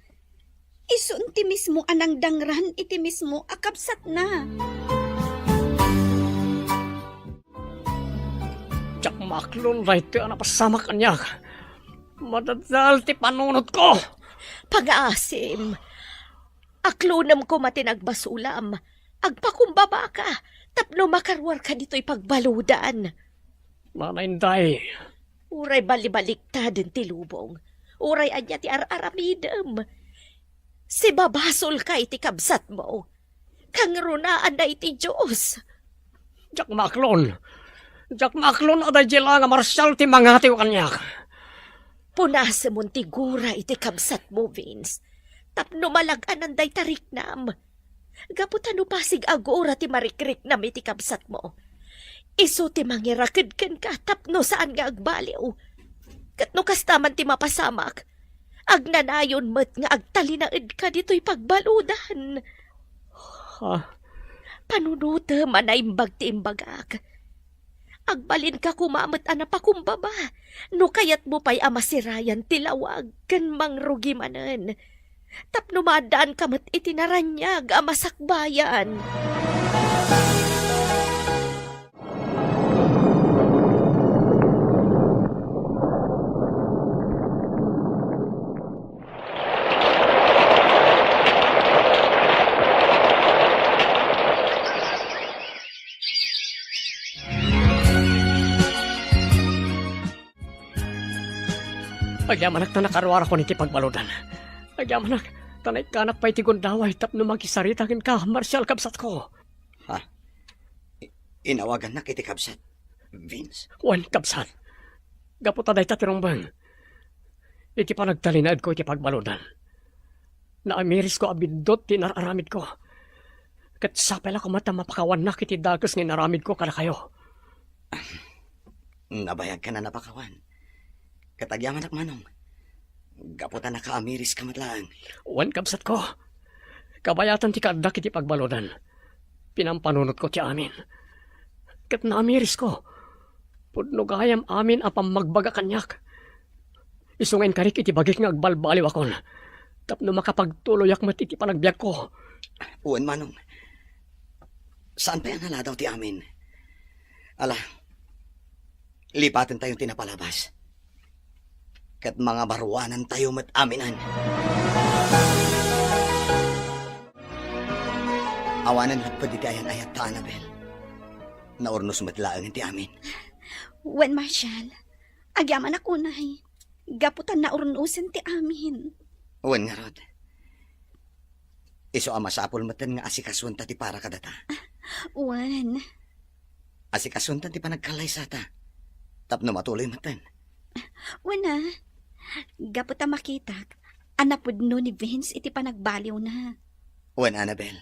[SPEAKER 4] Isun ti mismo anang dangran iti mismo akabsat na.
[SPEAKER 6] Tsak maklon right ti anapasamak kanyak. Madadal ti panunod ko.
[SPEAKER 7] Pag-aasim. Aklunam ko matinagbasulam. Agpakumbaba ka. Tapno makarwar ka dito'y pagbaludan.
[SPEAKER 6] Manainday.
[SPEAKER 7] Uray balibaliktad ti lubong. Uray anya ti araramidem. Si babasol ka iti kabsat mo. Kang runaan na iti Diyos.
[SPEAKER 6] Jack Macklon aday jela nga marsyal ti mga tiyo kanyak.
[SPEAKER 7] Punasa mo tigura iti kabsat mo, Vince. Tapno malagan day tariknam. Gaputan no pasig agora ti marikrik na iti kabsat mo. Iso ti mangirakid ken ka tapno saan nga agbaliw. Katno kastaman ti mapasamak. Agnanayon met nga agtalinaid ka dito'y pagbaludan.
[SPEAKER 6] Ha?
[SPEAKER 7] Panunuta manaimbag ti imbagak. Agbalin ka kumamat ana pa kumbaba. No kayat mo pa'y amasirayan tilawag kan mangrugi manen. Tapno madaan kamat itinaranyag amasakbayan.
[SPEAKER 6] Agyamanak na nakaruara ko niti pagbaludan. Agyamanak, tanay kanak pa'y tigundaway tapno magisaritakin ka, marsyal kabsat ko.
[SPEAKER 5] Inawagan na kiti kabsat, Vince.
[SPEAKER 6] Wan kabsat. Gaputa day tatirong iti panagtalinaad ko iti pagbaludan. Naamiris ko abindot ti nararamid ko. Kat sapela ko mata mapakawan na kiti dagos nga naramid ko kada kayo.
[SPEAKER 5] Nabayag ka na napakawan. Katagyaman ak manong. Gaputa na kaamiris ka matlaan.
[SPEAKER 6] Wan kabsat ko. Kabayatan ti kadak iti pagbaludan. Pinampanunot ko ti amin. Kat naamiris ko. Pudno gayam amin apam magbaga kanyak. Isungen karik iti bagik nga agbalbaliw akon. Tapno makapagtuloyak mat iti panagbiag ko.
[SPEAKER 5] Uwan manong. Saan pa yan haladaw ti amin? Ala, lipatin tayong tinapalabas. Kat mga baruanan tayo mat aminan. Awanan lang pa ditayan ayat ta, Annabel. Naurnos matlaang ti amin.
[SPEAKER 4] Wen, Marshal, agyaman ako nay. Gaputan na urnusin ti amin.
[SPEAKER 5] Uwan nga rod. Iso amasapol matan nga asikasunta ti para kadata.
[SPEAKER 4] Wen,
[SPEAKER 5] Asikasunta ti panagkalay sa ta. Tapno matuloy matan.
[SPEAKER 4] wen na. Gaputan makitak. Anapudno ni Vince iti panagbaliw na.
[SPEAKER 5] Uwan, Annabel.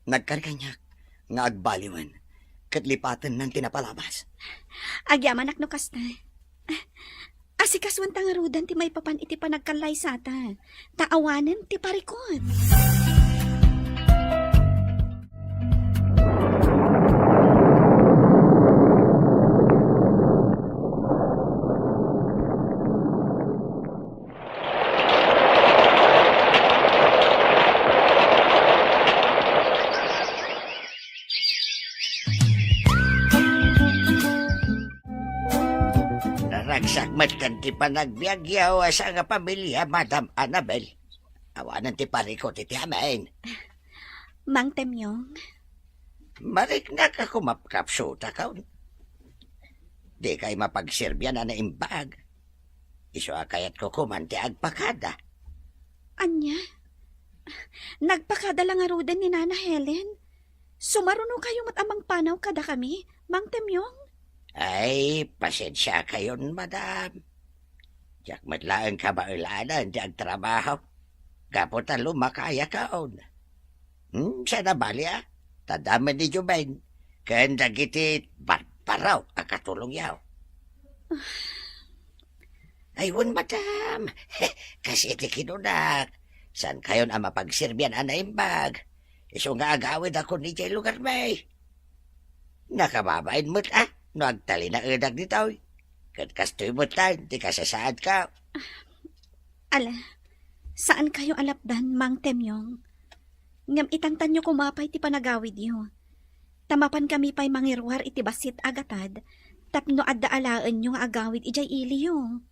[SPEAKER 5] Nagkarkanyak nga agbaliwan. Katlipatan ng tinapalabas.
[SPEAKER 4] Agyaman ak no kasta. Asikaswan nga rudan ti may papan iti panagkalay sa ta. Taawanan ti parikot.
[SPEAKER 5] Nagsakmat kan ti panagbiagyaw sa nga pamilya, Madam Annabel. Awanan ti parikot iti amin.
[SPEAKER 4] Mang Temyong,
[SPEAKER 5] Marik na ka kumapkapsuta ka. Di kay mapagsirbyan na imbag. Iso akayat ko kumanti agpakada.
[SPEAKER 4] anya? Nagpakadala nga rudan ni Nana Helen. Sumaruno kayo matamang panaw kada kami, Mang Temyong.
[SPEAKER 5] Ay, pasensya kayon, Madam. Diyak matlaan ka ba ulanan di trabaho? Kaputan lumakaya kaon. Sa nabali tadaman ni Jubain. Kanda giti parparaw akatulong yaw. Ayun, Madam. Kasi iti kinunak. San kayon ang mapagsirbyan anaimbag? Iso nga agawid ako ni Jay lugar may. Nakababain mo't no agtali na edag dito. Kat kastoy mo't di kasasaad ka.
[SPEAKER 4] Ala, saan kayo alapdan, Mang Temyong? Ngam itangtan nyo kumapay ti panagawid yo. Tamapan kami pa'y mangirwar iti basit agatad, tapno adda alaan nyo nga agawid ijay ili yo.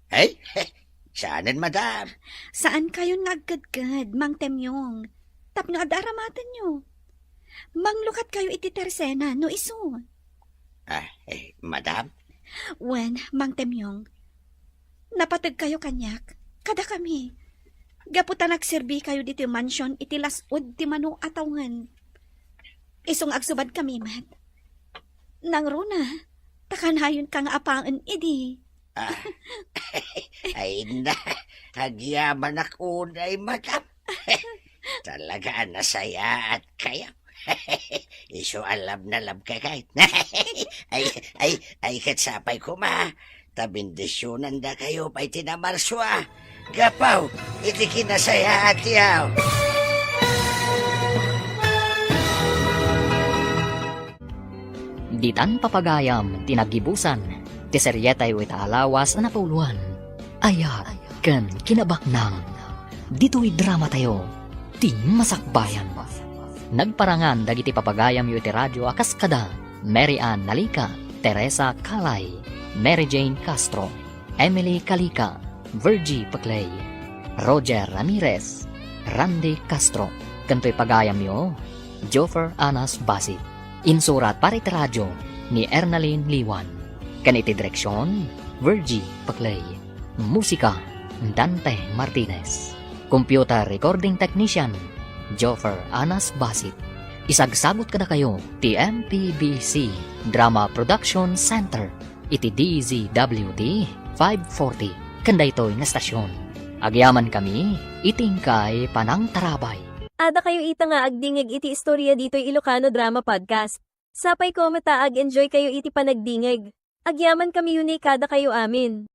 [SPEAKER 5] Hey, saanan, Madam?
[SPEAKER 4] Saan kayo nagkadkad, Mang Temyong? Tapno adda aramatan nyo. Manglukat kayo iti tersena, no iso.
[SPEAKER 5] Madam?
[SPEAKER 4] Wen, Mang Temyong, napatag kayo kanyak, kada kami. Gaputa nagserbi kayo dito mansion iti lasod ti mano atawngan. Isong agsubad kami, Mat. Nang runa, takanhayon kang apaan idi.
[SPEAKER 5] Ay na, hagyaman ako na madam. Talaga nasaya at kayo. Iso alam na lab ka kahit. ay katsapay ko ma. Tabindisyonan da kayo pa'y tinamarswa. Gapaw, iti kinasaya at yaw.
[SPEAKER 3] Ditan papagayam tinagibusan ti seryetay wita alawas na napauluan. Ayat ken kinabaknang. Dito'y drama tayo. Ti masakbayan. Nagparangan dagiti papagayam yu iti radyo akas kada. Mary Ann Nalika, Teresa Kalay, Mary Jane Castro, Emily Kalika, Virgie Paclay, Roger Ramirez, Randy Castro. Kanto'y pagayam yu, Joffer Anas Basit. Insurat para iti radyo ni Ernaline Liwan. Kaniti direksyon, Virgie Paclay. Musika, Dante Martinez. Computer recording technician, Joffer Anas Basit. Isagsagot kada kayo, ti MPBC Drama Production Center. Iti DZWD 540. Kanda ito'y nga stasyon. Agyaman kami, itingkay panang tarabay.
[SPEAKER 10] Ada kayo ita nga agdingig iti istorya dito'y Ilocano Drama Podcast. Sapay ko mataag enjoy kayo iti panagdingig. Agyaman kami yun kada kayo amin.